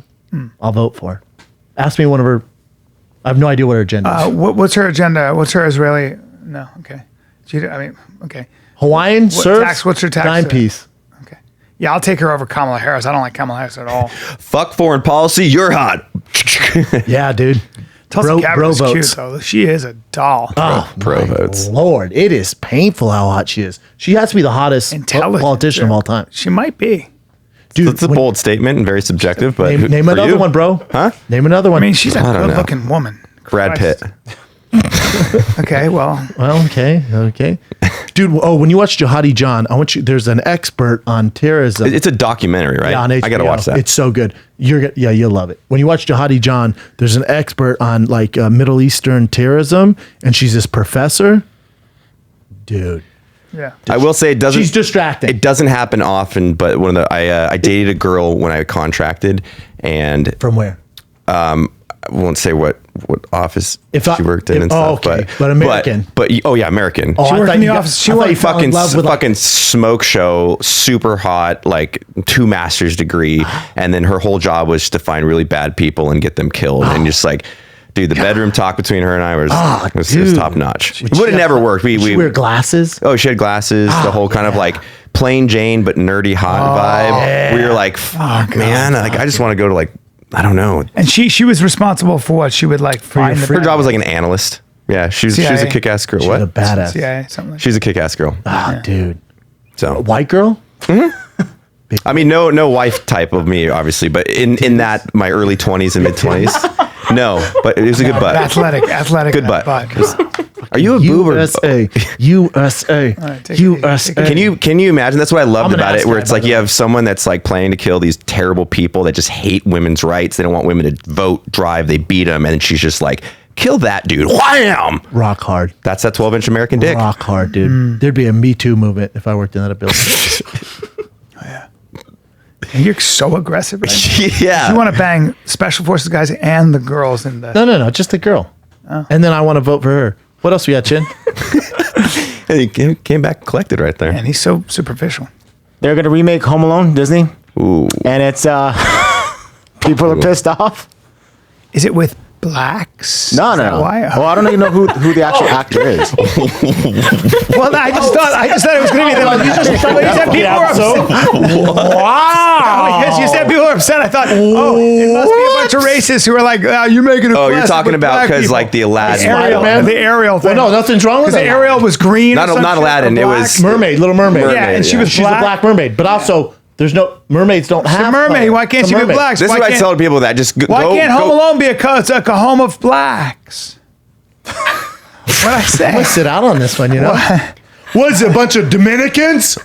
I'll vote for her. Ask me one of her. I have no idea what her agenda is. What's her agenda? What's her Israeli? No, okay. Okay. Hawaiian surf. What's her tax? Dime piece. Okay. Yeah, I'll take her over Kamala Harris. I don't like Kamala Harris at all. Fuck foreign policy. You're hot. Yeah, dude. Tulsi Gabbard is votes. cute though. She is a doll. Oh, Pro my votes. Lord, it is painful how hot she is. She has to be the hottest Intelligent, politician of all time. She might be. Dude, That's a bold statement and very subjective, but name for another you? one, bro. Huh? Name another one. I mean, she's a I don't know. good-looking woman. Brad Christ. Pitt. Okay, well, Well, okay. Dude, when you watch Jihadi John, there's an expert on terrorism. It's a documentary, right? Yeah, on HBO. I gotta watch that. It's so good. You'll love it. When you watch Jihadi John, there's an expert on like Middle Eastern terrorism, and she's this professor. Dude, yeah. I will say it doesn't. she's distracting. It doesn't happen often, but I dated a girl when I contracted, and From where? I won't say what office If she worked in and stuff, but American. But oh yeah, American. Oh, She I worked thought in the you got- office. She I thought worked you fell in fucking love with fucking smoke show, super hot, like 2 master's degree, and then her whole job was to find really bad people and get them killed, and just like. Dude, the bedroom talk between her and I was dude. top notch. Would It would she have never have- worked. Did she wear glasses? Oh, she had glasses. The whole kind of like plain Jane but nerdy hot vibe. We were like, fuck, man. Like, I just want to go to like, I don't know. And she was responsible for what she would like find. your the Her bad- job was like an analyst. Yeah, she was CIA. a kick-ass girl. She's What? a badass. CIA, something like She's a kick-ass girl. Dude. So White girl? I mean, no wife type of me, obviously, but in that my early 20s and mid 20s, no. But it was a good butt. athletic. Good in that butt. Are you a boob or? USA. USA. right, take it USA. easy. Can you imagine? That's what I loved I'm an about ass it, where guy, it's by like the you way. have someone that's like planning to kill these terrible people that just hate women's rights. They don't want women to vote, drive. They beat them, and she's just like, kill that dude. Wham! Rock hard. That's that 12-inch American dick. Rock hard, dude. There'd be a Me Too movement if I worked in that building. And you're so aggressive. Right? Yeah. You want to bang special forces guys and the girls in the. No, just a girl. And then I want to vote for her. What else we got, Chin? And he came back and collected right there. And he's so superficial. They're gonna remake Home Alone, Disney, Ooh. and it's people are pissed off. Is it with blacks? No. Is that Why? Well, I don't even know who the actual actor is. Well, I just thought it was going to be them. You said people were upset. Wow. Because you said people were upset. I thought, it must be a bunch of racists who are like, you're making a. Oh, you're classic talking with about black because people." like the Aladdin. Ariel, Spider-Man? the Ariel thing. Well, no, nothing's wrong with Because that. Ariel was green. Not or some Aladdin, shit, or it black. was- Mermaid, Little Mermaid. Mermaid, Yeah, and she yeah. was She's black. a black mermaid, but also there's no mermaids don't She's have a mermaid. color. Why can't It's she a be mermaid. black? This is what I tell people that just Why can't Home Alone be it's like a home of blacks? What'd I say? I'm gonna sit out on this one, you know. What is it, a bunch of Dominicans?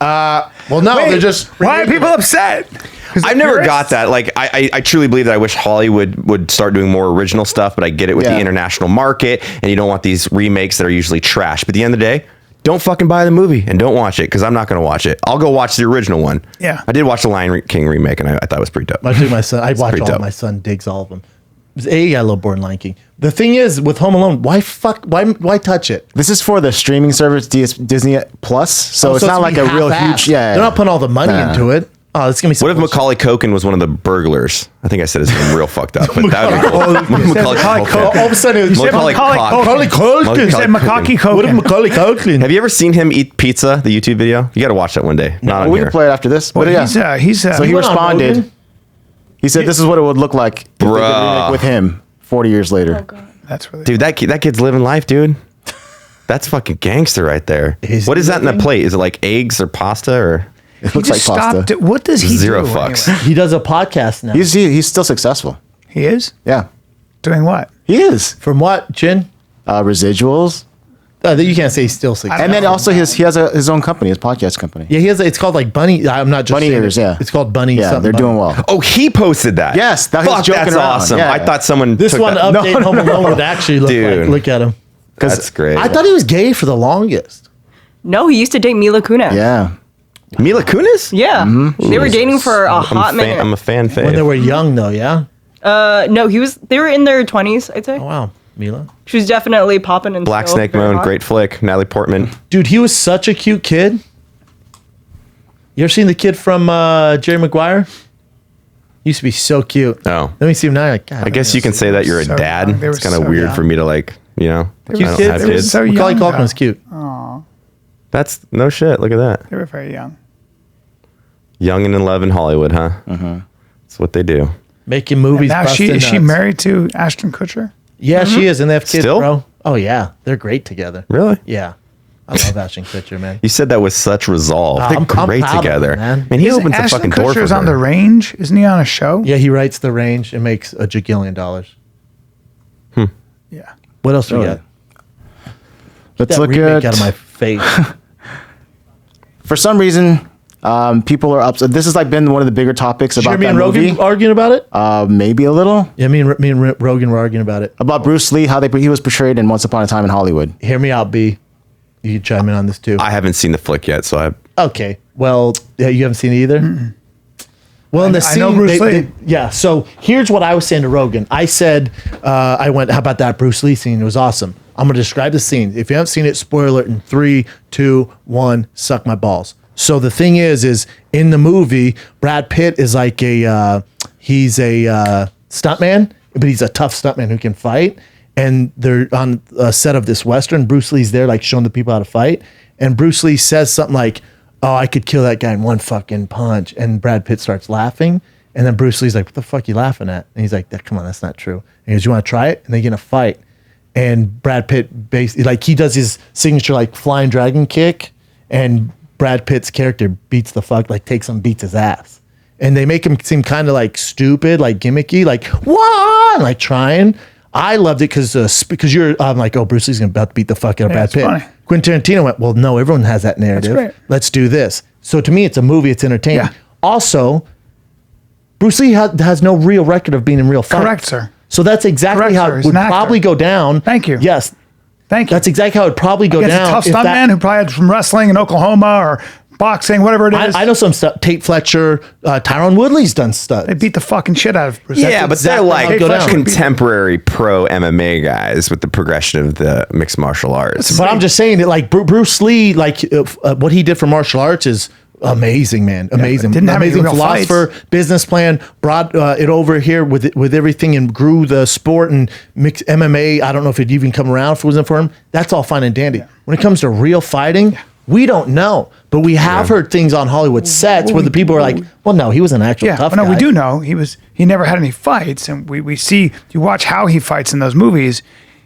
Well, no, Wait, they're just. why are people upset? I've never got that. Like, I truly believe that I wish Hollywood would start doing more original stuff, but I get it with the international market, and you don't want these remakes that are usually trash. But at the end of the day, don't fucking buy the movie and don't watch it, because I'm not going to watch it. I'll go watch the original one. Yeah. I did watch the Lion King remake, and I thought it was pretty dope. I think my son. I watch pretty all. dope. My son digs all of them. He got a little bored in Lion King. The thing is, with Home Alone, why touch it? This is for the streaming service Disney Plus, so it's not like a real half-assed. huge. Yeah, They're not putting all the money Nah. into it. Oh, it's gonna be. What if Macaulay Culkin was one of the burglars? I think I said his name real fucked up, but that would be cool. Macaulay Culkin. All of a sudden, it was Macaulay Macaulay Culkin. You said Macaulay Culkin. What if Macaulay Culkin? Have you ever seen him eat pizza? The YouTube video. You got to watch that one day. Not on We here. can play it after this. Well, But yeah. he's So he went on responded. Rogan? He said this is what it would look like if they did a remake with him 40 years later. that's really Dude, that kid's living life, dude. That's fucking gangster right there. What is that in the plate? Is it like eggs or pasta or? It he looks like just pasta. stopped. What does he Zero do? fucks. Anyway? He does a podcast now. He's still successful. He is Yeah. doing what? He is. From what, Chin? Residuals. You can't say he's still successful. And then also he has his own company, his podcast company. Yeah, he has. It's called like Bunny. I'm not just Bunny saying Ears, it. yeah. It's called Bunny. Yeah, something they're Bunny. doing well. Oh, he posted that. Yes, that was Fuck, joking that's around. awesome. Yeah. I thought someone This took one that. update Home Alone would actually look Dude. like. Look at him. That's great. I thought he was gay for the longest. No, he used to date Mila Kunis. Yeah. Mila Kunis? Yeah. They were dating for a hot minute. I'm a fan fave. When they were young, though, yeah. No, they were in their 20s, I'd say. Oh wow, Mila. She was definitely popping and Black still Snake very Moan, hot. great flick. Natalie Portman. Dude, he was such a cute kid. You ever seen the kid from Jerry Maguire? He used to be so cute. Oh. Let me see him now. Like, God, I guess you can say that you're a So dad. young. They were It's kind of so weird young. for me to like, you know, I cute don't kids. have They were kids. so Macaulay young, Culkin though. was cute. That's no shit. Look at that. They were very young. Young and in love in Hollywood, huh? Mm-hmm. That's what they do. Making movies. Now is she busting nuts. married to Ashton Kutcher? Yeah, she is, and they have kids, Still? bro. Oh yeah, they're great together. Really? Yeah, I love Ashton Kutcher, man. You said that with such resolve. They're I'm great proud of together. him, man. Man, he Is opens a Ashton fucking door for Kutcher's on The her. Range. Isn't he on a show? Yeah, he writes The Range and makes $1 jagillion. Yeah. What else we Really? got? Let's That look remake at. out of my face. For some reason, people are upset. This has like been one of the bigger topics Did you hear about me that and Rogan movie. arguing about it? Maybe a little Yeah, me and Rogan were arguing about it. about Bruce Lee, how he was portrayed in Once Upon a Time in Hollywood. Hear me out, B. You can chime in on this too. I haven't seen the flick yet, so I. Okay. Well, yeah, you haven't seen it either? Well, in the I scene, know Bruce Lee. yeah. So here's what I was saying to Rogan. I said, I went, how about that Bruce Lee scene? It was awesome. I'm going to describe the scene. If you haven't seen it, spoiler it in 3, 2, 1, suck my balls. So the thing is in the movie, Brad Pitt is like he's a stuntman, but he's a tough stuntman who can fight. And they're on a set of this Western. Bruce Lee's there, like showing the people how to fight. And Bruce Lee says something like, "Oh, I could kill that guy in one fucking punch." And Brad Pitt starts laughing. And then Bruce Lee's like, "What the fuck you laughing at?" And he's like, "Come on, that's not true." And he goes, "You want to try it?" And they get in a fight. And Brad Pitt basically, like, he does his signature, like, flying dragon kick. And Brad Pitt's character beats the fuck, like, takes him, beats his ass. And they make him seem kind of, like, stupid, like, gimmicky, like, what? Like, trying. I loved it because you're, I'm like, oh, Bruce Lee's about to beat the fuck out of Yeah, Brad it's Pitt. funny. Quentin Tarantino went, well, no, everyone has that narrative. great. Let's do this. So to me, it's a movie. It's entertaining. Yeah. Also, Bruce Lee has no real record of being in real fights. Correct, sir. So that's exactly Correct, how sir. it He's would an actor. probably go down. Thank you. Yes, Thank you. that's exactly how it would probably go Against down. a tough if that- stuntman who probably had from wrestling in Oklahoma or boxing, whatever it is. I know some stuff. Tate Fletcher, Tyrone Woodley's done stuff. They beat the fucking shit out of Bruce. Yeah, but exactly they're how like it go down. contemporary pro MMA guys with the progression of the mixed martial arts. But I'm just saying that, like, Bruce Lee, like, what he did for martial arts is amazing, man. Amazing. didn't have any Amazing real philosopher, business plan, brought it over here with everything and grew the sport and mixed MMA. I don't know if it'd even come around if it wasn't for him. That's all fine and dandy. When it comes to real fighting, we don't know. But we have heard things on Hollywood sets where the people are like, well, no, he was an actual Yeah, tough well, no, guy. we do know he never had any fights, and we see, you watch how he fights in those movies.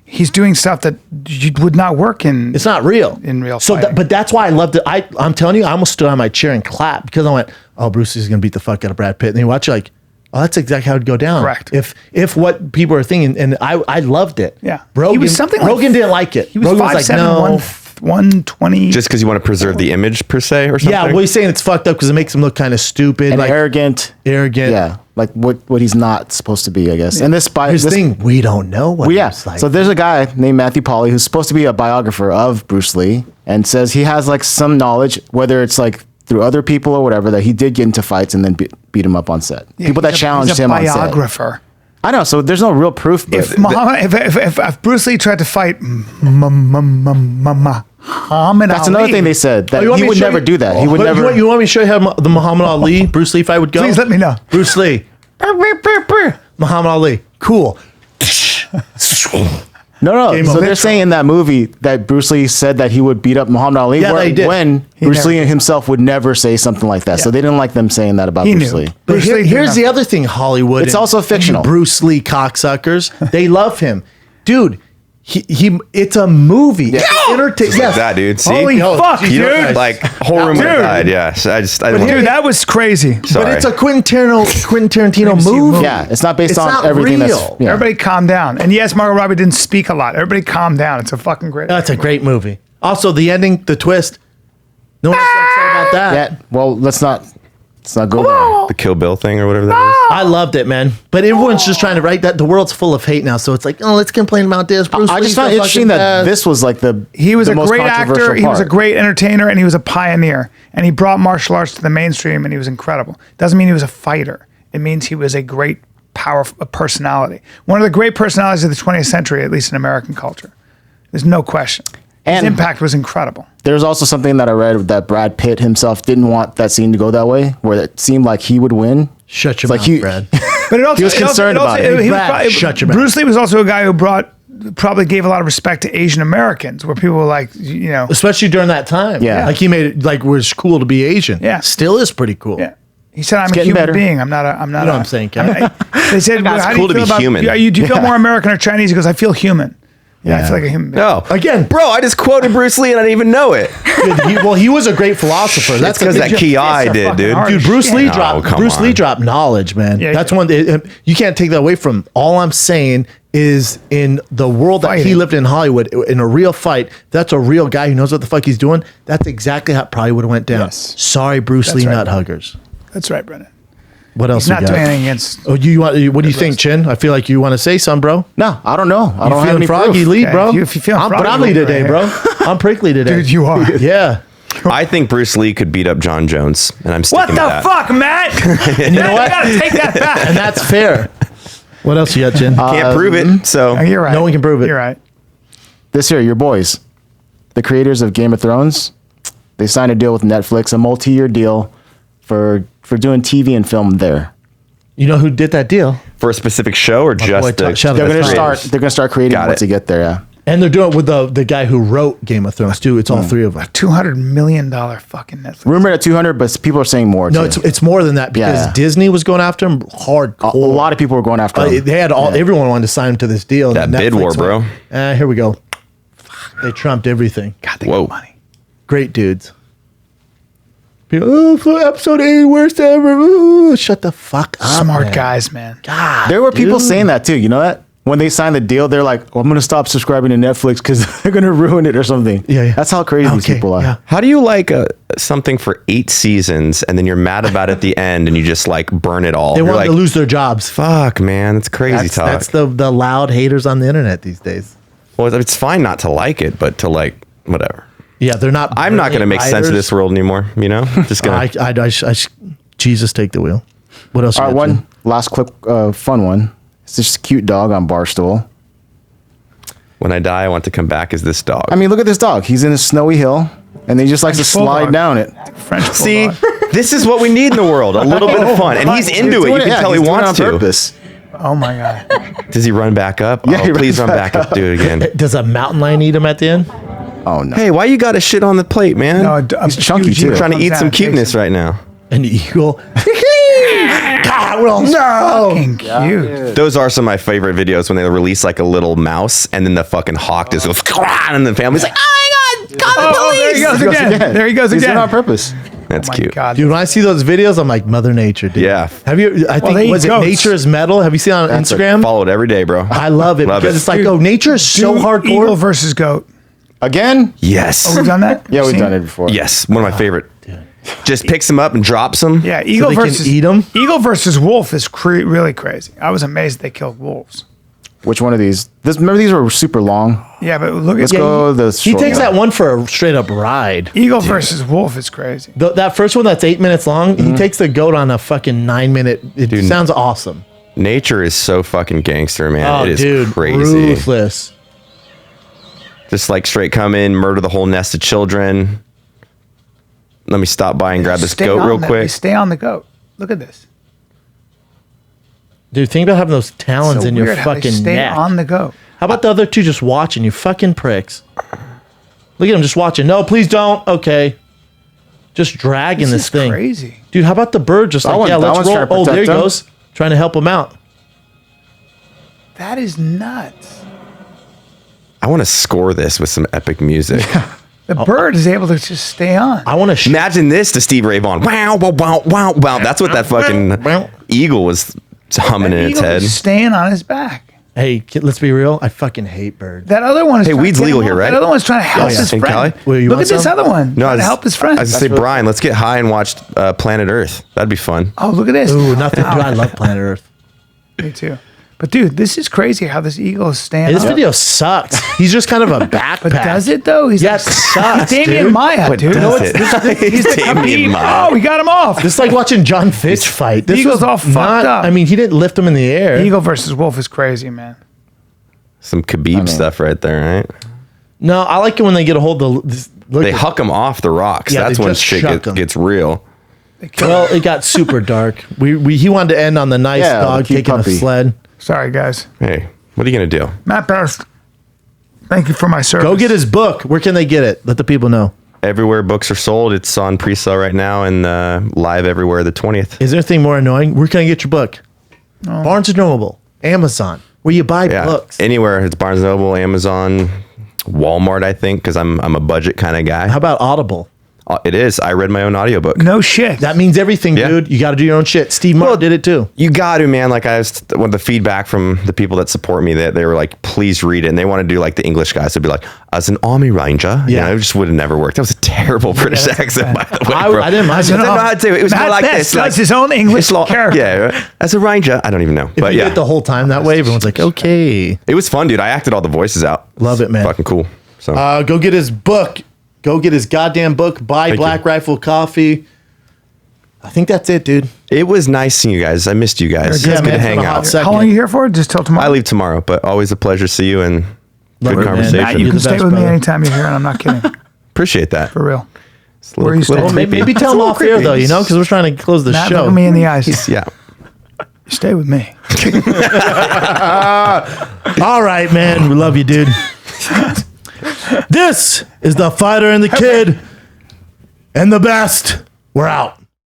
He's doing stuff that you would not work in. It's not real. In real So, fighting. but that's why I loved it. I'm telling you, I almost stood on my chair and clapped because I went, oh, Bruce Lee's going to beat the fuck out of Brad Pitt. And you watch it like, oh, that's exactly how it'd go down. Correct. If what people are thinking, and I loved it. Yeah. Rogan, He was something like- Rogan didn't like it. He was Rogan 5'7", 120. Just because you want to preserve the image per se or something? Yeah, well, he's saying it's fucked up because it makes him look kind of stupid. And like arrogant. Arrogant. Like what he's not supposed to be, I guess. And this Here's the thing, we don't know what Well, yeah. he's like. So there's a guy named Matthew Polly who's supposed to be a biographer of Bruce Lee and says he has like some knowledge, whether it's like through other people or whatever, that he did get into fights and then beat him up on set. Yeah, people that he's challenged him on set. biographer. I know. So there's no real proof. But If Bruce Lee tried to fight Muhammad Muhammad That's Ali. another thing they said, that you want he me to would show never you- do that. He would But never. You want me to show you how the Muhammad Ali, Bruce Lee fight would go? Please let me know. Bruce Lee. Muhammad Ali. Cool. No. Game So over. they're saying in that movie that Bruce Lee said that he would beat up Muhammad Ali. Yeah, they did. When He Bruce never Lee did. himself would never say something like that. So they didn't like them saying that about He Bruce knew. Lee. But Bruce Lee did here's not- the other thing, Hollywood. It's and also fictional. you Bruce Lee cocksuckers. They love him. Dude, he it's a movie. Yeah. Like that, dude. See? Holy Yo, fuck, you dude. know, Like, whole room would have Dude. died. Yeah. So I didn't want Dude, that was crazy. Sorry. But it's a Quentin Tarantino Crazy movie. movie. Yeah, it's not based It's on not everything real. that's. Yeah. Everybody calm down. And yes, Margot Robbie didn't speak a lot. Everybody calm down. It's a fucking great. That's a great movie. Also, the ending, the twist. No one's upset about that. Yeah, well, let's not go there. the Kill Bill thing or whatever that is. I loved it, man. But everyone's just trying to write that. The world's full of hate now, so it's like, oh, let's complain about this. Bruce I just Lee's found so it interesting fucking that bad. this was like He was the a most great controversial actor. He was a part. great entertainer, and he was a pioneer. And he brought martial arts to the mainstream, and he was incredible. Doesn't mean he was a fighter. It means he was a great powerful personality. One of the great personalities of the 20th century, at least in American culture. There's no question. His And- impact was incredible. There's also something that I read that Brad Pitt himself didn't want that scene to go that way, where it seemed like he would win. Shut your It's like mouth, he- Brad. But it also, He was concerned about it. he was Brad, probably- shut your mouth. Bruce Lee was also a guy who probably gave a lot of respect to Asian Americans, where people were like, Especially during that time. Yeah. Like he made it like was cool to be Asian. Yeah. Still is pretty cool. yeah. He said, "I'm a getting human better. being. I'm not. You know what I'm saying, Ken? They said, It's "How do cool you to feel be about? human. Do you feel more American or Chinese?" He goes, "I feel human. Yeah, I Yeah. feel like a human being." No. Again, Bro, I just quoted Bruce Lee and I didn't even know it. Dude, he was a great philosopher. That's because that key eye did, fucking dude. hard. Dude, Bruce Lee No, dropped. come Bruce Lee on. dropped knowledge, man. Yeah, That's yeah. one. You can't take that away from him. All I'm saying is, in the world that he Fighting. lived in Hollywood, in a real fight, that's a real guy who knows what the fuck he's doing. That's exactly how it probably would have went down. Yes. Sorry, Bruce That's Lee, right. nut huggers. That's right, Brendan. What else He's not you got? doing anything against. Oh, you want? What do you think, Chin? I feel like you want to say something, bro. No, I don't know. I You don't have feeling any froggy, proof. lead, Okay, bro? if you feel I'm froggy, prickly lead today, right bro. I'm prickly today. Dude, you are. Yeah. I think Bruce Lee could beat up John Jones, and I'm What sticking the with that. fuck, Matt? And you know what? You gotta take that back. And that's fair. What else you got, Chin? Can't prove it, so Oh, you're right. No one can prove it. You're right. This year, your boys, the creators of Game of Thrones, they signed a deal with Netflix, a multi-year deal for doing TV and film there. You know who did that deal? for a specific show or boy, just the shout out They're to gonna Creators. start. They're gonna start creating Got once it. they get there. Yeah. And they're doing it with the guy who wrote Game of Thrones too. It's all three of them. $200 million fucking Netflix. Rumored at 200, but people are saying more. No, too. it's more than that because Yeah. Disney was going after him hardcore. a lot of people were going after him. They had everyone wanted to sign him to this deal. That and bid Netflix war, went, bro. Here we go. They trumped everything. God, they Whoa. got money. Great dudes. People, for episode 8, worst ever. Ooh, shut the fuck up. Smart man. guys, man. God, There were people dude. saying that too. You know that when they signed the deal, they're like, "Oh, I'm going to stop subscribing to Netflix because they're going to ruin it or something." Yeah. That's how crazy these Okay, people are. yeah. How do you like something for 8 seasons and then you're mad about it at the end and you just like burn it all? They You're want like, to lose their jobs. fuck, man, it's crazy talk. That's the loud haters on the internet these days. Well, it's fine not to like it, but to like whatever. Yeah, they're not. I'm not going to make sense of this world anymore. You know, just gonna. Jesus, take the wheel. What else? All you right, got, one Jim? last quick fun one. It's this cute dog on Barstool. When I die, I want to come back as this dog. I mean, look at this dog. He's in a snowy hill, and he just likes to French slide bulldog. down it. French See, bulldog. this is what we need in the world. A little bit of fun, and he's into it. You can tell he he's doing it wants on to. purpose. Oh my God. Does he run back up? Yeah, oh, he please runs run back up. Do it again. Does a mountain lion eat him at the end? Oh no. Hey, why you got to shit on the plate, man? No, He's chunky, huge too. eagle Trying to comes eat down some and takes cuteness him. right now. An eagle. God, well, no. Fucking cute. Those are some of my favorite videos when they release like a little mouse and then the fucking hawk just goes and the family's like, oh my God, call the Oh, there he police. goes again. There he goes He's doing again. it on purpose. That's Oh my cute. God. Dude, when I see those videos, I'm like, Mother Nature, dude. Yeah. Have you? I think they eat was it goats. Nature is Metal? Have you seen it on That's Instagram? Follow it every day, bro. I love it Love because it. it's like, Dude, oh, nature is so Dude, hardcore. Eagle versus goat. Again? Yes. Oh, we've done that? Yeah, we've Seen done it before. Yes. One of my favorite. Just picks him up and drops him. Yeah, eagle they can versus eat 'em? Eagle versus wolf is really crazy. I was amazed they killed wolves. Which one of these? Remember these were super long. Yeah, but look Let's at go the He short takes one. that one for a straight up ride. Eagle versus wolf is crazy. That first one that's 8 minutes long, he takes the goat on a fucking 9 minute. It Dude. sounds awesome. Nature is so fucking gangster, man. Oh, it is dude, crazy. ruthless. Just like straight come in, murder the whole nest of children. Let me stop by and grab this Stay goat on real that. quick. They stay on the goat. Look at this. Dude, think about having those talons So in your weird how they fucking stay neck. on the goat. How about the other two just watching, you fucking pricks? Look at them just watching. No, please don't. Okay. Just dragging this is thing. crazy. Dude, how about the bird just like, one- yeah, that let's one's roll. trying to Oh, there he protect him. goes. Trying to help him out. That is nuts. I want to score this with some epic music. The bird is able to just stay on. I want to Imagine this to Steve Ray Vaughan. Wow, wow, wow, wow, wow. That's what that fucking eagle was humming in its Eagle head. is staying on his back. Hey, let's be real. I fucking hate birds. That other one is Hey, trying to weed's get legal him here, off. right? That other one's trying to help yeah. his And friend. Callie? Well, you Look want at this some? other one. No, Trying to help his friend. I was gonna say, Brian, let's get high and watch Planet Earth. That'd be fun. Oh, look at this. Ooh, nothing. Dude, I love Planet Earth. Me too. But dude, this is crazy how this eagle is staying Hey, this up. video sucks. He's just kind of a backpack. But does it though? He's Yeah, like, it sucks, he's Damian dude. Maya, But dude. does it? He's the Damian Khabib. Maya. Oh, we got him off. This is like watching John Fitch fight. This Eagle's was all fucked up. I mean, he didn't lift him in the air. Eagle versus wolf is crazy, man. Some Khabib stuff right there, right? No, I like it when they get a hold of the. Look They at- huck them off the rocks. Yeah, That's they when just shit shuck 'em. gets real. Well, it got super dark. He wanted to end on the nice Yeah, the dog cute taking puppy. a sled. Sorry, guys. Hey, what are you gonna do? Matt Best, thank you for my service. Go get his book. Where can they get it? Let the people know. Everywhere books are sold. It's on pre-sale right now and live everywhere the 20th. Is there anything more annoying? Where can I get your book? Barnes and Noble, Amazon, where you buy Yeah, books. anywhere. It's Barnes & Noble, Amazon, Walmart, I think, because I'm a budget kind of guy. How about Audible? It is. I read my own audiobook. No shit. That means everything, Yeah. dude. You got to do your own shit. Steve Martin did it too. You got to, man. Like with the feedback from the people that support me, that they were like, please read it. And they want to do like the English guys. They'd be like, as an army ranger, Yeah. it just would have never worked. That was a terrible British accent, by the way. I bro. didn't mind I don't it. know how to do it. It was Matt more like Best this. does Like, his own English it's like- character. Yeah. As a ranger, I don't even know. If But you yeah, did the whole time that way, everyone's like, okay. it was fun, dude. I acted all the voices out. Love it, man. Fucking cool. So Go get his book. Go get his goddamn book. Buy Thank Black you. Rifle Coffee. I think that's it, dude. it was nice seeing you guys. I missed you guys. Yeah, It's good man, to hang it's been a hot out. second. How long are you here for? Just till tomorrow? I leave tomorrow, but always a pleasure to see you and Love good it, man. conversation. Matt, you You're can the stay best, with me brother. anytime you're here, and I'm not kidding. Appreciate that. For real. It's a little, Where are you staying? little Maybe, creepy. tell him It's a off little air, though, creepy. you know, because we're trying to close the Matt, show. look at me in the eyes. Yeah. Stay with me. All right, man. We love you, dude. This is the fighter and the kid and the best. We're out.